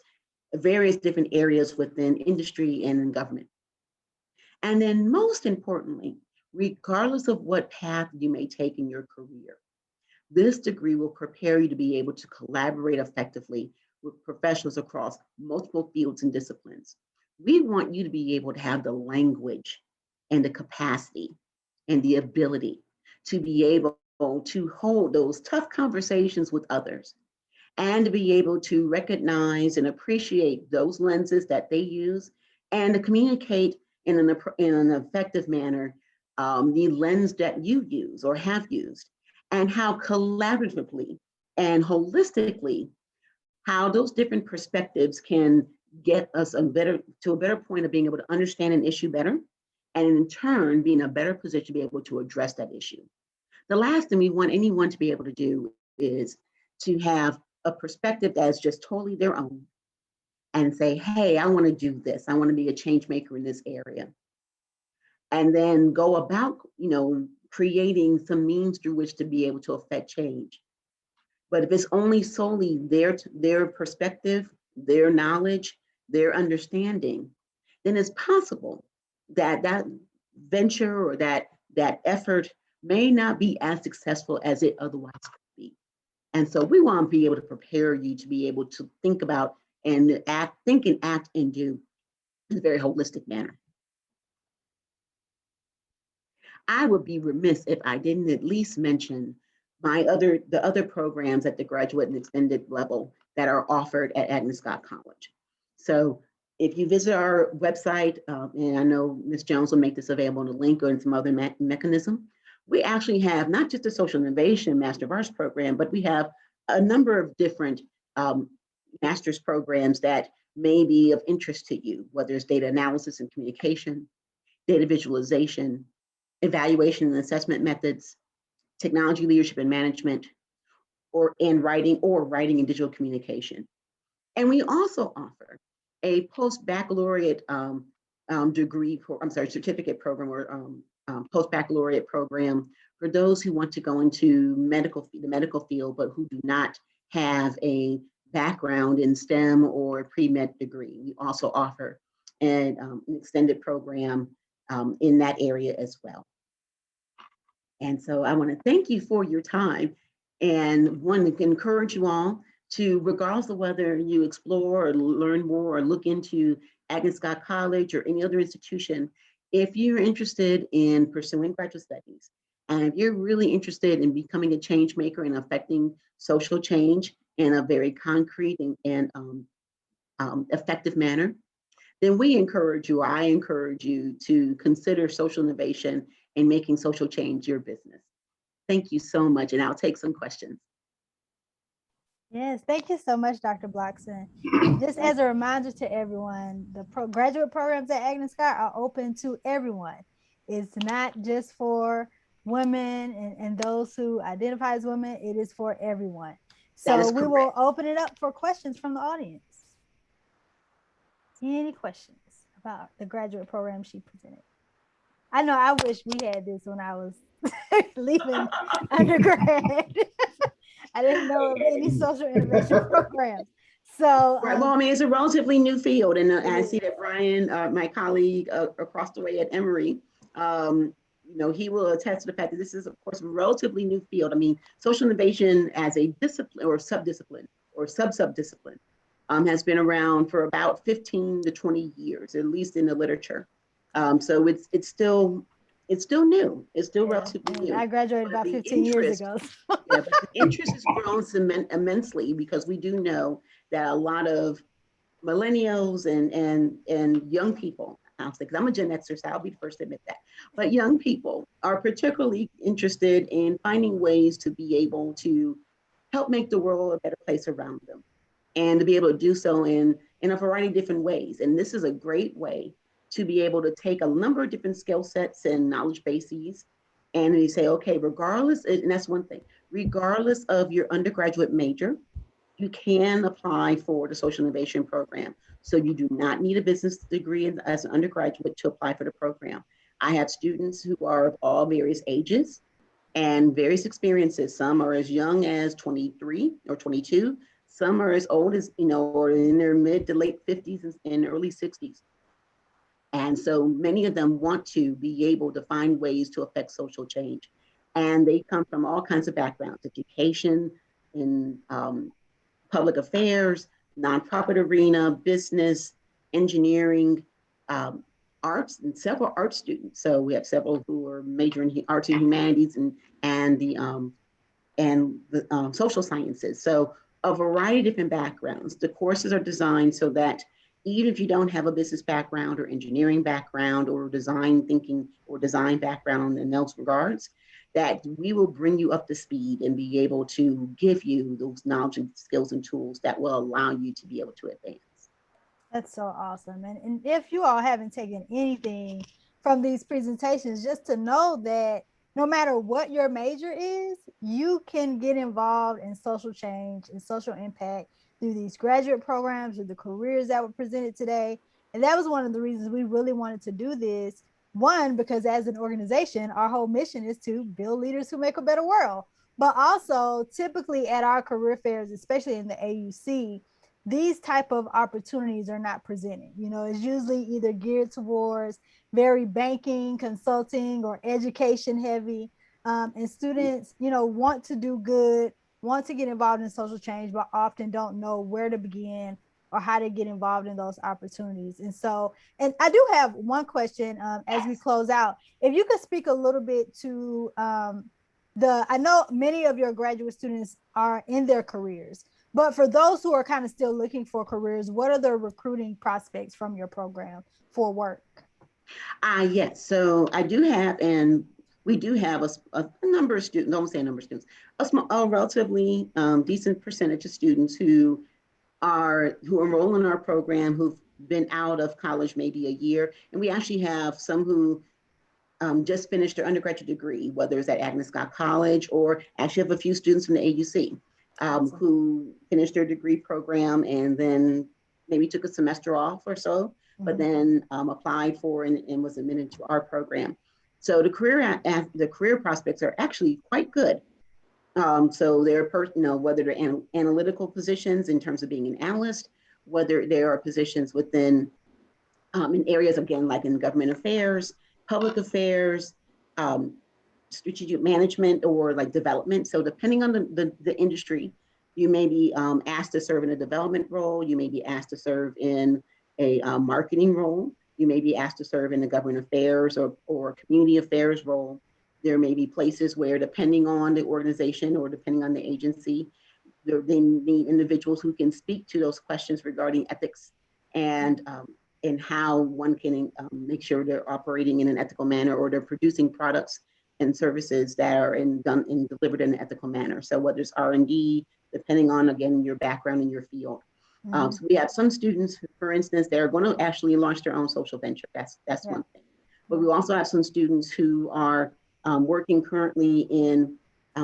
various different areas within industry and in government. And then most importantly, regardless of what path you may take in your career, this degree will prepare you to be able to collaborate effectively with professionals across multiple fields and disciplines. We want you to be able to have the language and the capacity and the ability to be able to hold those tough conversations with others and to be able to recognize and appreciate those lenses that they use and to communicate in an effective manner the lens that you use or have used, and how collaboratively and holistically how those different perspectives can get us to a better point of being able to understand an issue better, and in turn be in a better position to be able to address that issue. The last thing we want anyone to be able to do is to have a perspective that's just totally their own and say, hey, I want to do this. I want to be a change maker in this area. And then go about, creating some means through which to be able to affect change. But if it's only solely their perspective, their knowledge, their understanding, then it's possible that that venture or that effort may not be as successful as it otherwise could be. And so we want to be able to prepare you to be able to think about and think and act and do in a very holistic manner. I would be remiss if I didn't at least mention the other programs at the graduate and extended level that are offered at Agnes College. So if you visit our website, and I know Ms. Jones will make this available in a link or in some other mechanism, we actually have not just a social innovation Master of Arts program, but we have a number of different master's programs that may be of interest to you, whether it's data analysis and communication, data visualization, evaluation and assessment methods, technology leadership and management, or writing and digital communication. And we also offer a post-baccalaureate certificate program or post-baccalaureate program for those who want to go into the medical field, but who do not have a background in STEM or pre-med degree. We also offer an extended program in that area as well. And so I want to thank you for your time and want to encourage you all to, regardless of whether you explore or learn more or look into Agnes College or any other institution, if you're interested in pursuing graduate studies, and if you're really interested in becoming a change maker and affecting social change in a very concrete and effective manner, then I encourage you to consider social innovation and making social change your business. Thank you so much, and I'll take some questions. Yes, thank you so much, Dr. Blockson. Just as a reminder to everyone, the graduate programs at Agnes Scott are open to everyone. It's not just for women and those who identify as women, it is for everyone. So we will open it up for questions from the audience. Any questions about the graduate program she presented? I know I wish we had this when I was leaving undergrad. I didn't know of any social innovation programs. So, right. Well, I mean, it's a relatively new field, and I see that Brian, my colleague across the way at Emory, he will attest to the fact that this is, of course, a relatively new field. I mean, social innovation as a discipline or subdiscipline or sub-subdiscipline has been around for about 15 to 20 years, at least in the literature. So it's still new. It's still relatively new. I graduated about 15 years ago. Yeah, but the interest has grown immensely because we do know that a lot of millennials and young people, I'll say, because I'm a Gen Xer, so I'll be the first to admit that, but young people are particularly interested in finding ways to be able to help make the world a better place around them, and to be able to do so in a variety of different ways. And this is a great way to be able to take a number of different skill sets and knowledge bases, and you say, okay, regardless, and that's one thing, regardless of your undergraduate major, you can apply for the social innovation program. So you do not need a business degree as an undergraduate to apply for the program. I have students who are of all various ages and various experiences. Some are as young as 23 or 22. Some are as old as, or in their mid to late 50s and early 60s. And so many of them want to be able to find ways to affect social change. And they come from all kinds of backgrounds, education, in public affairs, nonprofit arena, business, engineering, arts, and several art students. So we have several who are majoring in arts and humanities and the social sciences. So a variety of different backgrounds. The courses are designed so that even if you don't have a business background or engineering background or design thinking or design background in those regards, that we will bring you up to speed and be able to give you those knowledge and skills and tools that will allow you to be able to advance. That's so awesome. And if you all haven't taken anything from these presentations, just to know that no matter what your major is, you can get involved in social change and social impact through these graduate programs or the careers that were presented today. And that was one of the reasons we really wanted to do this. One, because as an organization, our whole mission is to build leaders who make a better world. But also, typically at our career fairs, especially in the AUC, these type of opportunities are not presented. You know, it's usually either geared towards very banking, consulting, or education heavy. And students, you know, want to do good, want to get involved in social change, but often don't know where to begin or how to get involved in those opportunities. And so, and I do have one question as we close out. If you could speak a little bit to I know many of your graduate students are in their careers, but for those who are kind of still looking for careers, what are the recruiting prospects from your program for work? Yes, so I do have, and we do have a number of students, don't say a number of students, a relatively decent percentage of students who enroll in our program who've been out of college maybe a year. And we actually have some who just finished their undergraduate degree, whether it's at Agnes College, or actually have a few students from the AUC who finished their degree program and then maybe took a semester off or so, but then applied for and was admitted to our program. So the career prospects are actually quite good. So they're, whether they're analytical positions in terms of being an analyst, whether there are positions within in areas, again, like in government affairs, public affairs, strategic management, or like development. So depending on the industry, you may be asked to serve in a development role. You may be asked to serve in a marketing role. You may be asked to serve in the government affairs or community affairs role. There may be places where, depending on the organization or depending on the agency, they need individuals who can speak to those questions regarding ethics and how one can make sure they're operating in an ethical manner, or they're producing products and services that are done and delivered in an ethical manner. So whether it's R&D, depending on, again, your background in your field. So we have some students, for instance, that are going to actually launch their own social venture. That's one thing. But we also have some students who are working currently in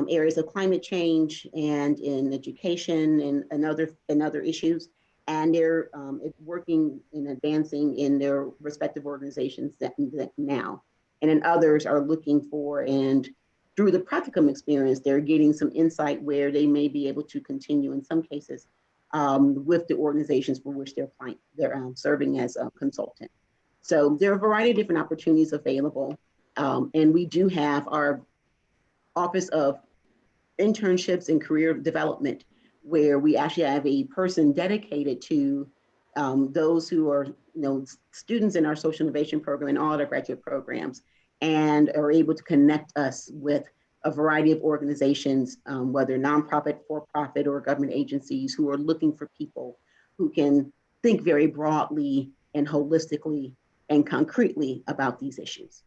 areas of climate change and in education and other issues. And they're working and advancing in their respective organizations that now. And then others are looking for, and through the practicum experience, they're getting some insight where they may be able to continue in some cases with the organizations for which they're serving as a consultant. So there are a variety of different opportunities available. And we do have our Office of Internships and Career Development, where we actually have a person dedicated to those who are students in our social innovation program and all our graduate programs, and are able to connect us with a variety of organizations, whether nonprofit, for-profit, or government agencies, who are looking for people who can think very broadly and holistically and concretely about these issues.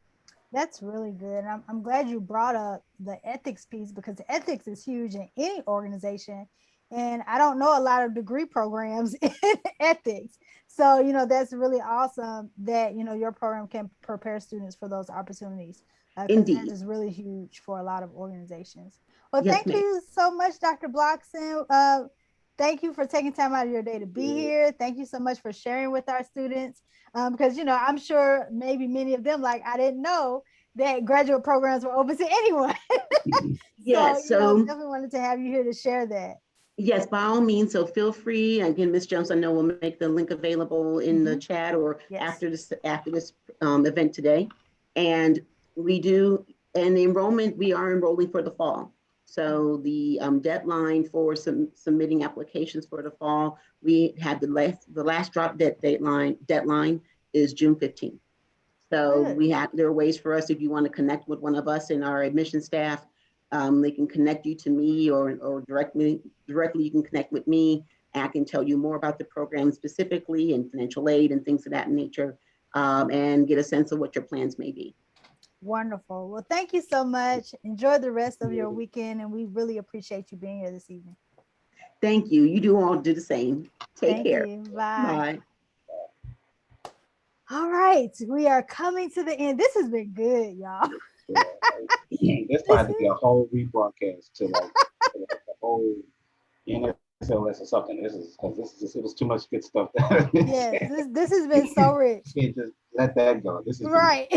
That's really good. I'm glad you brought up the ethics piece, because ethics is huge in any organization. And I don't know a lot of degree programs in ethics. So, that's really awesome that, your program can prepare students for those opportunities. Indeed. That is really huge for a lot of organizations. Well, Yes, thank you so much, Dr. Blockson. Thank you for taking time out of your day to be here. Thank you so much for sharing with our students. Because, I'm sure maybe many of them, I didn't know that graduate programs were open to anyone. Yes, so definitely wanted to have you here to share that. Yes, by all means. So feel free. Again, Ms. Jones, I know we'll make the link available in the chat or after this event today. And we are enrolling for the fall. So the deadline for submitting applications for the fall, we have the last drop deadline is June 15th. So there are ways for us, if you want to connect with one of us in our admission staff, they can connect you to me or directly you can connect with me. And I can tell you more about the program specifically and financial aid and things of that nature, and get a sense of what your plans may be. Wonderful. Well, thank you so much. Enjoy the rest of your weekend, and we really appreciate you being here this evening. Thank you. You do all do the same. Take care. You. Bye. Bye. All right, we are coming to the end. This has been good, y'all. This might be a whole rebroadcast to like the whole NSLS or something. This is because it was too much good stuff. Yes, this has been so rich. You can't just let that go. This is right.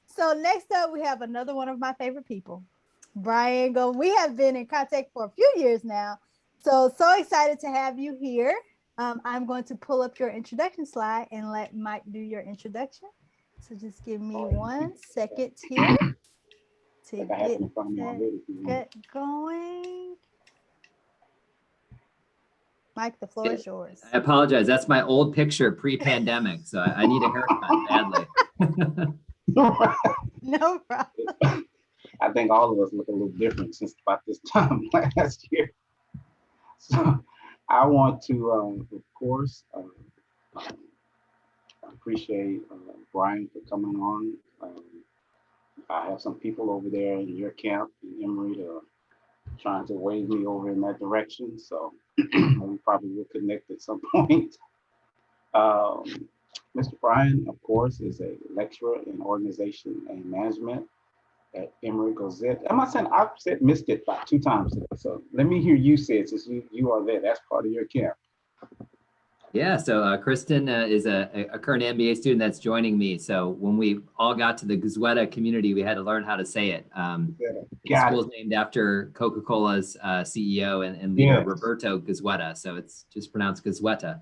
So next up, we have another one of my favorite people, Brian Go. We have been in contact for a few years now. So excited to have you here. I'm going to pull up your introduction slide and let Mike do your introduction. So just give me 1 second here to get going. Mike, the floor is yours. I apologize. That's my old picture pre-pandemic. So I need a haircut badly. No problem. I think all of us look a little different since about this time last year. So I want to, of course, appreciate Brian for coming on. I have some people over there in your camp in Emory trying to wave me over in that direction. So we probably will connect at some point. Mr. Brian, of course, is a lecturer in organization and management at Emory Goizueta. Am I saying I've missed it about 2 times today? So let me hear you say it since you are there. That's part of your camp. Yeah, so Kristen is a current MBA student that's joining me. So when we all got to the Goizueta community, we had to learn how to say it. The school is named after Coca-Cola's CEO and leader, yes, Roberto Goizueta. So it's just pronounced Goizueta.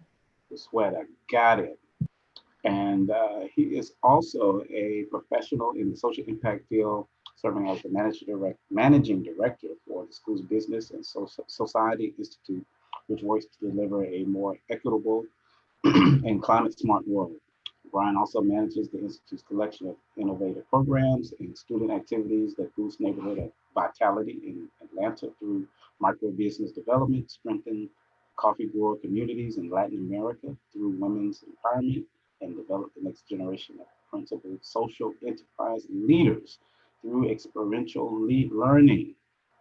Goizueta, got it. And he is also a professional in the social impact field, serving as the managing director for the school's Business and Society Institute, which works to deliver a more equitable and climate-smart world. Brian also manages the Institute's collection of innovative programs and student activities that boost neighborhood vitality in Atlanta through micro-business development, strengthen coffee grower communities in Latin America through women's empowerment, and develop the next generation of principled social enterprise leaders through experiential learning.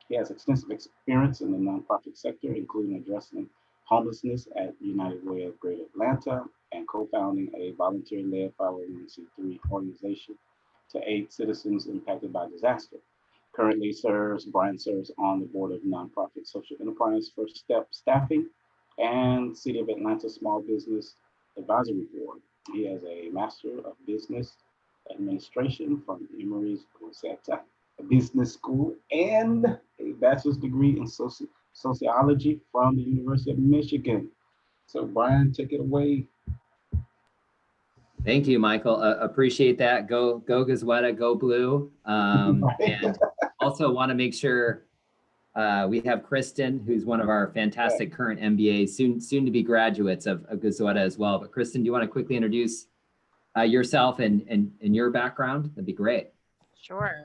He has extensive experience in the nonprofit sector, including addressing homelessness at United Way of Greater Atlanta and co-founding a volunteer-led 501c3 organization to aid citizens impacted by disaster. Currently Brian serves on the board of nonprofit social enterprise First Step Staffing and City of Atlanta Small Business Advisory Board. He has a Master of Business Administration from Emory's Goizueta Business School and a bachelor's degree in sociology from the University of Michigan. So Brian, take it away. Thank you, Michael. Appreciate that. Go Goizueta, go blue. And also want to make sure we have Kristen, who's one of our fantastic current MBAs, soon to be graduates of Goizueta as well. But Kristen, do you want to quickly introduce yourself and your background? That'd be great. Sure.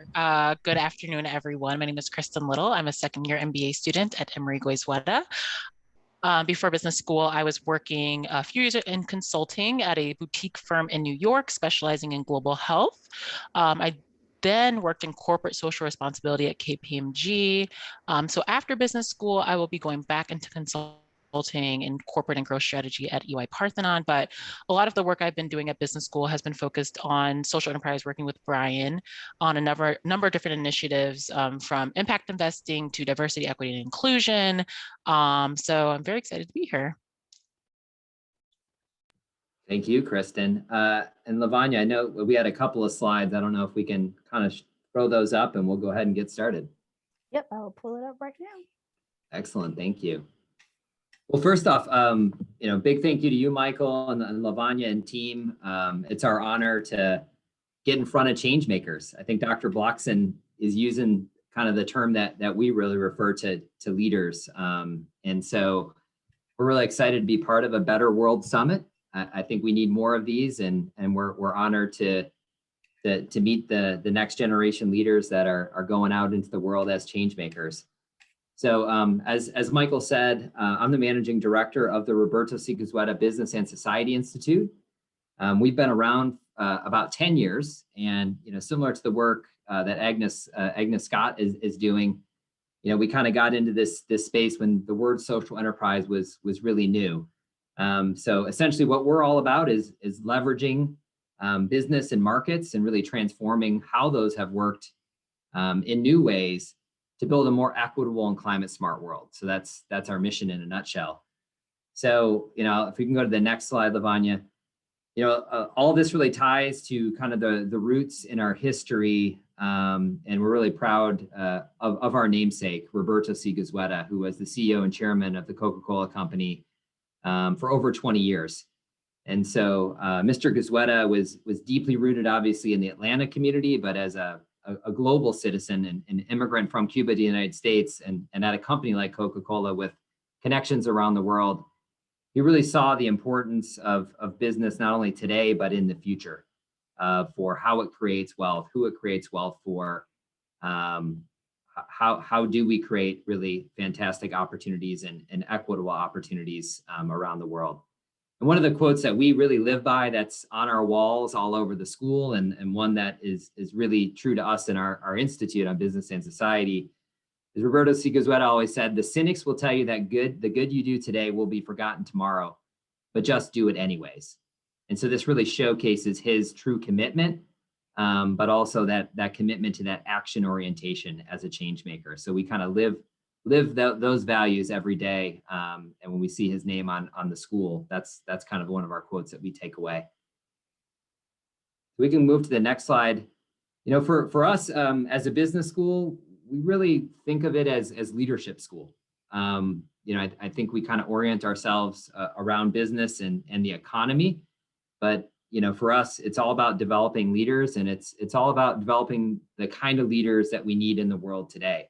Good afternoon, everyone. My name is Kristen Little. I'm a second-year MBA student at Emory Goizueta. Before business school, I was working a few years in consulting at a boutique firm in New York, specializing in global health. I then worked in corporate social responsibility at KPMG. So after business school, I will be going back into consulting in corporate and growth strategy at EY Parthenon. But a lot of the work I've been doing at business school has been focused on social enterprise, working with Brian on a number of different initiatives, from impact investing to diversity, equity, and inclusion. So I'm very excited to be here. Thank you, Kristen. And Lavanya, I know we had a couple of slides. I don't know if we can kind of throw those up and we'll go ahead and get started. Yep, I'll pull it up right now. Excellent, thank you. Well, first off, big thank you to you, Michael, and Lavanya and team. It's our honor to get in front of change makers. I think Dr. Blockson is using kind of the term that we really refer to leaders. And so we're really excited to be part of a Better World Summit. I think we need more of these, and we're honored to meet the next generation leaders that are going out into the world as change makers. So as Michael said, I'm the managing director of the Roberto C. Goizueta Business and Society Institute. We've been around about 10 years, and similar to the work that Agnes Scott is doing, we kind of got into this space when the word social enterprise was really new. So essentially, what we're all about is leveraging business and markets and really transforming how those have worked in new ways to build a more equitable and climate smart world. So that's our mission in a nutshell. So if we can go to the next slide, Lavanya. All this really ties to kind of the roots in our history, and we're really proud of our namesake, Roberto C. Goizueta, who was the CEO and chairman of the Coca-Cola Company for over 20 years. And so Mr. Goizueta was deeply rooted, obviously, in the Atlanta community, but as a global citizen and an immigrant from Cuba to the United States, and at a company like Coca-Cola with connections around the world, he really saw the importance of business, not only today, but in the future, for how it creates wealth, who it creates wealth for, how do we create really fantastic opportunities and equitable opportunities around the world. And one of the quotes that we really live by, that's on our walls all over the school, and one that is really true to us in our Institute on Business and Society, as Roberto C. Goizueta always said, the cynics will tell you that the good you do today will be forgotten tomorrow, but just do it anyways. And so this really showcases his true commitment, but also that commitment to that action orientation as a change maker. So we kind of live those values every day. And when we see his name on the school, that's kind of one of our quotes that we take away. We can move to the next slide. For us as a business school, we really think of it as leadership school. I think we kind of orient ourselves around business and the economy, but for us, it's all about developing leaders, and it's all about developing the kind of leaders that we need in the world today.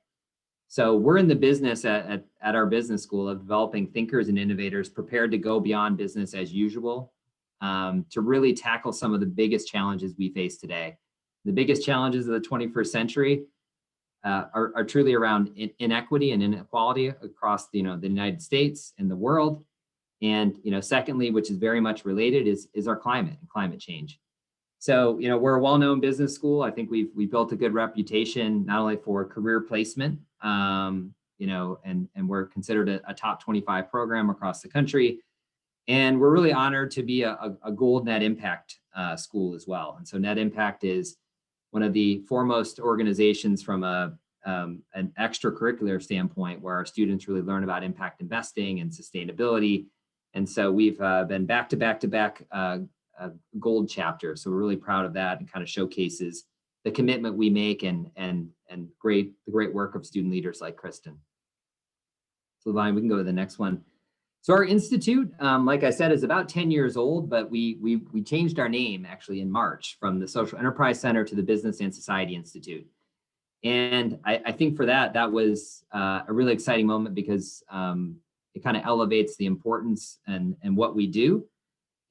So we're in the business at our business school of developing thinkers and innovators prepared to go beyond business as usual, to really tackle some of the biggest challenges we face today. The biggest challenges of the 21st century are truly around inequity and inequality across the United States and the world. And secondly, which is very much related, is our climate and climate change. So we're a well-known business school. I think we've built a good reputation not only for career placement, and we're considered a top 25 program across the country. And we're really honored to be a gold net impact school as well. And so Net Impact is one of the foremost organizations from an extracurricular standpoint, where our students really learn about impact investing and sustainability. And so we've been back to back gold chapter. So we're really proud of that, and kind of showcases the commitment we make and the great work of student leaders like Kristen. So Lavanya, we can go to the next one. So our institute, like I said, is about 10 years old, but we changed our name actually in March from the Social Enterprise Center to the Business and Society Institute. And I think for that was a really exciting moment, because it kind of elevates the importance and what we do.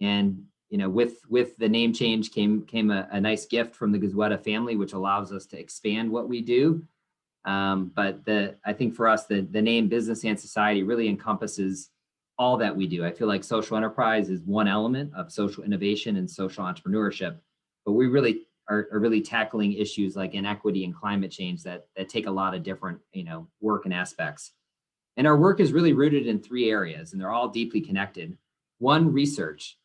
And with the name change came a nice gift from the Goizueta family, which allows us to expand what we do. But I think for us, the name Business and Society really encompasses all that we do. I feel like social enterprise is one element of social innovation and social entrepreneurship, but we really are really tackling issues like inequity and climate change that take a lot of different work and aspects. And our work is really rooted in 3 areas, and they're all deeply connected. One, research.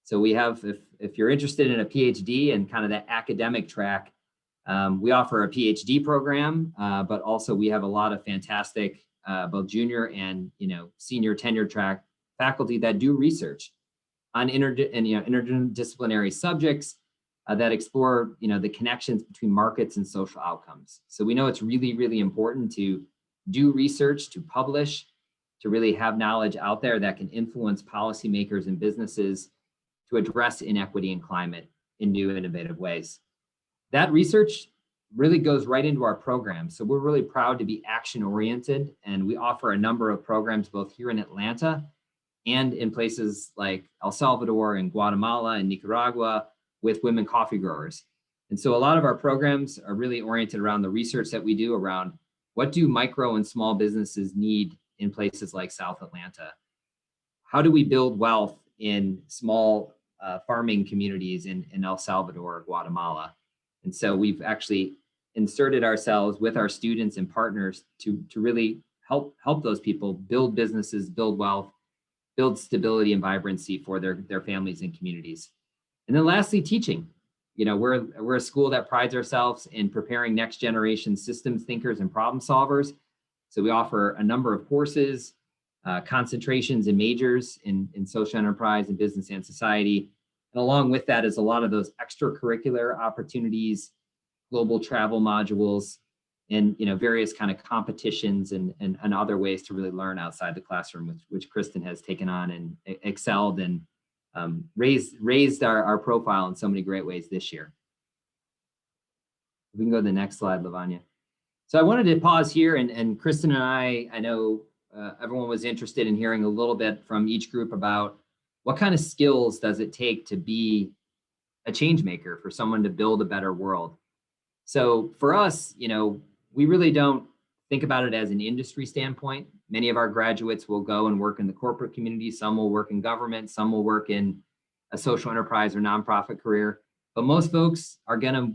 So we have, if you're interested in a PhD and kind of that academic track, we offer a PhD program, but also we have a lot of fantastic both junior and senior tenure track faculty that do research on interdisciplinary subjects that explore the connections between markets and social outcomes. So we know it's really, really important to do research, to publish, to really have knowledge out there that can influence policymakers and businesses to address inequity and climate in new innovative ways. That research really goes right into our program. So we're really proud to be action oriented, and we offer a number of programs both here in Atlanta and in places like El Salvador and Guatemala and Nicaragua with women coffee growers. And so a lot of our programs are really oriented around the research that we do around what do micro and small businesses need in places like South Atlanta? How do we build wealth in small farming communities in El Salvador or Guatemala? And so we've actually inserted ourselves with our students and partners to really help those people build businesses, build wealth, build stability and vibrancy for their families and communities. And then lastly, teaching. You know, we're a school that prides ourselves in preparing next generation systems thinkers and problem solvers. So we offer a number of courses, concentrations and majors in social enterprise and business and society. And along with that is a lot of those extracurricular opportunities, global travel modules, and various kind of competitions and other ways to really learn outside the classroom, which Kristen has taken on and excelled and raised our profile in so many great ways this year. We can go to the next slide, Lavanya. So I wanted to pause here, and Kristen and I know everyone was interested in hearing a little bit from each group about what kind of skills does it take to be a change maker, for someone to build a better world. So for us, we really don't think about it as an industry standpoint. Many of our graduates will go and work in the corporate community. Some will work in government. Some will work in a social enterprise or nonprofit career. But most folks are going to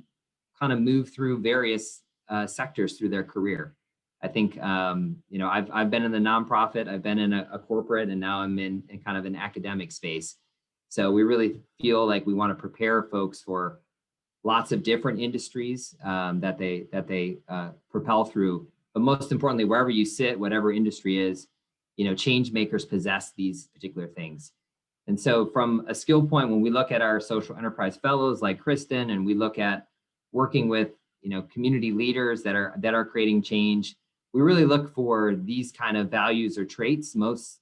kind of move through various sectors through their career. I think, I've been in the nonprofit, I've been in a corporate, and now I'm in kind of an academic space. So we really feel like we want to prepare folks for lots of different industries that they propel through. But most importantly, wherever you sit, whatever industry is, change makers possess these particular things. And so from a skill point, when we look at our social enterprise fellows like Kristen, and we look at working with community leaders that are creating change, we really look for these kind of values or traits most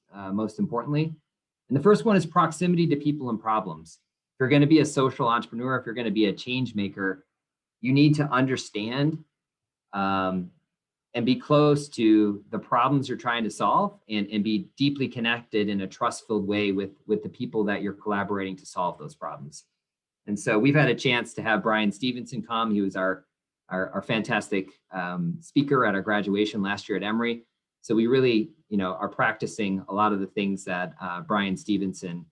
importantly. And the first one is proximity to people and problems. If you're going to be a social entrepreneur, if you're going to be a change maker, you need to understand and be close to the problems you're trying to solve, and be deeply connected in a trust-filled way with the people that you're collaborating to solve those problems. And so we've had a chance to have Brian Stevenson come. He was our fantastic speaker at our graduation last year at Emory. So we really, are practicing a lot of the things that Brian Stevenson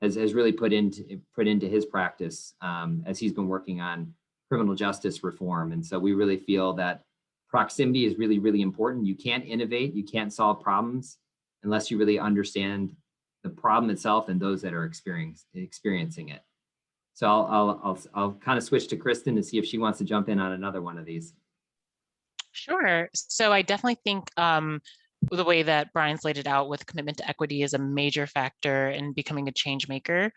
has really put into his practice as he's been working on criminal justice reform. And so we really feel that proximity is really, really important. You can't innovate, you can't solve problems unless you really understand the problem itself and those that are experiencing it. So I'll kind of switch to Kristen to see if she wants to jump in on another one of these. Sure. So I definitely think the way that Brian's laid it out with commitment to equity is a major factor in becoming a change maker.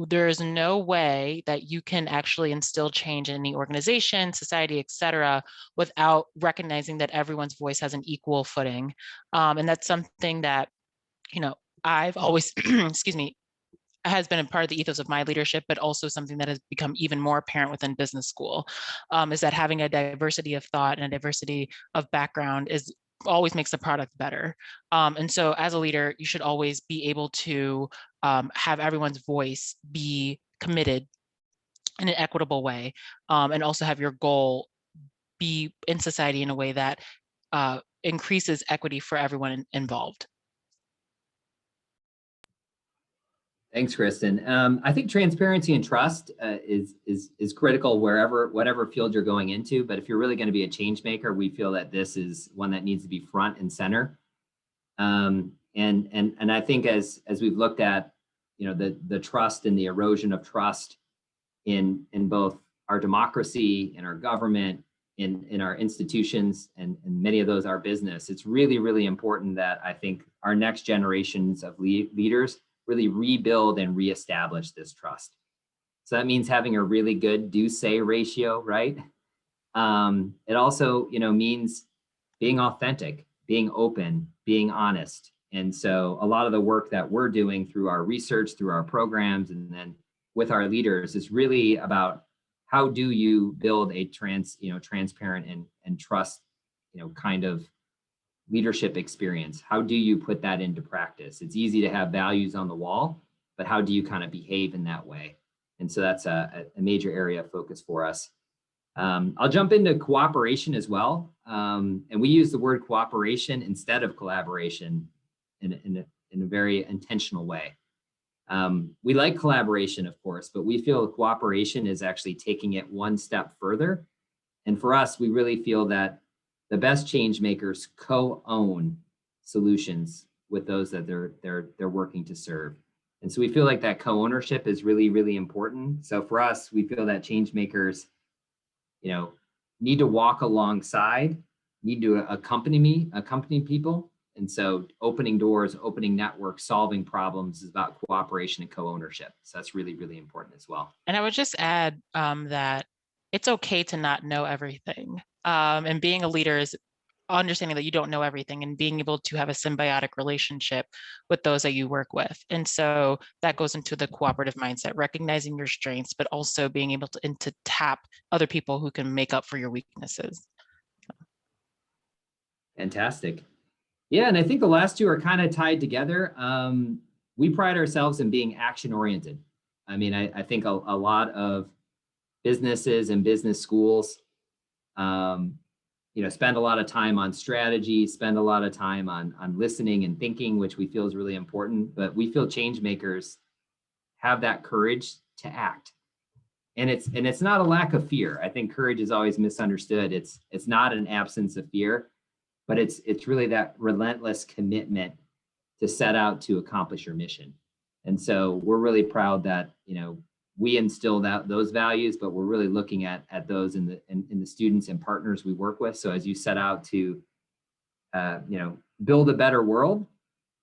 There's no way that you can actually instill change in any organization, society, et cetera, without recognizing that everyone's voice has an equal footing. And that's something that, I've always, excuse me, has been a part of the ethos of my leadership, but also something that has become even more apparent within business school, is that having a diversity of thought and a diversity of background always makes the product better. And so as a leader, you should always be able to have everyone's voice be committed in an equitable way, and also have your goal be in society in a way that increases equity for everyone involved. Thanks, Kristen. I think transparency and trust is critical whatever field you're going into. But if you're really going to be a change maker, we feel that this is one that needs to be front and center. And I think as we've looked at, the trust and the erosion of trust in both our democracy, in our government, in our institutions, and many of those our business, it's really, really important that I think our next generations of leaders really rebuild and reestablish this trust. So that means having a really good do-say ratio, right? It also, means being authentic, being open, being honest. And so a lot of the work that we're doing through our research, through our programs, and then with our leaders is really about how do you build a transparent and trust, kind of leadership experience? How do you put that into practice? It's easy to have values on the wall, but how do you kind of behave in that way? And so that's a major area of focus for us. I'll jump into cooperation as well. And we use the word cooperation instead of collaboration in a very intentional way. We like collaboration, of course, but we feel cooperation is actually taking it one step further. And for us, we really feel that the best change makers co-own solutions with those that they're working to serve. And so we feel like that co-ownership is really, really important. So for us, we feel that change makers, need to walk alongside, need to accompany people. And so opening doors, opening networks, solving problems is about cooperation and co-ownership. So that's really, really important as well. And I would just add that it's okay to not know everything. And being a leader is understanding that you don't know everything and being able to have a symbiotic relationship with those that you work with. And so that goes into the cooperative mindset, recognizing your strengths, but also being able to tap other people who can make up for your weaknesses. Fantastic. Yeah, and I think the last two are kind of tied together. We pride ourselves in being action-oriented. I mean, I think a lot of businesses and business schools, spend a lot of time on strategy, spend a lot of time on listening and thinking, which we feel is really important. But we feel change makers have that courage to act. And it's not a lack of fear. I think courage is always misunderstood. It's not an absence of fear, but it's really that relentless commitment to set out to accomplish your mission. And so we're really proud that, we instill those values, but we're really looking at those in the students and partners we work with. So as you set out to, build a better world,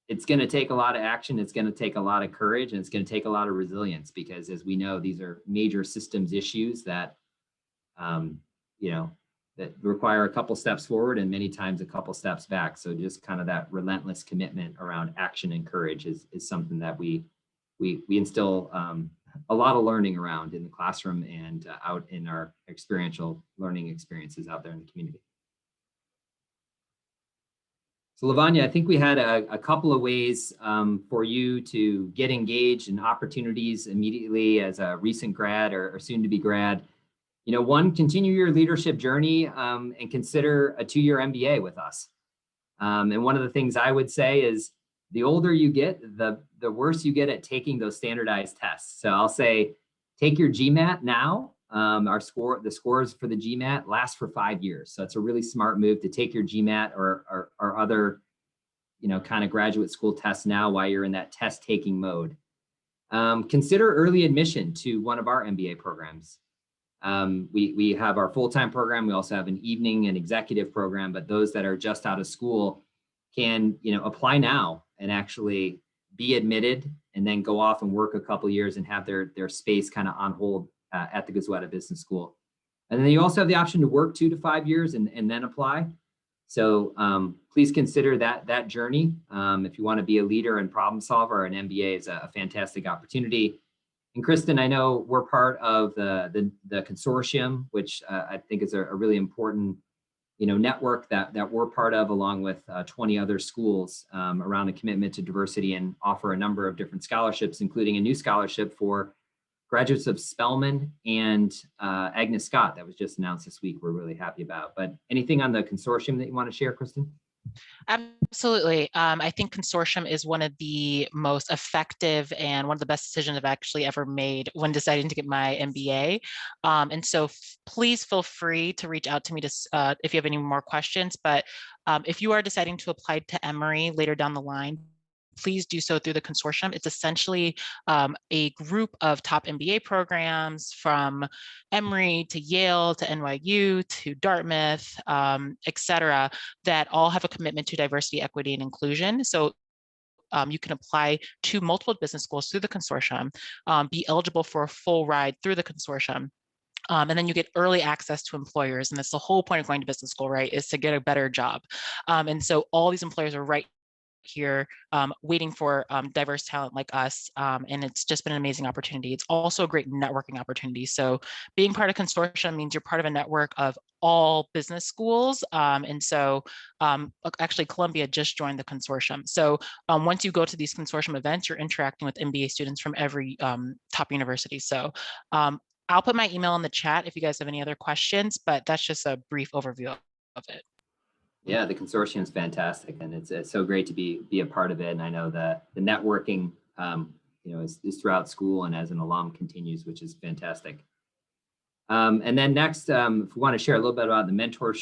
it's going to take a lot of action. It's going to take a lot of courage, and it's going to take a lot of resilience, because as we know, these are major systems issues that, that require a couple steps forward and many times a couple steps back. So just kind of that relentless commitment around action and courage is something that we instill a lot of learning around in the classroom and out in our experiential learning experiences out there in the community. So Lavanya, I think we had a couple of ways for you to get engaged in opportunities immediately as a recent grad or soon to be grad. One, continue your leadership journey and consider a 2-year MBA with us. And one of the things I would say is the older you get, the worse you get at taking those standardized tests. So I'll say, take your GMAT now. The scores for the GMAT last for 5 years. So it's a really smart move to take your GMAT or other, kind of graduate school tests now while you're in that test taking mode. Consider early admission to one of our MBA programs. We have our full-time program. We also have an evening and executive program, but those that are just out of school can, apply now and actually be admitted and then go off and work a couple of years and have their space kind of on hold at the Goizueta Business School. And then you also have the option to work 2 to 5 years and then apply. So please consider that journey. If you want to be a leader and problem solver, an MBA is a fantastic opportunity. And Kristen, I know we're part of the consortium, which I think is a really important network that we're part of, along with 20 other schools around a commitment to diversity, and offer a number of different scholarships, including a new scholarship for graduates of Spelman and Agnes Scott that was just announced this week. We're really happy about. But anything on the consortium that you want to share, Kristen? Absolutely. I think consortium is one of the most effective and one of the best decisions I've actually ever made when deciding to get my MBA. And so please feel free to reach out to me if you have any more questions. But if you are deciding to apply to Emory later down the line, please do so through the consortium. It's essentially a group of top MBA programs from Emory to Yale to NYU to Dartmouth, et cetera, that all have a commitment to diversity, equity, and inclusion. So you can apply to multiple business schools through the consortium, be eligible for a full ride through the consortium. And then you get early access to employers. And that's the whole point of going to business school, right, is to get a better job. And so all these employers are right here waiting for diverse talent like us. And it's just been an amazing opportunity. It's also a great networking opportunity. So being part of consortium means you're part of a network of all business schools. And so actually Columbia just joined the consortium. So once you go to these consortium events, you're interacting with MBA students from every top university. So I'll put my email in the chat if you guys have any other questions, but that's just a brief overview of it. Yeah, the consortium is fantastic, and it's so great to be a part of it. And I know that the networking, is throughout school and as an alum continues, which is fantastic. And then next, if we want to share a little bit about the mentor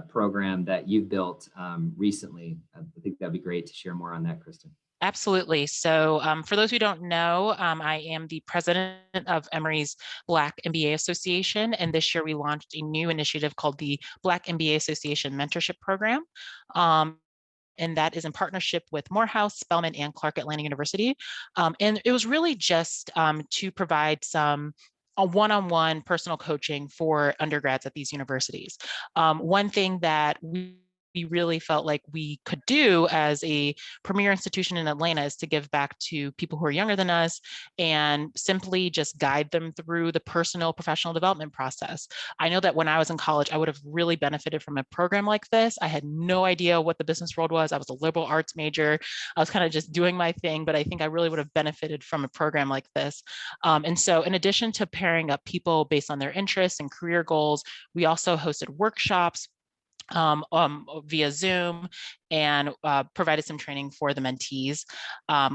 program that you've built recently, I think that'd be great to share more on that, Kristen. Absolutely. So for those who don't know, I am the president of Emory's Black MBA Association. And this year we launched a new initiative called the Black MBA Association Mentorship Program. And that is in partnership with Morehouse, Spelman, and Clark Atlanta University. And it was really just to provide a one-on-one personal coaching for undergrads at these universities. One thing that we really felt like we could do as a premier institution in Atlanta is to give back to people who are younger than us and simply just guide them through the personal professional development process. I know that when I was in college, I would have really benefited from a program like this. I had no idea what the business world was. I was a liberal arts major. I was kind of just doing my thing, but I think I really would have benefited from a program like this. And so in addition to pairing up people based on their interests and career goals, we also hosted workshops via Zoom and provided some training for the mentees.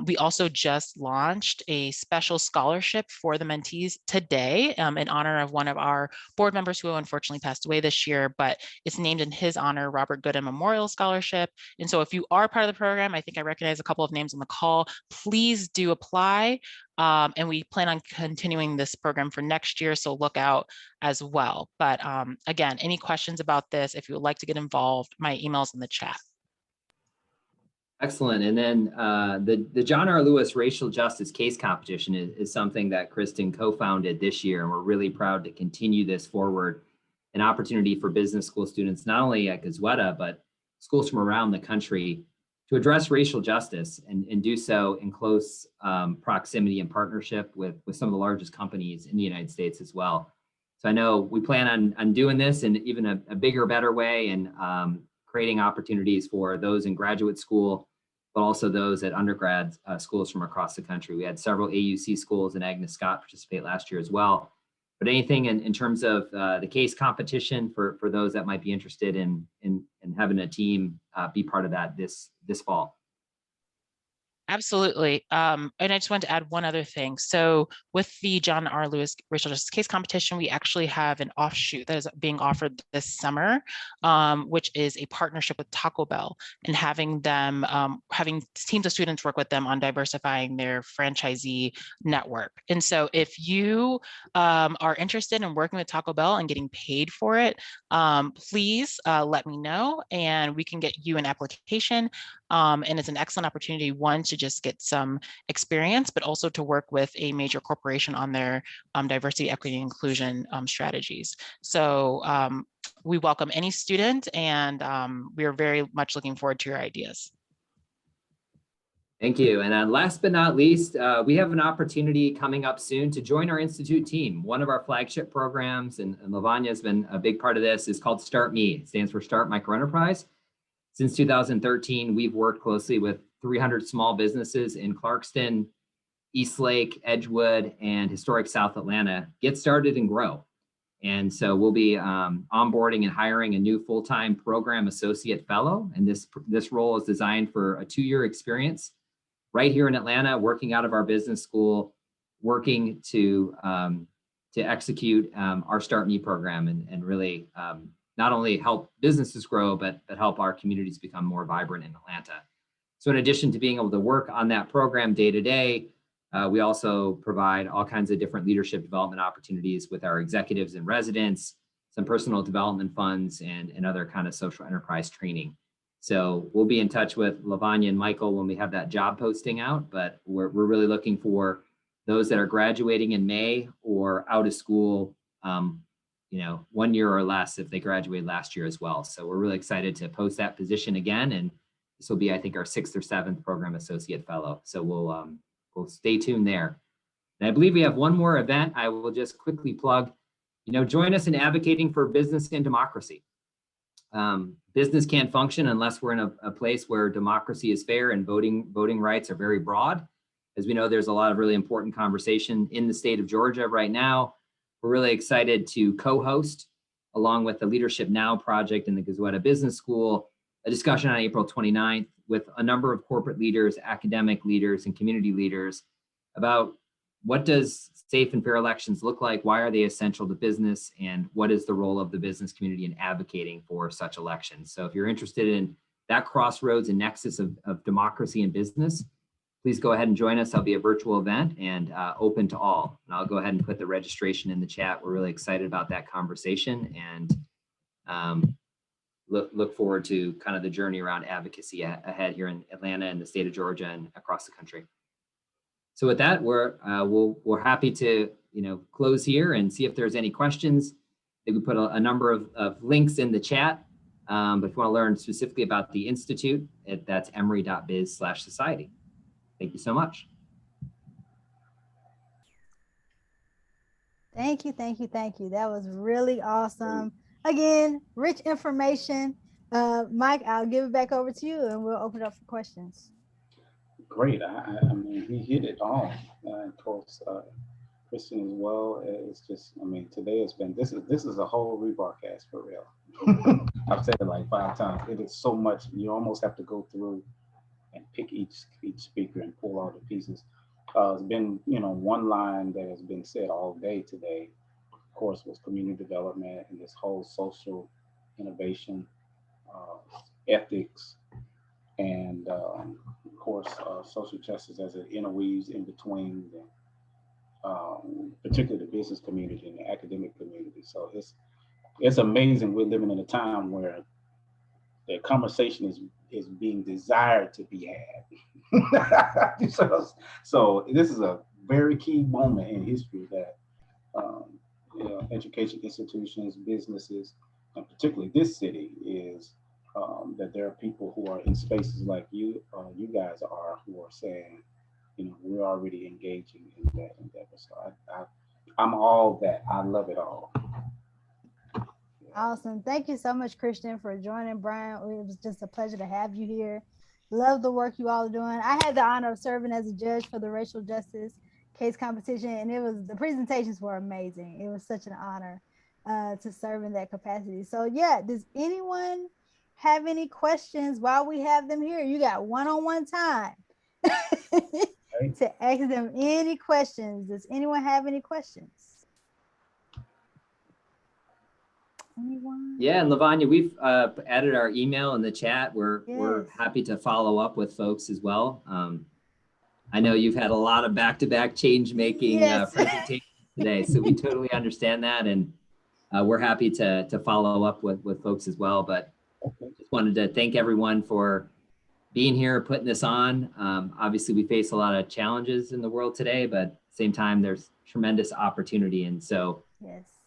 We also just launched a special scholarship for the mentees today in honor of one of our board members who unfortunately passed away this year, but it's named in his honor, Robert Goodr Memorial Scholarship. And so if you are part of the program, I think I recognize a couple of names on the call, please do apply. And we plan on continuing this program for next year, so look out as well. But again, any questions about this, if you would like to get involved, my email's in the chat. Excellent. And then the John R. Lewis Racial Justice Case Competition is something that Kristen co-founded this year, and we're really proud to continue this forward. An opportunity for business school students, not only at Goizueta, but schools from around the country to address racial justice and do so in close proximity and partnership with some of the largest companies in the United States as well. So I know we plan on doing this in even a bigger, better way, and creating opportunities for those in graduate school, but also those at undergrad schools from across the country. We had several AUC schools and Agnes Scott participate last year as well. But anything in terms of the case competition for those that might be interested in having a team be part of that this fall. Absolutely. And I just wanted to add one other thing. So with the John R. Lewis Racial Justice Case Competition, we actually have an offshoot that is being offered this summer, which is a partnership with Taco Bell and having them, having teams of students work with them on diversifying their franchisee network. And so if you are interested in working with Taco Bell and getting paid for it, please let me know and we can get you an application. And it's an excellent opportunity, one, to just get some experience, but also to work with a major corporation on their diversity, equity, and inclusion strategies. So we welcome any student, and we are very much looking forward to your ideas. Thank you. And last but not least, we have an opportunity coming up soon to join our Institute team. One of our flagship programs, and Lavanya has been a big part of this, is called Start Me. It stands for Start Microenterprise. Since 2013, we've worked closely with 300 small businesses in Clarkston, Eastlake, Edgewood, and historic South Atlanta get started and grow. And so we'll be onboarding and hiring a new full-time program associate fellow. And this role is designed for a 2-year experience right here in Atlanta, working out of our business school, working to execute our Start Me program and really not only help businesses grow, but help our communities become more vibrant in Atlanta. So in addition to being able to work on that program day to day, we also provide all kinds of different leadership development opportunities with our executives and residents, some personal development funds, and other kind of social enterprise training. So we'll be in touch with Lavanya and Michael when we have that job posting out, but we're really looking for those that are graduating in May or out of school, 1 year or less if they graduated last year as well. So we're really excited to post that position again and This will be, I think, our 6th or 7th program associate fellow. So we'll stay tuned there. And I believe we have one more event I will just quickly plug. Join us in advocating for business and democracy. Business can't function unless we're in a place where democracy is fair and voting rights are very broad. As we know, there's a lot of really important conversation in the state of Georgia right now. We're really excited to co-host, along with the Leadership Now project in the Goizueta Business School, a discussion on April 29th with a number of corporate leaders, academic leaders, and community leaders about what does safe and fair elections look like, why are they essential to business, and what is the role of the business community in advocating for such elections. So if you're interested in that crossroads and nexus of democracy and business, please go ahead and join us. That'll be a virtual event and open to all. And I'll go ahead and put the registration in the chat. We're really excited about that conversation and look forward to kind of the journey around advocacy ahead here in Atlanta and the state of Georgia and across the country. So with that, we're happy to close here and see if there's any questions. I think we put a number of links in the chat. But if you want to learn specifically about the Institute, that's emory.biz/society. Thank you so much. Thank you, thank you, thank you. That was really awesome. Again, rich information. Mike, I'll give it back over to you and we'll open it up for questions. Great. I mean, he hit it all. Of course, Kristen as well. It's just, I mean, today has been, this is a whole rebroadcast for real. I've said it like 5 times. It is so much, you almost have to go through and pick each speaker and pull all the pieces. It's been, one line that has been said all day today, of course, was community development and this whole social innovation, ethics, and of course, social justice as it interweaves in between, particularly the business community and the academic community. So it's amazing. We're living in a time where the conversation is being desired to be had. So this is a very key moment in history that education institutions, businesses, and particularly this city is that there are people who are in spaces like you guys are, who are saying, we're already engaging in that endeavor. So I'm all that. I love it all. Awesome. Thank you so much, Christian, for joining. Brian, it was just a pleasure to have you here. Love the work you all are doing. I had the honor of serving as a judge for the racial justice case competition, and the presentations were amazing. It was such an honor to serve in that capacity. So yeah, does anyone have any questions while we have them here? You got one-on-one time to ask them any questions. Does anyone have any questions? Anyone? Yeah, and Lavanya, we've added our email in the chat. We're happy to follow up with folks as well. I know you've had a lot of back-to-back change-making presentations today, so we totally understand that, and we're happy to follow up with folks as well. But just wanted to thank everyone for being here, putting this on. Obviously, we face a lot of challenges in the world today, but at the same time, there's tremendous opportunity, and so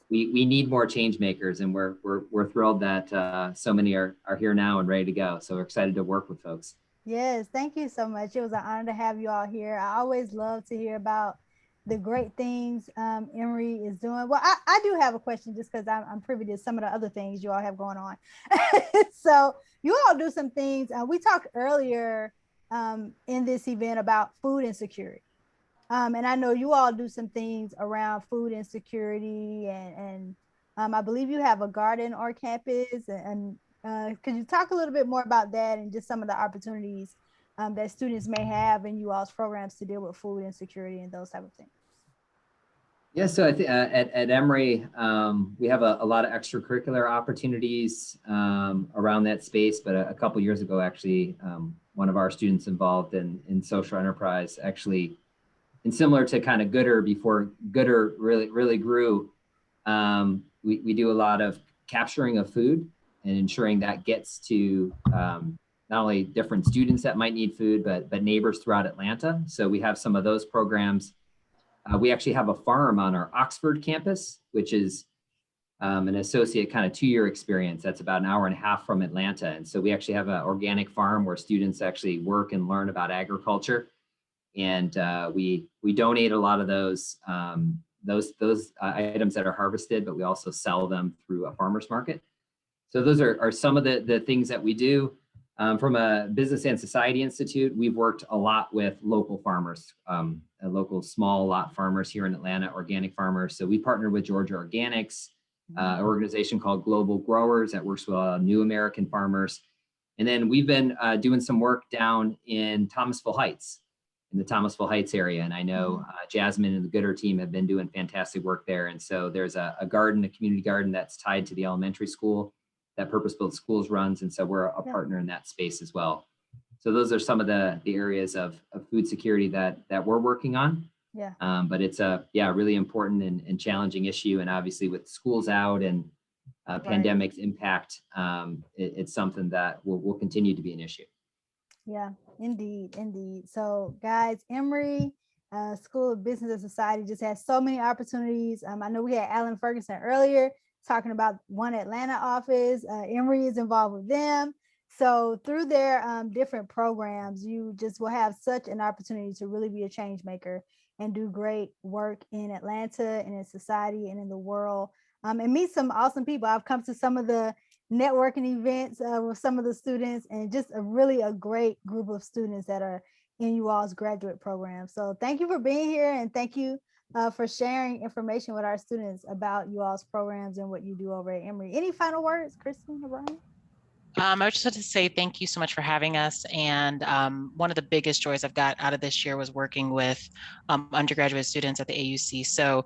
we need more change makers, and we're thrilled that so many are here now and ready to go. So we're excited to work with folks. Yes, thank you so much. It was an honor to have you all here. I always love to hear about the great things Emory is doing. Well, I do have a question just because I'm privy to some of the other things you all have going on. So you all do some things. We talked earlier in this event about food insecurity. And I know you all do some things around food insecurity and I believe you have a garden on campus and could you talk a little bit more about that and just some of the opportunities that students may have in you all's programs to deal with food insecurity and those type of things? Yeah, so I think at Emory, we have a lot of extracurricular opportunities around that space, but a couple years ago, actually, one of our students involved in social enterprise, actually, and similar to kind of Goodr, before Goodr really grew, we do a lot of capturing of food and ensuring that gets to not only different students that might need food, but neighbors throughout Atlanta. So we have some of those programs. We actually have a farm on our Oxford campus, which is an associate kind of 2-year experience. That's about an hour and a half from Atlanta. And so we actually have an organic farm where students actually work and learn about agriculture. And we donate a lot of those items that are harvested, but we also sell them through a farmer's market. So those are some of the things that we do. From a Business and Society Institute, we've worked a lot with local farmers, local small lot farmers here in Atlanta, organic farmers. So we partnered with Georgia Organics, an organization called Global Growers that works with new American farmers. And then we've been doing some work down in Thomasville Heights, in the Thomasville Heights area. And I know Jasmine and the Goodr team have been doing fantastic work there. And so there's a garden, a community garden that's tied to the elementary school that Purpose Built Schools runs. And so we're a partner in that space as well. So those are some of the areas of food security that we're working on. Yeah. But it's a really important and challenging issue. And obviously with schools out and pandemic's impact, it's something that will continue to be an issue. Yeah, indeed. So guys, Emory School of Business and Society just has so many opportunities. I know we had Alan Ferguson earlier talking about One Atlanta office. Emory is involved with them. So through their different programs, you just will have such an opportunity to really be a change maker and do great work in Atlanta and in society and in the world, and meet some awesome people. I've come to some of the networking events with some of the students, and just a great group of students that are in you all's graduate program. So thank you for being here, and thank you for sharing information with our students about you all's programs and what you do over at Emory. Any final words, Kristen or Brian? I just want to say thank you so much for having us. And one of the biggest joys I've got out of this year was working with undergraduate students at the AUC. So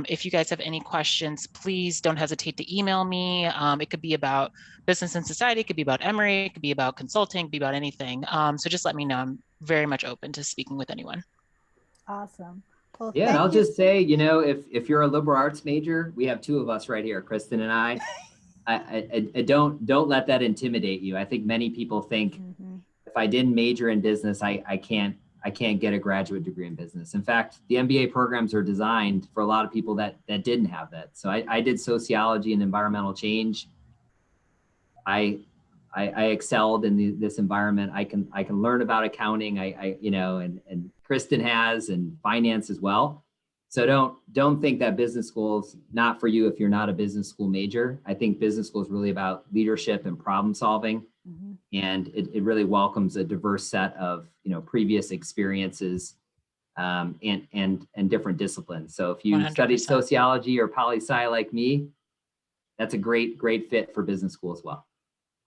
if you guys have any questions, please don't hesitate to email me. It could be about business and society, it could be about Emory, it could be about consulting, it could be about anything. So just let me know. I'm very much open to speaking with anyone. Awesome. Well, yeah, and I'll just say, if you're a liberal arts major, we have 2 of us right here, Kristen and I. I don't let that intimidate you. I think many people think if I didn't major in business, I can't get a graduate degree in business. In fact, the MBA programs are designed for a lot of people that didn't have that. So I did sociology and environmental change. I excelled in this environment. I can learn about accounting. And Kristen has, and finance as well. So don't think that business school's not for you if you're not a business school major. I think business school is really about leadership and problem solving. And it really welcomes a diverse set of, previous experiences and different disciplines. So if you 100%. studied sociology or poli-sci like me, that's a great fit for business school as well.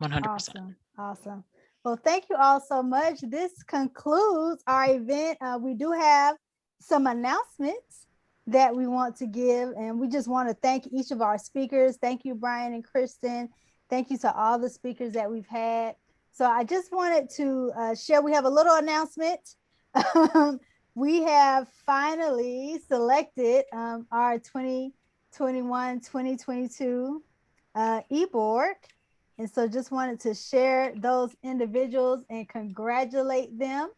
100%. Awesome. Well, thank you all so much. This concludes our event. We do have some announcements that we want to give, and we just want to thank each of our speakers. Thank you, Brian and Kristen. Thank you to all the speakers that we've had. So I just wanted to share, we have a little announcement. We have finally selected our 2021-2022 e-board. And so just wanted to share those individuals and congratulate them.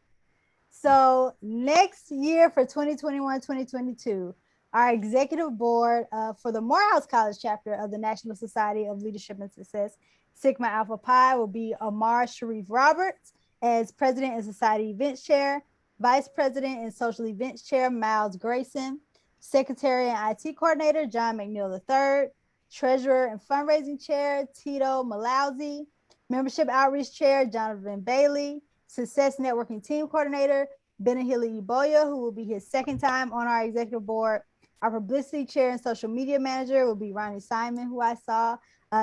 So next year for 2021-2022, our executive board for the Morehouse College chapter of the National Society of Leadership and Success, Sigma Alpha Pi, will be Amar Sharif Roberts as President and Society Events Chair, Vice President and Social Events Chair, Miles Grayson, Secretary and IT Coordinator, John McNeil III, Treasurer and Fundraising Chair, Tito Malauzi, Membership Outreach Chair, Jonathan Bailey, Success Networking Team Coordinator, Benahili Iboya, who will be his second time on our executive board. Our Publicity Chair and Social Media Manager will be Ronnie Simon, who I saw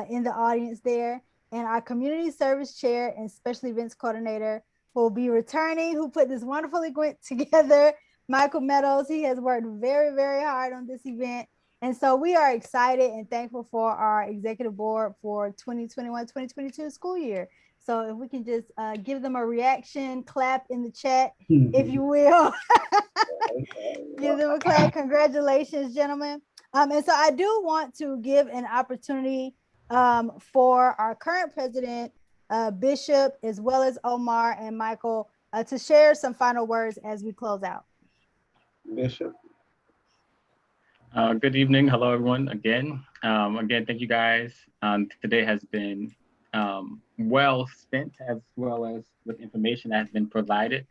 in the audience there. And our Community Service Chair and Special Events Coordinator will be returning, who put this wonderful event together, Michael Meadows. He has worked very, very hard on this event. And so we are excited and thankful for our executive board for 2021-2022 school year. So if we can just give them a reaction, clap in the chat, if you will. Give them a clap. Congratulations, gentlemen. And so I do want to give an opportunity for our current president, Bishop, as well as Omar and Michael, to share some final words as we close out. Bishop. Good evening. Hello, everyone. Again, Again, thank you guys. Today has been well spent, as well as with information that has been provided.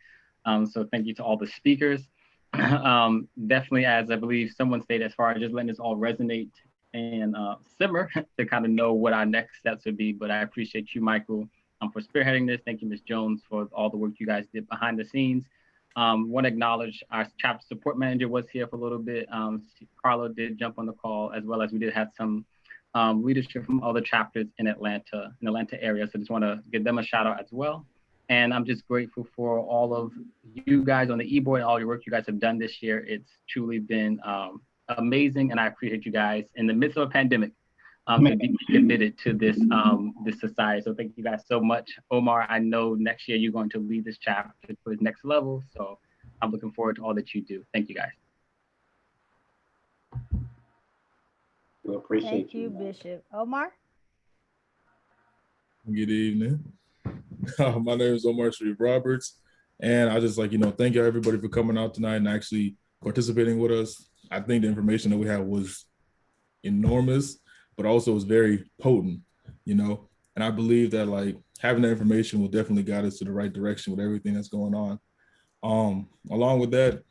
So thank you to all the speakers. Definitely, as I believe someone stated, as far as just letting this all resonate and simmer to kind of know what our next steps would be. But I appreciate you, Michael, for spearheading this. Thank you, Ms. Jones, for all the work you guys did behind the scenes. Want to acknowledge our chapter support manager was here for a little bit. Carlo did jump on the call, as well as we did have some leadership from other chapters in Atlanta area. So just want to give them a shout out as well. And I'm just grateful for all of you guys on the e-board, all your work you guys have done this year. It's truly been amazing, and I appreciate you guys in the midst of a pandemic to be committed to this this society. So thank you guys so much. Omar, I know next year you're going to lead this chapter to its next level. So I'm looking forward to all that you do. Thank you guys. We appreciate Thank you, Bishop. Omar? Good evening. My name is Omar Sharif Roberts, and I just thank you everybody for coming out tonight and actually participating with us. I think the information that we had was enormous, but also was very potent, and I believe that having that information will definitely guide us to the right direction with everything that's going on. Along with that,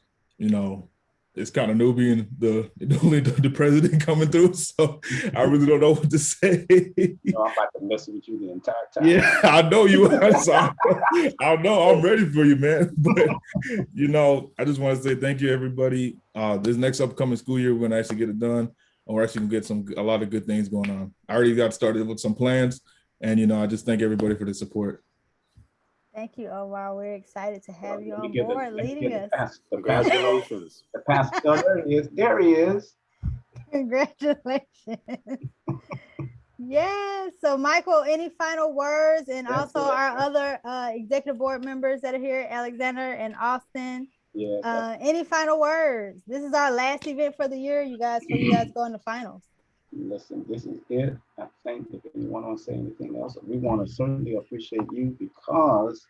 it's kind of new being the president coming through, so I really don't know what to say. I'm about to mess with you the entire time. Yeah, I know you are. So I know I'm ready for you, man. But I just want to say thank you, everybody. This next upcoming school year, we're gonna actually get it done, and we're actually gonna get a lot of good things going on. I already got started with some plans, and I just thank everybody for the support. Thank you, Omar. We're excited to have you on board leading us. Congratulations. The pastor, there he is. There he is. Congratulations. Yes. So, Michael, any final words? And also our other executive board members that are here, Alexander and Austin. Yeah. Any final words? This is our last event for the year, you guys, before you guys go into finals. Listen, this is it. I think if anyone wants to say anything else, we want to certainly appreciate you because,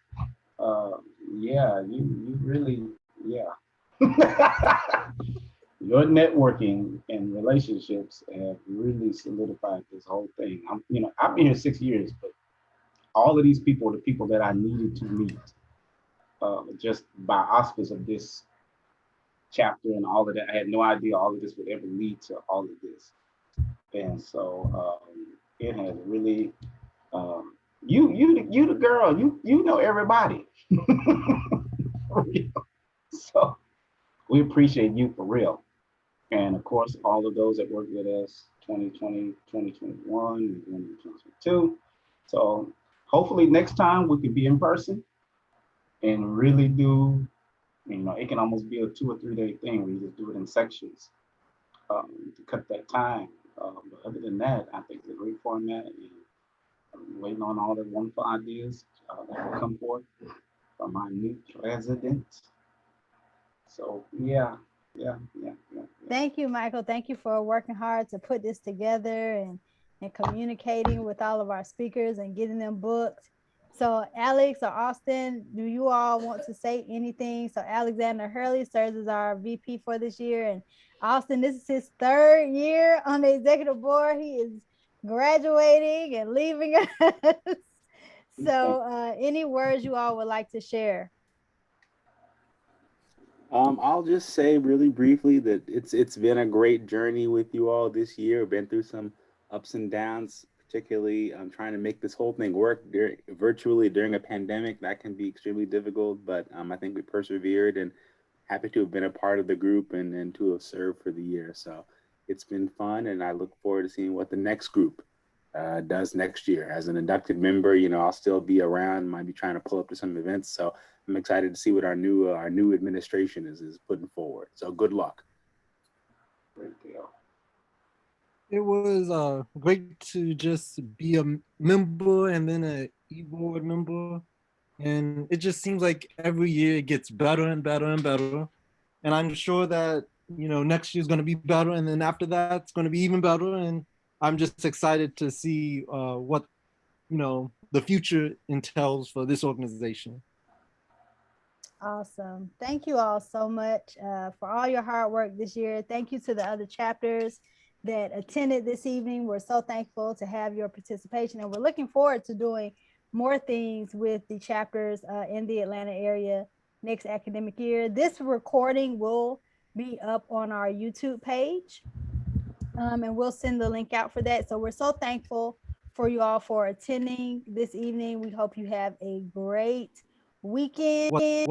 you really, your networking and relationships have really solidified this whole thing. I've been here 6 years, but all of these people are the people that I needed to meet, just by auspice of this chapter and all of that. I had no idea all of this would ever lead to all of this. And so it has really you the girl, you know everybody. So we appreciate you for real. And of course, all of those that worked with us 2020, 2021, and 2022. So hopefully next time we could be in person and really do, it can almost be a 2 or 3 day thing where you just do it in sections to cut that time. But other than that, I think it's a great format, and I'm waiting on all the wonderful ideas that will come forth from our new president. So yeah. Thank you, Michael. Thank you for working hard to put this together and communicating with all of our speakers and getting them booked. So Alex or Austin, do you all want to say anything? So Alexander Hurley serves as our VP for this year, and Austin, this is his 3rd year on the executive board. He is graduating and leaving us. So any words you all would like to share? I'll just say really briefly that it's been a great journey with you all this year. Been through some ups and downs, particularly trying to make this whole thing work virtually during a pandemic. That can be extremely difficult, but I think we persevered, and happy to have been a part of the group and to have served for the year. So it's been fun, and I look forward to seeing what the next group does next year. As an inducted member, I'll still be around, might be trying to pull up to some events. So I'm excited to see what our new administration is putting forward. So good luck. Great deal. It was great to just be a member and then an e-board member. And it just seems like every year it gets better and better and better. And I'm sure that, next year is going to be better. And then after that, it's going to be even better. And I'm just excited to see what, the future entails for this organization. Awesome. Thank you all so much for all your hard work this year. Thank you to the other chapters that attended this evening. We're so thankful to have your participation, and we're looking forward to doing more things with the chapters in the Atlanta area next academic year. This recording will be up on our YouTube page, and we'll send the link out for that. So we're so thankful for you all for attending this evening. We hope you have a great weekend.